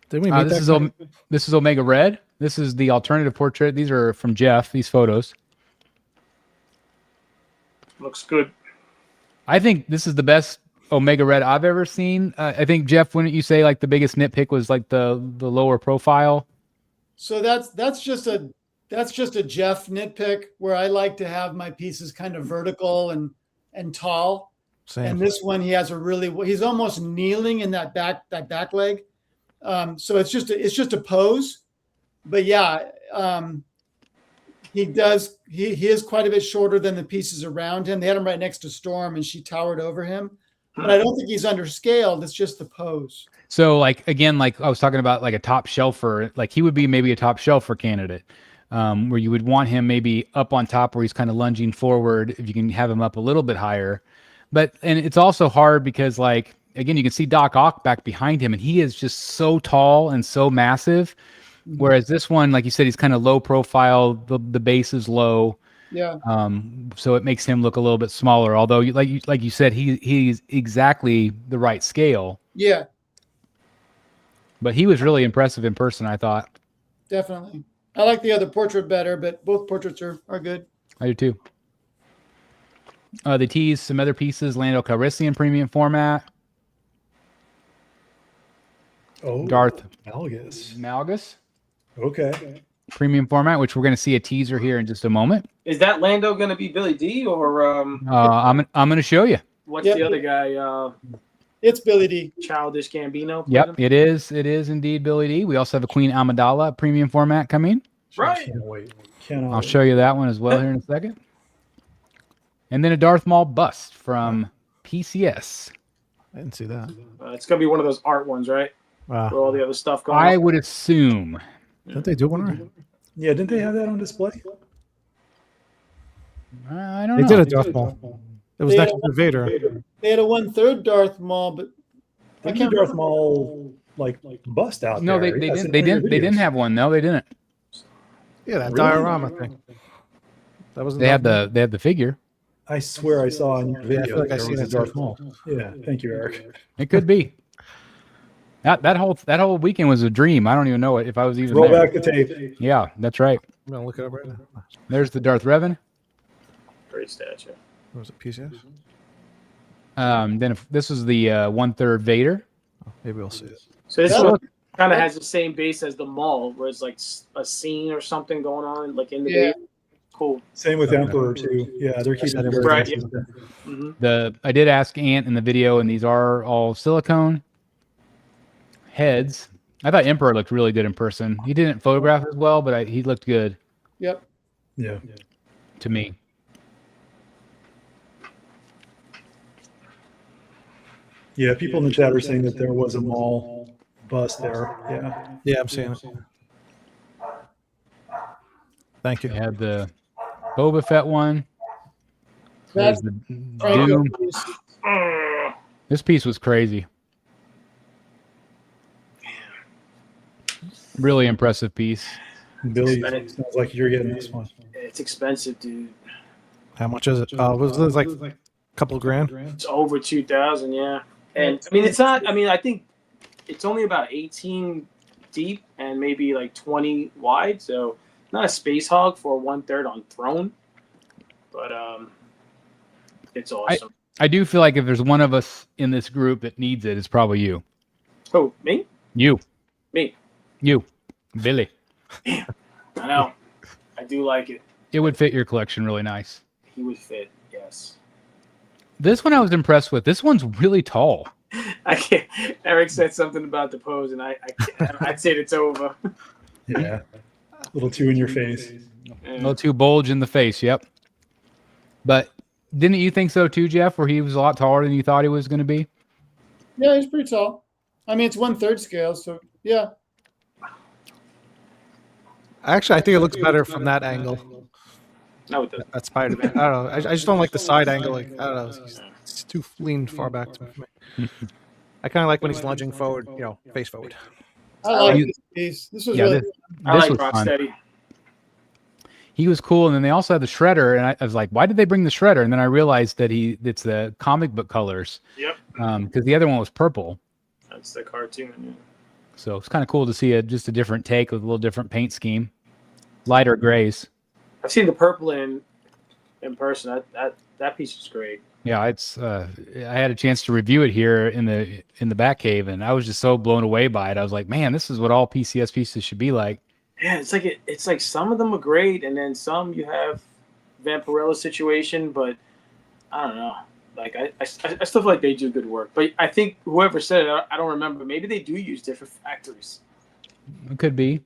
Did we meet This that is this is Omega Red. This is the alternative portrait. These are from Jeff. These photos. Looks good. I think this is the best Omega Red I've ever seen. I think Jeff, wouldn't you say like the biggest nitpick was like the lower profile? So that's just a Jeff nitpick where I like to have my pieces kind of vertical and tall. Same. And this one, he has he's almost kneeling in that back leg. So it's just a pose, but yeah, he is quite a bit shorter than the pieces around him. They had him right next to Storm, and she towered over him. But I don't think he's underscaled. It's just the pose. So like again, like I was talking about, like a top shelfer, like he would be maybe a top shelfer candidate, where you would want him maybe up on top where he's kind of lunging forward. If you can have him up a little bit higher, and it's also hard because like again, you can see Doc Ock back behind him, and he is just so tall and so massive. Whereas this one, like you said, he's kind of low profile. The base is low. Yeah. So it makes him look a little bit smaller. Although, like you said, he's exactly the right scale. Yeah. But he was really impressive in person, I thought. Definitely. I like the other portrait better, but both portraits are good. I do too. They teased some other pieces, Lando Calrissian premium format. Oh, Darth Malgus. Okay. Premium format, which we're going to see a teaser here in just a moment. Is that Lando going to be Billy D or I'm going to show you. what's the other guy? It's Billy D. Childish Gambino. Yep, it is indeed Billy D. We also have a Queen Amidala premium format coming. Right. Can't wait. I'll show you that one as well here in a second. And then a Darth Maul bust from PCS. I didn't see that. It's going to be one of those art ones, right? Wow. Where all the other stuff going I on. would assume. Didn't they do one already? Yeah, didn't they have that on display? I don't They know. did a Darth Maul. It was They next had to Vader. They had a 1/3 Darth Maul, but I can't Darth Maul like bust out No, there. they Yes, didn't. in They one of your didn't. They didn't videos. have one. No, they didn't. Yeah, that Really? diorama thing. That was They had the figure. I swear I saw in your Yeah, I video feel like I there seen was a it Darth too. Maul. Yeah, thank you, Eric. It could be. That whole weekend was a dream. I don't even know if I was even Roll there. back the tape. Yeah, that's right. I'm gonna look it up right now. There's the Darth Revan. Great statue. What was it? PCS? Then if this was the 1/3 Vader. Maybe we'll see it. So this That one kind of has the same base as the mall, where it's like a scene or something going on, like in the Yeah. base. Cool. Same with Emperor too. Yeah, they're keeping it very Right, consistent. Mm-hmm. I did ask Ant in the video, and these are all silicone heads. I thought Emperor looked really good in person. He didn't photograph as well, but he looked good yep. Yeah. to me. Yeah, people in the chat are saying that there was a Maul bust there. Yeah. Yeah, I'm seeing it. Thank you. They had the Boba Fett one. That's There's the Franco Doom. piece. This piece was crazy. Really impressive piece. Billy, sounds like you're getting this one. It's expensive, dude. How much is it? Was it like a couple grand? It's over 2,000, yeah. And I mean, it's not. I mean, I think it's only about 18 deep and maybe like 20 wide. So not a space hog for 1/3 on throne, but it's awesome. I do feel like if there's one of us in this group that needs it, it's probably you. Oh, me? You. Me. You. Billy. I know. I do like it. It would fit your collection really nice. He would fit. Yes. This one I was impressed with. This one's really tall. I can't. Eric said something about the pose, and I'd say it's over. Yeah. A little too in your face. A little too bulge in the face, yep. But didn't you think so too, Jeff, where he was a lot taller than you thought he was going to be? Yeah, he's pretty tall. I mean, it's 1/3 scale, so yeah. Actually, I think it looks better from that angle. No, it doesn't. That Spider-Man. I don't know. I just don't like the side angle. Like, I don't know. It's too leaned far back to me. I kind of like when he's lunging forward, face forward. I like this piece. This was Yeah, really I like was fun. Rocksteady. He was cool, and then they also had the Shredder, and I was like, why did they bring the Shredder? And then I realized that it's the comic book colors. Yep. Because the other one was purple. That's the cartoon. Yeah. So it's kind of cool to see just a different take with a little different paint scheme. Lighter grays. I've seen the purple in person. That piece is great. Yeah, it's. I had a chance to review it here in the back cave, and I was just so blown away by it. I was like, man, this is what all PCS pieces should be like. Yeah, it's like some of them are great, and then some you have Vampirella situation, but I don't know. Like I still feel like they do good work, but I think whoever said it, I don't remember. Maybe they do use different factories. It could be.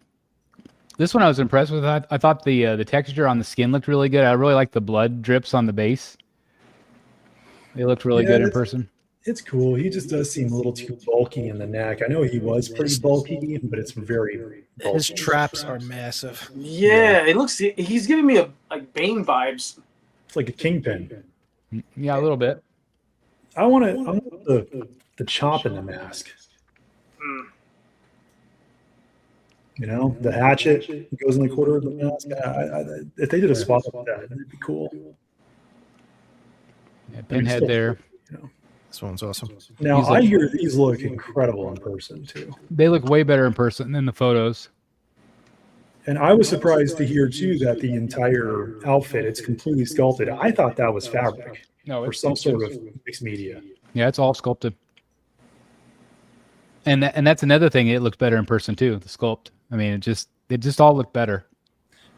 This one I was impressed with. I thought the texture on the skin looked really good. I really like the blood drips on the base. They looked really good in person. It's cool. He just does seem a little too bulky in the neck. I know he was pretty bulky, but it's very bulky. His traps are massive. Yeah, it looks. He's giving me like Bane vibes. It's like a kingpin. Yeah, a little bit. I want the chop in the mask. You know, the hatchet goes in the corner of the mask. If they did a spot like that, it'd be cool. Yeah, Pinhead there. You know. This one's awesome. Now, I hear these look incredible in person, too. They look way better in person than the photos. And I was surprised to hear, too, that the entire outfit, it's completely sculpted. I thought that was fabric or some sort of mixed media. Yeah, it's all sculpted. And that's another thing. It looks better in person, too, the sculpt. I mean, it just all looked better.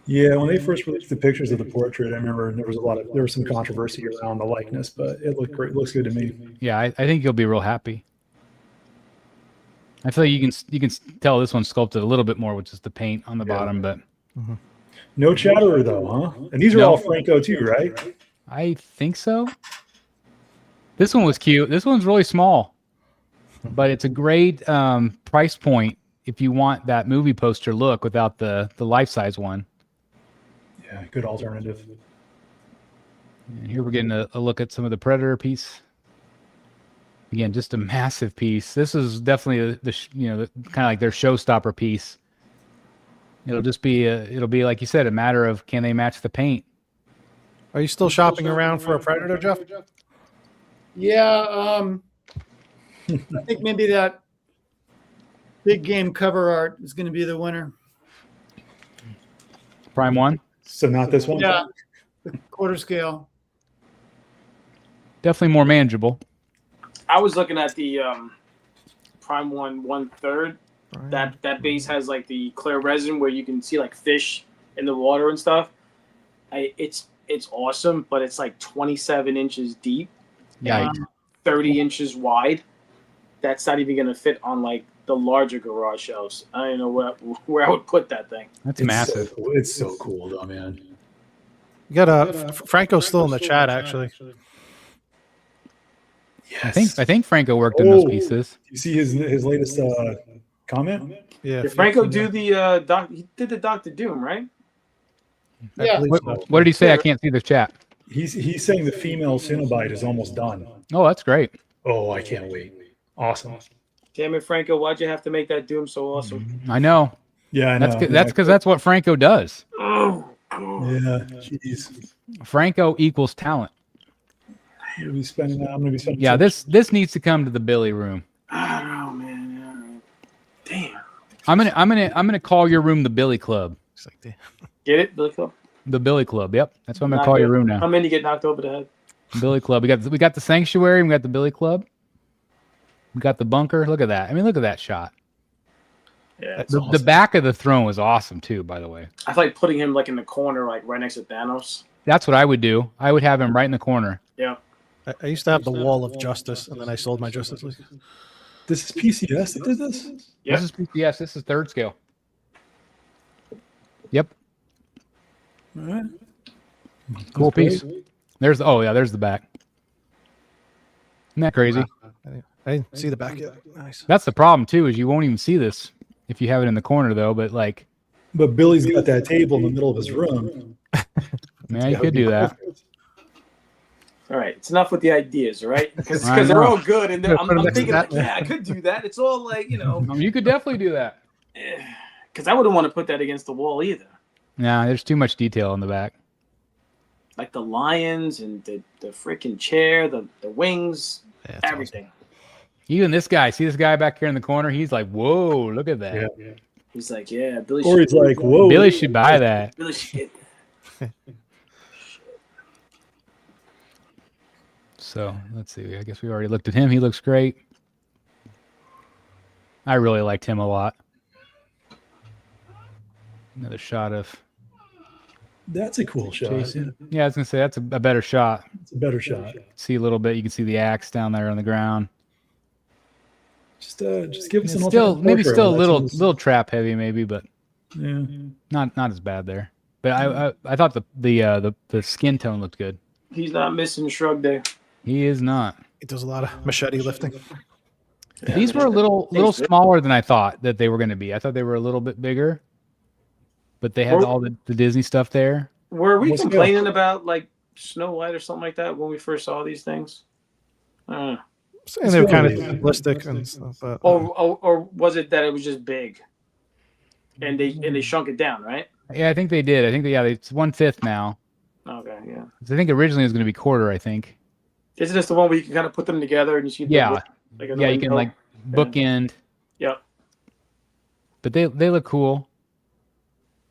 Yeah, when they first released the pictures of the portrait, I remember there was some controversy around the likeness, but it looked great. It looks good to me. Yeah, I think you'll be real happy. I feel like you can tell this one's sculpted a little bit more with just the paint on the bottom, but no Chatterer though, huh? And these are all Franco too, right? I think so. This one was cute. This one's really small, but it's a great price point if you want that movie poster look without the life-size one. Yeah, good alternative. And here we're getting a look at some of the Predator piece. Again, just a massive piece. This is definitely the kind of like their showstopper piece. It'll just be it'll be like you said, a matter of can they match the paint. Are you still shopping around for a Predator, Jeff? Yeah, I think maybe that big game cover art is going to be the winner. Prime 1? So not this one? Yeah, the quarter scale. Definitely more manageable. I was looking at the Prime 1/3. That base has like the clear resin where you can see like fish in the water and stuff. It's awesome, but it's like 27 inches deep, 30 inches wide. That's not even gonna fit on like the larger garage shelves. I don't know where I would put that thing. That's massive. It's so cool though, man. You got Franco's still in the chat actually. Yes. I think Franco worked in those pieces. You see his latest comment? Yeah. Did Franco do the he did the Dr. Doom, right? Yeah. What did he say? I can't see the chat. He's saying the female Cenobite is almost done. Oh, that's great. Oh, I can't wait. Awesome. Damn it, Franco! Why'd you have to make that Doom so awesome? I know. Yeah, I know. That's because that's what Franco does. Oh, yeah, jeez. Franco equals talent. I'm gonna be spending. Yeah, this needs to come to the Billy room. I don't know, man. Damn. I'm gonna call your room the Billy Club. It's like, damn. Get it, Billy Club? The Billy Club. Yep, that's what I'm gonna call your room now. How many get knocked over the head? Billy Club. We got the Sanctuary. We got the Billy Club. We got the bunker. Look at that. I mean, look at that shot. Yeah, the back of the throne was awesome too, by the way. I feel like putting him like in the corner, like right next to Thanos. That's what I would do. I would have him right in the corner. Yeah. I used to have the Wall of Justice, and then I sold my Justice League. This is PCS that did this? Yep. This is PCS. This is 3rd scale. Yep. All right. Cool piece. There's the back. Isn't that crazy? I didn't see the back yet. Nice. That's the problem too, is you won't even see this if you have it in the corner though. But like, Billy's got that table in the middle of his room. man, you could do that. All right, it's enough with the ideas, all right? Because they're all good, and I'm thinking, like, yeah, I could do that. It's all like, You could definitely do that. Because I wouldn't want to put that against the wall either. Nah, there's too much detail in the back. Like the lions and the freaking chair, the wings, everything. Awesome. Even this guy, see this guy back here in the corner? He's like, whoa, look at that. Yeah. He's like, yeah, Billy. Or he's like, whoa. Billy should buy that. Billy should get that. So let's see. I guess we already looked at him. He looks great. I really liked him a lot. Another shot of That's a cool shot. Jason. Yeah, I was gonna say that's a better shot. It's a better shot. See a little bit. You can see the axe down there on the ground. Just give us It's an still alternate maybe portrait. still a Let's little trap heavy maybe, but yeah. not as bad there. But I thought the skin tone looked good. He's not missing Shrug Day. He is not. He does a lot of machete lifting. These were a little smaller than I thought that they were going to be. I thought they were a little bit bigger, but they had all the Disney stuff there. Were we complaining about like Snow White or something like that when we first saw these things? And they were kind of simplistic and stuff. But, or was it that it was just big, and they shrunk it down, right? Yeah, I think they did. I think it's 1/5 now. Okay, yeah. I think originally it was going to be quarter. I think. Isn't this the one where you can kind of put them together and you see? Yeah, like yeah, you can like bookend. Yep. But they look cool.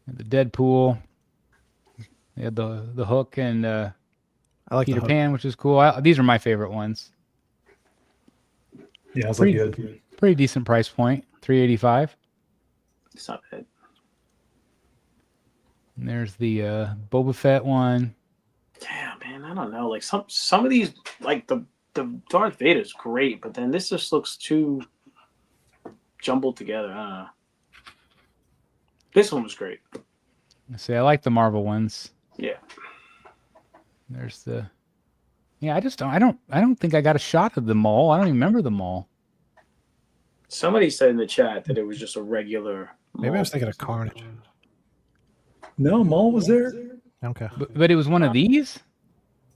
The Deadpool. They had the Hook and I like Peter Pan, which is cool. These are my favorite ones. Yeah, it's good. Pretty decent price point, $385. It's not bad. And there's the Boba Fett one. Yeah, man, I don't know. Like some of these, like the Darth Vader's great, but then this just looks too jumbled together. I don't know. This one was great. See, I like the Marvel ones. Yeah. There's the. Yeah, I don't think I got a shot of them all. I don't even remember them all. Somebody said in the chat that it was just a regular. Maybe I was thinking of Carnage. No, Maul was there. Okay. But it was one of these?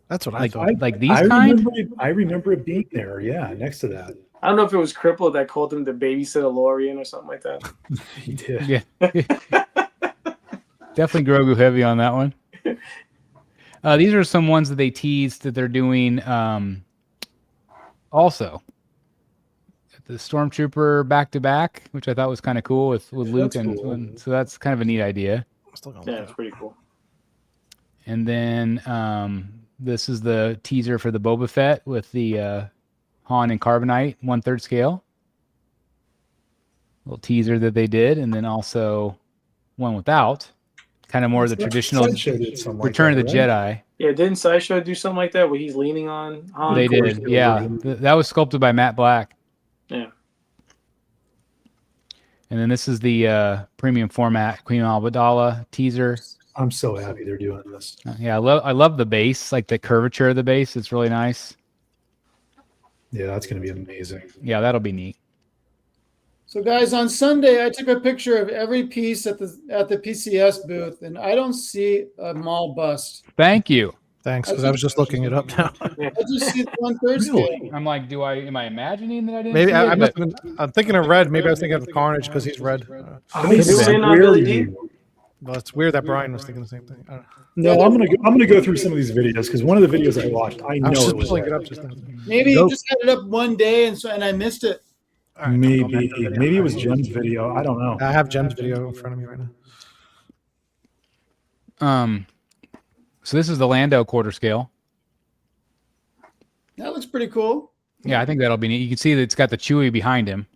That's what I thought. Like these kind? I remember it being there. Yeah, next to that. I don't know if it was Cripple that called him the babysitter Lorian or something like that. He did. Yeah. Definitely Grogu heavy on that one. These are some ones that they teased that they're doing also. The Stormtrooper back-to-back, which I thought was kind of cool with Luke. And so that's kind of a neat idea. Yeah, it's pretty cool. And then this is the teaser for the Boba Fett with the Han and Carbonite 1/3 scale. Little teaser that they did. And then also one without. Kind of more of the traditional Return of the Jedi. Yeah, didn't Sideshow do something like that where he's leaning on Han? They did, yeah. That was sculpted by Matt Black. Yeah. And then this is the premium format Queen Amidala teaser. I'm so happy they're doing this. Yeah, I love the base, like the curvature of the base. It's really nice. Yeah, that's going to be amazing. Yeah, that'll be neat. So, guys, on Sunday, I took a picture of every piece at the PCS booth, and I don't see a Maul bust. Thank you. Thanks, because I was just looking it up now. I just see the 1/3 scale. I'm like, am I imagining that I didn't? Maybe see it? I'm thinking of Red. Maybe I was thinking of Carnage because he's red. Well, it's weird that Bryan was thinking the same thing. No, I'm gonna go through some of these videos because one of the videos I watched, I know it was pulling it up just now. Maybe you just had it up one day and I missed it. Right, maybe it was Jem's video. I don't know. I have Jem's video in front of me right now. So this is the Lando quarter scale. That looks pretty cool. Yeah, I think that'll be neat. You can see that it's got the Chewie behind him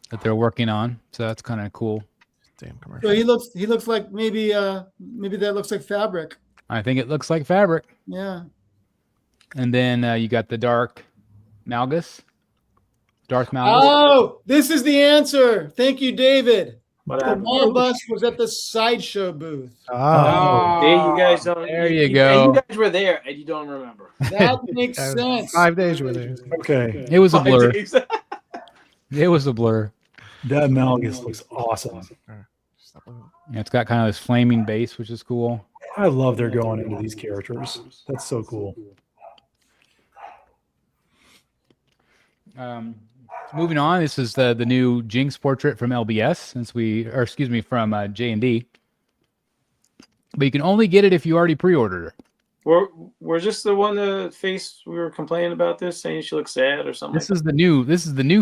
that they're working on. So that's kind of cool. Damn commercial. So he looks like maybe that looks like fabric. I think it looks like fabric. Yeah. And then you got the Darth Malgus. Oh, this is the answer. Thank you, David. What The Maul bust was at the Sideshow booth. Oh. There you guys don't. There you go. You guys were there and you don't remember. That makes sense. 5 days you were there. Okay. It was a blur. 5 days. It was a blur. That Malgus looks awesome. Yeah, it's got kind of this flaming base, which is cool. I love they're going into these characters. That's so cool. Moving on, this is the new Jinx portrait from LBS, from J&D. But you can only get it if you already pre-ordered her. We're just the one the face we were complaining about this, saying she looks sad or something. This is the new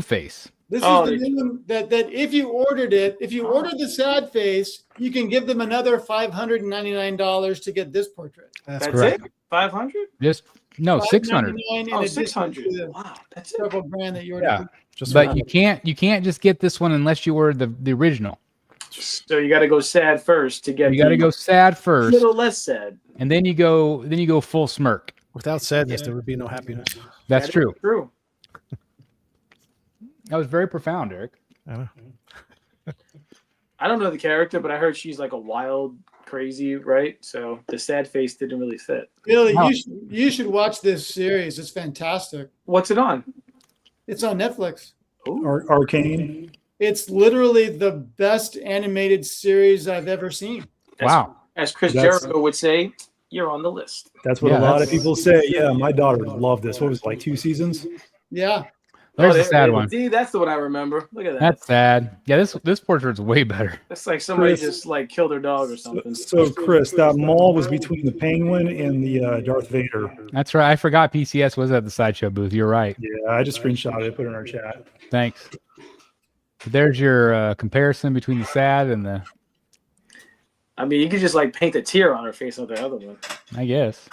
face. This is the new one that if you ordered the sad face, you can give them another $599 to get this portrait. That's correct. It? 500? Just no, 600. Oh, 600. Wow, that's it. Several brand that you ordered. Yeah. But you can't just get this one unless you order the original. So you got to go sad first to get. You got to go sad a first, little less sad. and then you go full smirk. Without sadness, there would be no happiness. That's That is true. True. That was very profound, Eric. I know. I don't know the character, but I heard she's like a wild, crazy, right? So the sad face didn't really fit. Billy, Wow. you should watch this series. It's fantastic. What's it on? It's on Netflix. Arcane. It's literally the best animated series I've ever seen. Wow. As Chris That's- Jericho would say, you're on the list. That's what Yeah, a lot of that's- people say. Yeah, my daughter loved this. What was it, like 2 seasons? Yeah. There's a there- sad one. See, that's the one I remember. Look at that. That's sad. Yeah, this portrait's way better. That's like somebody Chris- just like killed their dog or something. So, Chris, that mall was between the Penguin and the Darth Vader. That's right. I forgot PCS was at the sideshow booth. You're right. Yeah, I just screenshotted it, put it in our chat. Thanks. There's your comparison between the sad and the, I mean, you could just like paint a tear on her face on the other one. I guess.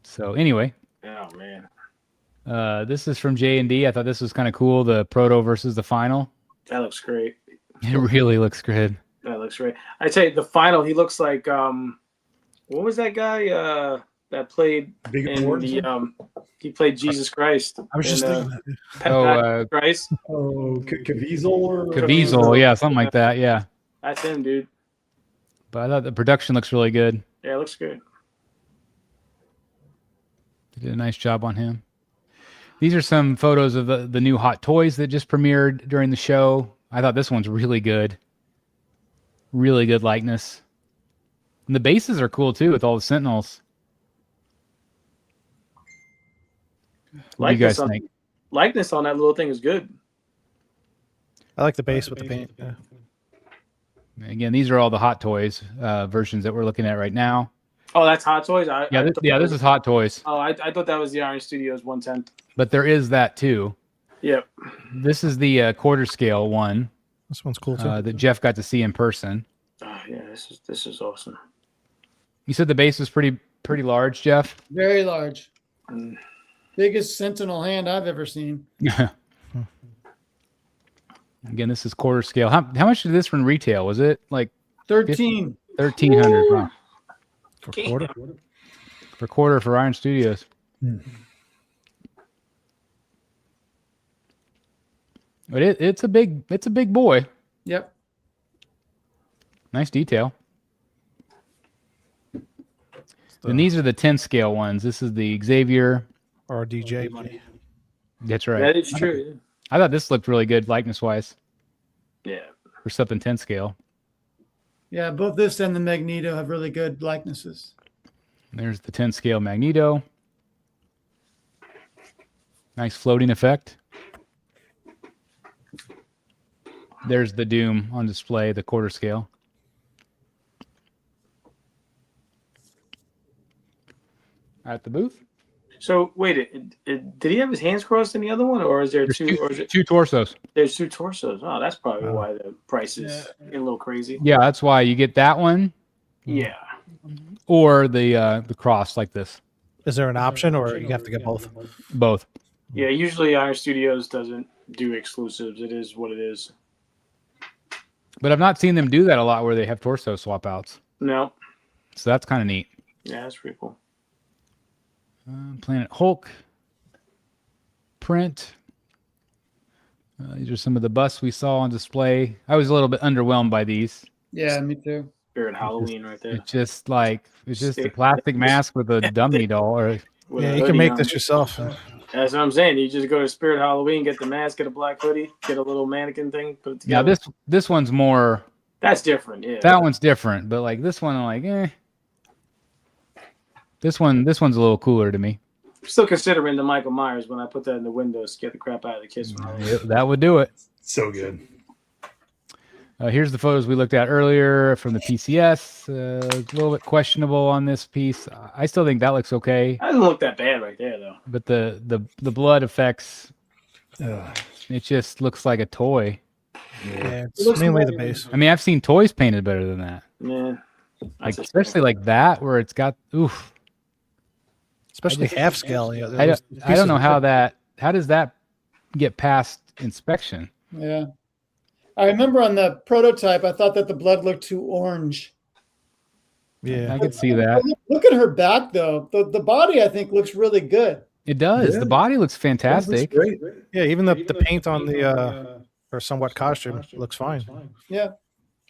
So anyway, Oh man, this is from J&D. I thought this was kind of cool. The proto versus the final. that looks great. It really looks good. That looks great. I tell you, the final, he looks like what was that guy that played Big in Lord. the he played Jesus Christ. I was just in, thinking. Oh, Christ. Oh, Caviezel or Caviezel. Yeah, something like that. Yeah. That's him, dude. But I thought the production looks really good. Yeah, it looks good. They did a nice job on him. These are some photos of the new Hot Toys that just premiered during the show. I thought this one's really good. Really good likeness. And the bases are cool too with all the Sentinels. What do you guys think? Likeness on that little thing is good. I like the base with the paint. Yeah. Again, these are all the Hot Toys versions that we're looking at right now. Oh, that's Hot Toys. This is Hot Toys, Oh, I thought that was the Iron Studios 110. but there is that too. Yep. This is the quarter scale one This one's cool too. that Jeff got to see in person. Oh, yeah, this is awesome. You said the base was pretty large, Jeff. Very large. Mm. Biggest sentinel hand I've ever seen. Again, this is quarter scale. How much did this one retail? Was it like 13. 1,300? Wow. For quarter. For quarter for Iron Studios. But it's a big boy. Yep. Nice detail. And these are the 10 scale ones. This is the Xavier. Or DJ money. That's right. That is true. I thought this looked really good likeness wise Yeah. for something 10 scale. Yeah, both this and the Magneto have really good likenesses. There's the 10 scale Magneto. Nice floating effect. There's the Doom on display, the quarter scale. At the booth. So wait, did he have his hands crossed in the other one, or is there There's two? Or is it, two torsos. there's two torsos. Oh, that's probably why the price is a little crazy. Yeah, that's why you get that one Yeah. or the cross like this. Is there an option, or you have to get both? Both. Yeah. Usually, Iron Studios doesn't do exclusives. It is what it is. But I've not seen them do that a lot where they have torso swap outs. No. So that's kind of neat. Yeah, that's pretty cool. Planet Hulk print. These are some of the busts we saw on display. I was a little bit underwhelmed by these. Yeah, me too. Spirit Halloween right there. It's just a plastic mask with a dummy doll. Or With Yeah, a you can hoodie make on. this yourself. That's what I'm saying. You just go to Spirit Halloween, get the mask, get a black hoodie, get a little mannequin thing, put it yeah, together. this one's more. That's different. Yeah. That one's different, but like this one, I'm like, eh. This one's a little cooler to me. Still considering the Michael Myers when I put that in the window, scare the crap out of the kids. That would do it. So good. Here's the photos we looked at earlier from the PCS. A little bit questionable on this piece. I still think that looks okay, That doesn't look that bad right there, though. but the blood effects, Ugh. it just looks like a toy. Yeah, It looks it's mainly more- the base. I mean, I've seen toys painted better than that. Yeah. Like especially like that, where it's got oof. Especially half scale. Yeah, I those don't know pieces how does that get past inspection? Yeah. I remember on the prototype, I thought that the blood looked too orange. Yeah, I could see that. Look at her back, though. The body, I think, looks really good. It does. Yeah. The body looks That fantastic. looks great. yeah. Even the paint on the her somewhat costume looks fine. Yeah.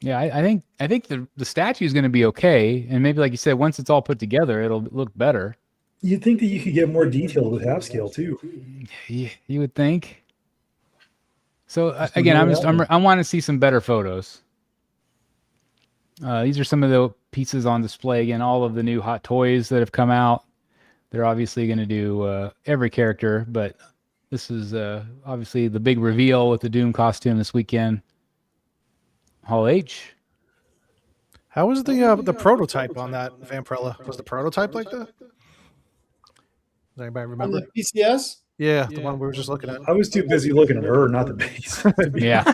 Yeah, I think the statue is going to be okay, and maybe like you said, once it's all put together, it'll look better. You'd think that you could get more detailed with half scale too. You would think. So Just again, remove I want to see some better photos. These are some of the pieces on display. Again, all of the new Hot Toys that have come out. They're obviously going to do every character, but this is obviously the big reveal with the Doom costume this weekend. Hall H. How was the prototype on that Vampirella? Was the prototype like that? Does anybody On remember? the PCS? Yeah, the one we were just looking at. I was too busy looking at her, not the base. Yeah.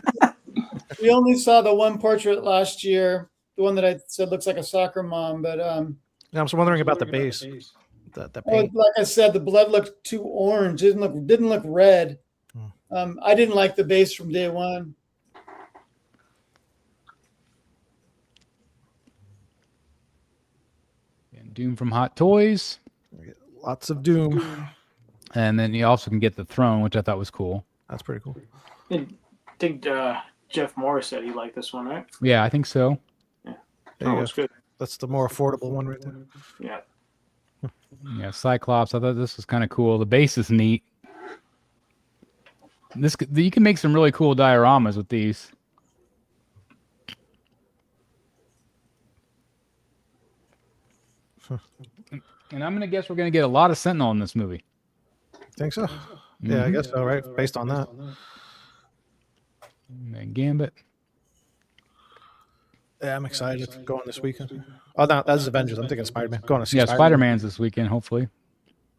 We only saw the one portrait last year, the one that I said looks like a soccer mom, but Yeah, I'm just wondering about the base. The oh, paint. like I said, the blood looked too orange. Didn't look red. I didn't like the base from day one. And Doom from Hot Toys. Lots of Doom. And then you also can get the throne, which I thought was cool. That's pretty cool. I think Jeff Morris said he liked this one, right? Yeah, I think so. There Oh, you it's go. good. That's the more affordable one right there. Yeah. Yeah, Cyclops. I thought this was kind of cool. The base is neat. You can make some really cool dioramas with these. And I'm gonna guess we're gonna get a lot of Sentinel in this movie. Think so? Yeah, I guess so, right? Based on that. And Gambit. Yeah, I'm excited. Going this weekend. Oh, no, that's Avengers. I'm thinking Spider-Man. Going to see Yeah, Spider-Man. Spider-Man's this weekend, hopefully.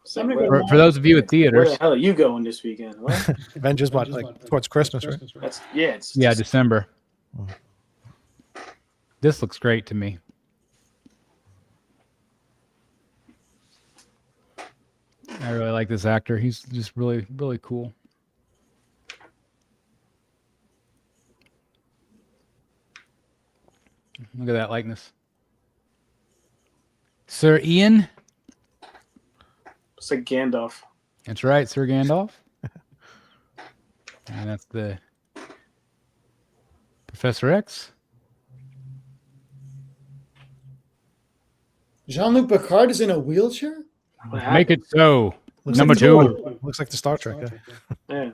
So I'm gonna go For those of you at Where theaters, the hell are you going this weekend? What? Avengers, what, like towards Christmas, right? It's yeah, December. This looks great to me. I really like this actor. He's just really, really cool. Look at that likeness. Sir Ian. It's like Gandalf. That's right, Sir Gandalf. And that's the Professor X. Jean-Luc Picard is in a wheelchair? Make it so. Looks Number like two. Looks like the Star Trek guy. Yeah.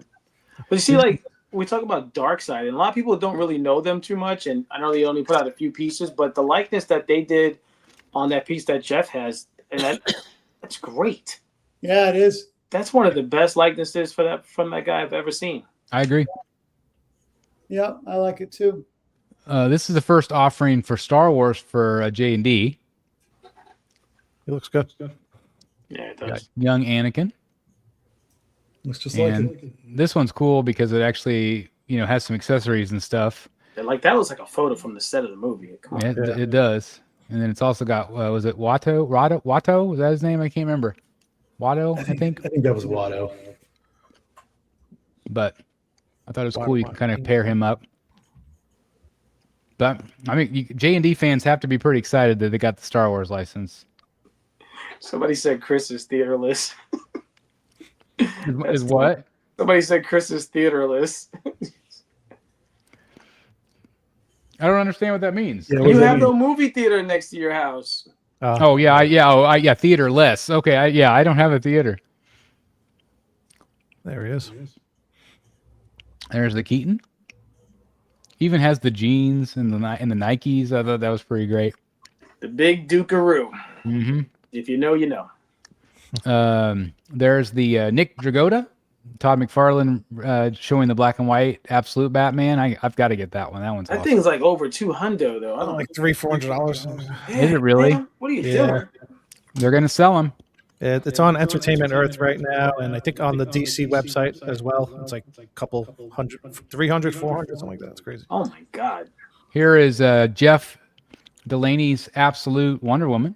But you see, like, we talk about Darkseid, and a lot of people don't really know them too much, and I know they only put out a few pieces, but the likeness that they did on that piece that Jeff has, and that's great. Yeah, it is. That's one of the best likenesses from that guy I've ever seen. I agree. Yeah, I like it too. This is the first offering for Star Wars for J&D. He looks good. Yeah, it Got does. young Anakin. Looks just like And it. this one's cool because it actually, has some accessories and stuff. And, like, that was like a photo from the set of the movie. Come on. It does. And then it's also got, was it Watto? Watto? Was that his name? I can't remember. Watto, I think. I think that was Watto. But I thought it was cool. You can kind of pair him up. But, I mean, J&D fans have to be pretty excited that they got the Star Wars license. Somebody said Chris is theaterless. Is what? Somebody said Chris is theaterless. I don't understand what that means. Yeah, what You does that have no mean? movie theater next to your house. Oh yeah, theater less. Okay, I don't have a theater. There he is. There's the Keaton. Even has the jeans and the Nikes. I thought that was pretty great. The big Dukaroo. Mm-hmm. If you know, you know. There's the Nick Dragotta, Todd McFarlane showing the black and white absolute Batman. I've got to get that one. That one's That awesome. thing's like over $200 though. I don't Like $300-$400. Is it really? Man, what are you Yeah. doing? They're gonna sell them. It's on Entertainment Earth right now, and I think on the DC website as well. It's like a couple hundred, 300, 400, something like that. It's crazy. Oh my God. Here is Jeff Delaney's absolute Wonder Woman.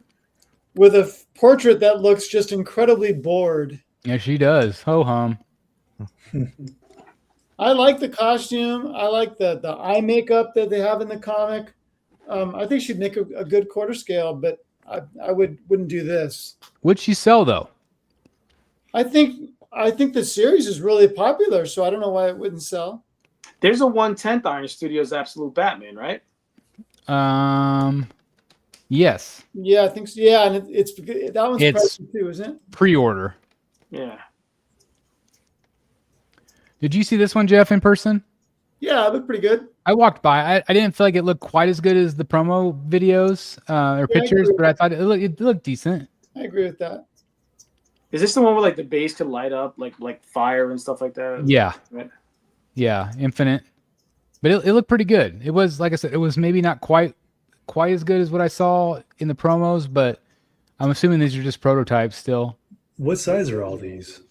With a portrait that looks just incredibly bored. Yeah, she does. Ho hum. I like the costume. I like the eye makeup that they have in the comic. I think she'd make a good quarter scale, but I wouldn't do this. What'd she sell though? I think the series is really popular, so I don't know why it wouldn't sell. There's a 1/10 Iron Studios Absolute Batman, right? Yes. Yeah, I think so. Yeah, and it's that one's It's pricey too, isn't it? pre-order. Yeah. Did you see this one, Jeff, in person? Yeah, it looked pretty good. I walked by. I didn't feel like it looked quite as good as the promo videos or pictures, but I thought it looked decent. I agree with that. Is this the one where like the base could light up like fire and stuff like that? Yeah. Right. Yeah, infinite. But it looked pretty good. It was, like I said, it was maybe not quite as good as what I saw in the promos, but I'm assuming these are just prototypes still. What size are all these?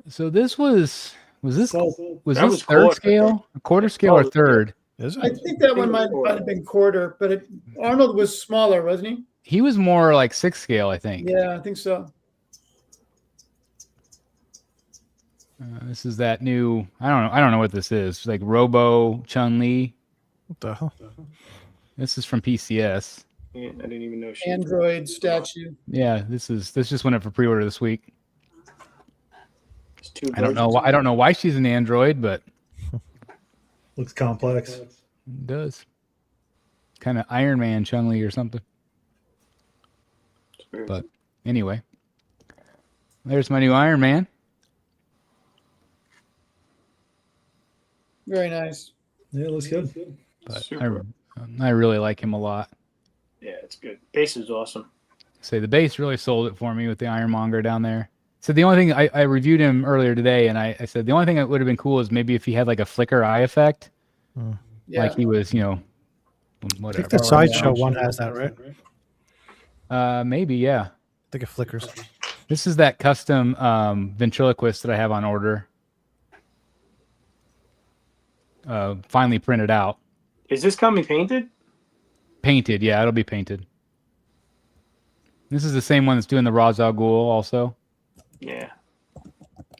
So this was this was third scale, a quarter scale, or third? Is I think that one might have been quarter, but Arnold was smaller, wasn't he? He was more like 6 scale, I think. Yeah, I think so. This is that new. I don't know what this is. It's like Robo Chun-Li. What the hell? This is from PCS. Yeah, I didn't even know she. Android statue. Yeah, this just went up for pre-order this week. There's two I don't know. versions. I don't know why she's an android, but Looks complex. it does. Kind of Iron Man Chun-Li or something. But anyway, there's my new Iron Man. Very nice. Yeah, it looks good. But Super. I really like him a lot. Yeah, it's good. Base is awesome. Say the base really sold it for me with the Ironmonger down there. So the only thing I reviewed him earlier today, and I said the only thing that would have been cool is maybe if he had like a flicker eye effect, Yeah. like he was, I whatever. think the sideshow one has that, right? Maybe, yeah. I think it flickers. This is that custom ventriloquist that I have on order. Finally printed out. Is this coming painted? Painted, yeah, it'll be painted. This is the same one that's doing the Ra's al Ghul also. Yeah.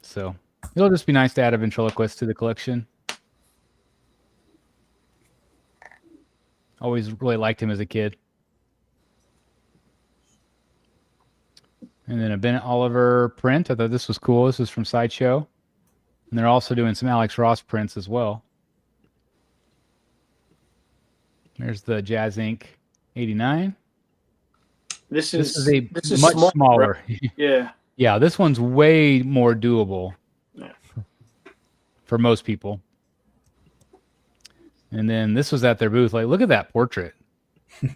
So it'll just be nice to add a ventriloquist to the collection. Always really liked him as a kid. And then a Bennett Oliver print. I thought this was cool. This is from Sideshow. And they're also doing some Alex Ross prints as well. There's the Jazz Inc. 89. This is much small, smaller. right? Yeah. Yeah, this one's way more doable Yeah. for most people. And then this was at their booth. Like, look at that portrait. I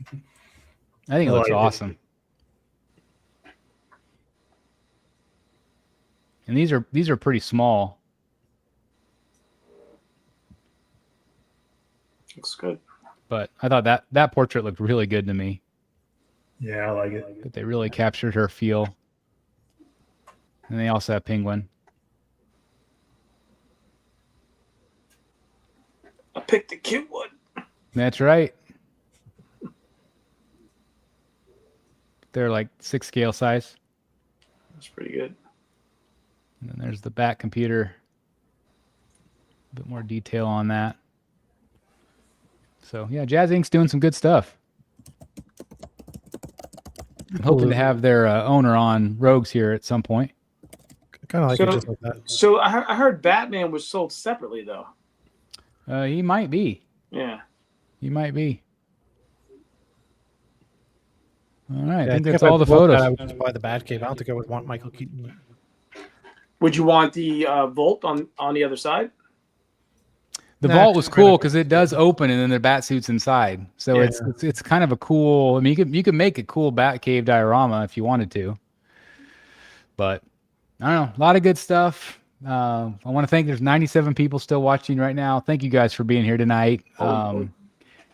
think it looks awesome. And these are pretty small. Looks good. But I thought that portrait looked really good to me. Yeah, I like it. That they really captured her feel. And they also have Penguin. I picked the cute one. That's right. They're like 6 scale size. That's pretty good. And then there's the back computer. A bit more detail on that. So yeah, Jazz Inc.'s doing some good stuff. I'm hoping to have their owner on Rogues here at some point. Kind of like it just like that. So I heard Batman was sold separately though. He might be. Yeah. He might be. All right, Yeah, I think if that's I all the bought that, photos. I would just buy the Batcave. I don't think I would want Michael Keaton. Would you want the Volt on the other side? The Nah, vault was just cool because it does open and then the bat suit's inside. So Yeah. it's kind of a cool. I mean, you could make a cool Batcave diorama if you wanted to. But I don't know, a lot of good stuff. I want to thank. There's 97 people still watching right now. Thank you guys for being here tonight.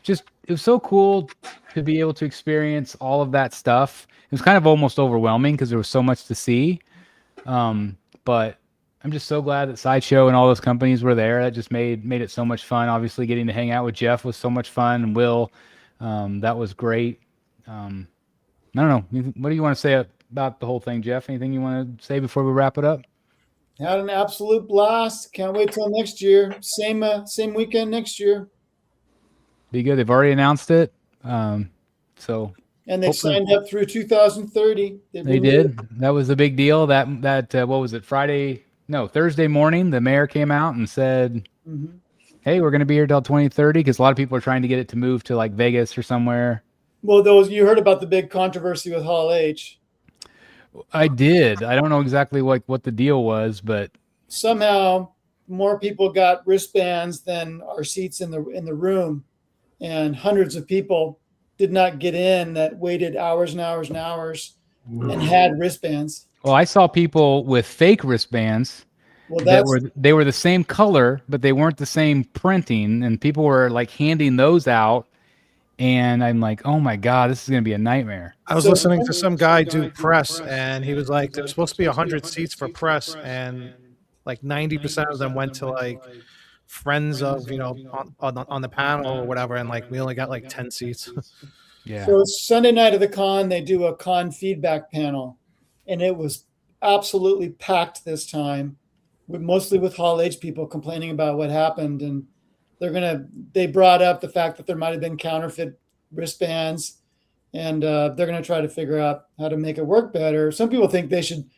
Just it was so cool to be able to experience all of that stuff. It was kind of almost overwhelming because there was so much to see. But I'm just so glad that Sideshow and all those companies were there. That just made it so much fun. Obviously, getting to hang out with Jeff was so much fun, and Will, that was great. I don't know. What do you want to say about the whole thing, Jeff? Anything you want to say before we wrap it up? Had an absolute blast. Can't wait till next year. Same weekend next year. Be good. They've already announced it. So And they've hopefully- signed up through 2030. They did. That was a big deal. That what was it? Thursday morning, the mayor came out and said, Mm-hmm. "Hey, we're going to be here till 2030," because a lot of people are trying to get it to move to like Vegas or somewhere. Well, you heard about the big controversy with Hall H. I did. I don't know exactly what the deal was, but somehow more people got wristbands than our seats in the room, and hundreds of people did not get in that waited hours and hours and hours and had wristbands. Well, I saw people with fake wristbands they were the same color, but they weren't the same printing, and people were like handing those out. And I'm like, oh my God, this is going to be a nightmare. I was listening to some guy do press, and he was like, there's supposed to be 100 seats for press, and like 90% of them went to like friends of, on the panel or whatever, and like we only got like 10 seats. Yeah. So Sunday night of the con, they do a con feedback panel, and it was absolutely packed this time, mostly with Hall H people complaining about what happened. And they brought up the fact that there might have been counterfeit wristbands, and they're going to try to figure out how to make it work better. Some people think they should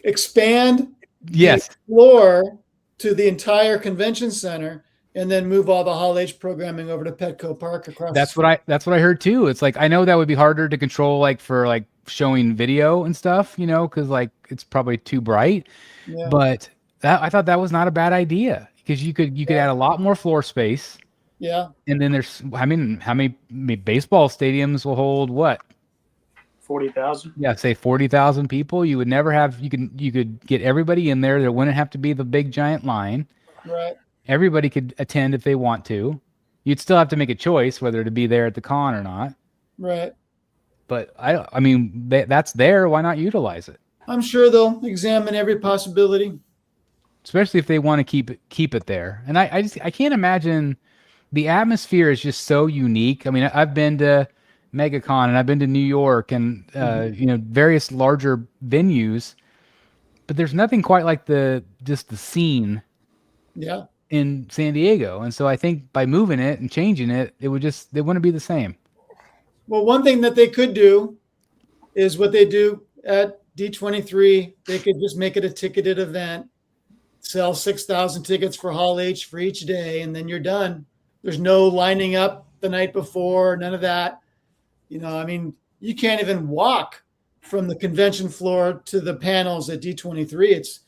expand the floor to the entire convention center and then move all the Hall H programming over to Petco Park across. That's what I heard too. It's like, I know that would be harder to control, like for like showing video and stuff, because like it's probably too bright. Yeah. But I thought that was not a bad idea, because you could add a lot more floor space. Yeah. And then how many baseball stadiums will hold what? 40,000. Yeah, say 40,000 people. You would never have. You could get everybody in there. There wouldn't have to be the big giant line. Right. Everybody could attend if they want to. You'd still have to make a choice whether to be there at the con or not. Right. But that's there. Why not utilize it? I'm sure they'll examine every possibility. Especially if they want to keep it there. And I can't imagine. The atmosphere is just so unique. I mean, I've been to MegaCon and I've been to New York and various larger venues, but there's nothing quite like the scene. Yeah. In San Diego. And so I think by moving it and changing it, it wouldn't be the same. Well, one thing that they could do is what they do at D23. They could just make it a ticketed event, sell 6,000 tickets for Hall H for each day, and then you're done. There's no lining up the night before, none of that. You can't even walk from the convention floor to the panels at D23. It's,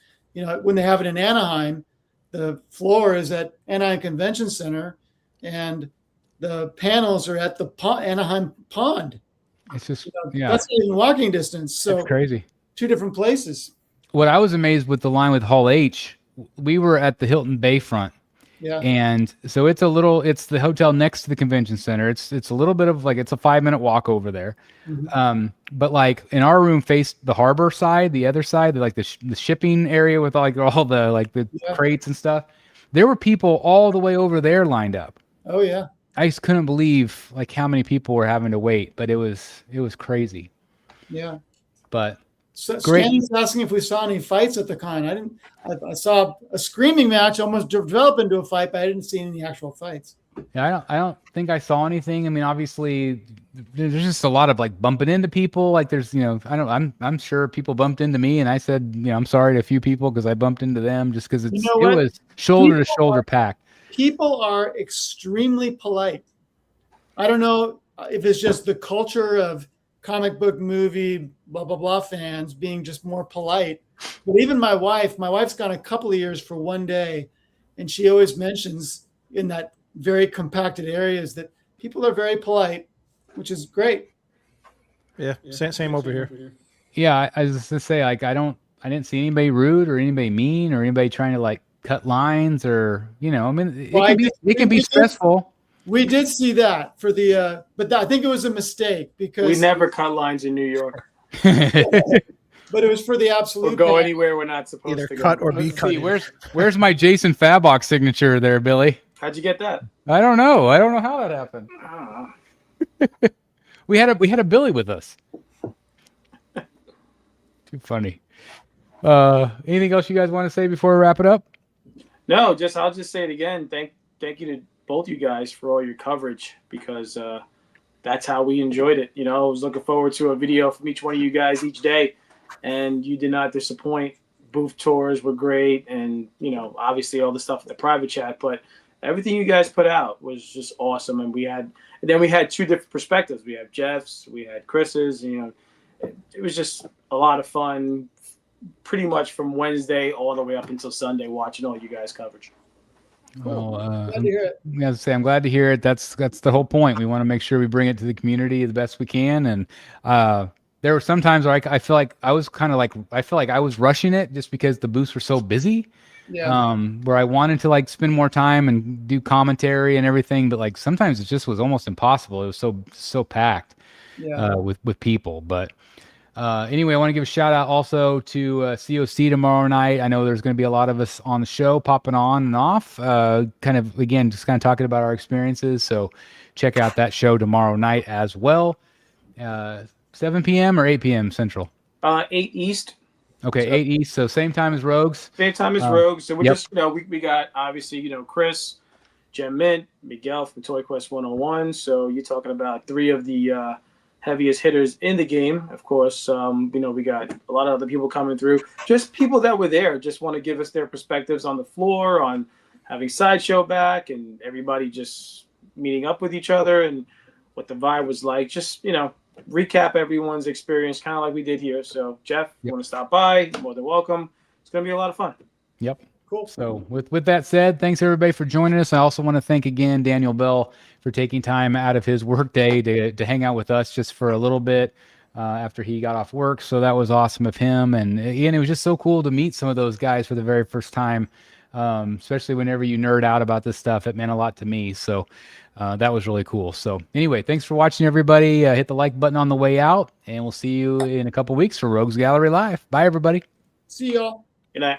when they have it in Anaheim, the floor is at Anaheim Convention Center, and the panels are at the Anaheim Pond. It's just, that's not even walking distance. So it's crazy. Two different places. What I was amazed with the line with Hall H, we were at the Hilton Bayfront. Yeah. And so it's the hotel next to the convention center. It's a little bit of it's a 5-minute walk over there. Mm-hmm. But like in our room faced the harbor side, the other side, like the shipping area with all the crates and stuff. There were people all the way over there lined up. Oh yeah. I just couldn't believe like how many people were having to wait, but it was crazy. Yeah. But great. Stanley's asking if we saw any fights at the con. I saw a screaming match almost develop into a fight, but I didn't see any actual fights. Yeah, I don't think I saw anything. I mean, obviously, there's just a lot of like bumping into people. Like there's, I'm sure people bumped into me, and I said, I'm sorry to a few people because I bumped into them just because it was shoulder to shoulder packed. People are extremely polite. I don't know if it's just the culture of comic book movie blah blah blah fans being just more polite, but even my wife's gone a couple of years for one day, and she always mentions in that very compacted areas that people are very polite, which is great. Yeah, same over here. Yeah, I was just gonna say, like, I didn't see anybody rude or anybody mean or anybody trying to like cut lines or it can be stressful. We did see that for the, but I think it was a mistake because we never cut lines in New York. But it was for the absolute. Or go anywhere we're not supposed either to cut go. or be cut. Where's my Jason Fabok signature there, Billy? How'd you get that? I don't know how that happened. We had a Billy with us. Too funny. Anything else you guys want to say before we wrap it up? No, I'll just say it again. Thank you to both you guys for all your coverage, because that's how we enjoyed it. I was looking forward to a video from each one of you guys each day, and you did not disappoint. Booth tours were great, and obviously all the stuff in the private chat, but everything you guys put out was just awesome. And then we had two different perspectives. We have Jeff's, we had Chris's. It was just a lot of fun, pretty much from Wednesday all the way up until Sunday, watching all you guys' coverage. Well, Glad to hear it. I'm glad to hear it. That's the whole point. We want to make sure we bring it to the community the best we can. And there were some times where I feel like I was I was rushing it just because the booths were so busy. Yeah. Where I wanted to spend more time and do commentary and everything, but sometimes it just was almost impossible. It was so packed with people. But anyway, I want to give a shout out also to COC tomorrow night. I know there's going to be a lot of us on the show popping on and off, kind of talking about our experiences. So check out that show tomorrow night as well. 7 p.m. or 8 p.m. Central? 8 East. Okay, So, 8 East. So same time as Rogues. Same time as Rogues. So we're yep. just, we got obviously, Chris, Gem Mint, Miguel from Toy Quest 101. So you're talking about three of the heaviest hitters in the game. Of course, we got a lot of other people coming through. Just people that were there, just want to give us their perspectives on the floor, on having Sideshow back, and everybody just meeting up with each other and what the vibe was like. Just, recap everyone's experience, kind of like we did here. So, Jeff, you want to stop by, more than welcome. It's going to be a lot of fun. Yep. Cool. So with that said, thanks everybody for joining us. I also want to thank again Daniel Bell for taking time out of his work day to hang out with us just for a little bit after he got off work. So that was awesome of him. And again, it was just so cool to meet some of those guys for the very first time, especially whenever you nerd out about this stuff. It meant a lot to me. So that was really cool. So anyway, thanks for watching, everybody. Hit the like button on the way out, and we'll see you in a couple weeks for Rogues Gallery Live. Bye, everybody. See y'all. Good night.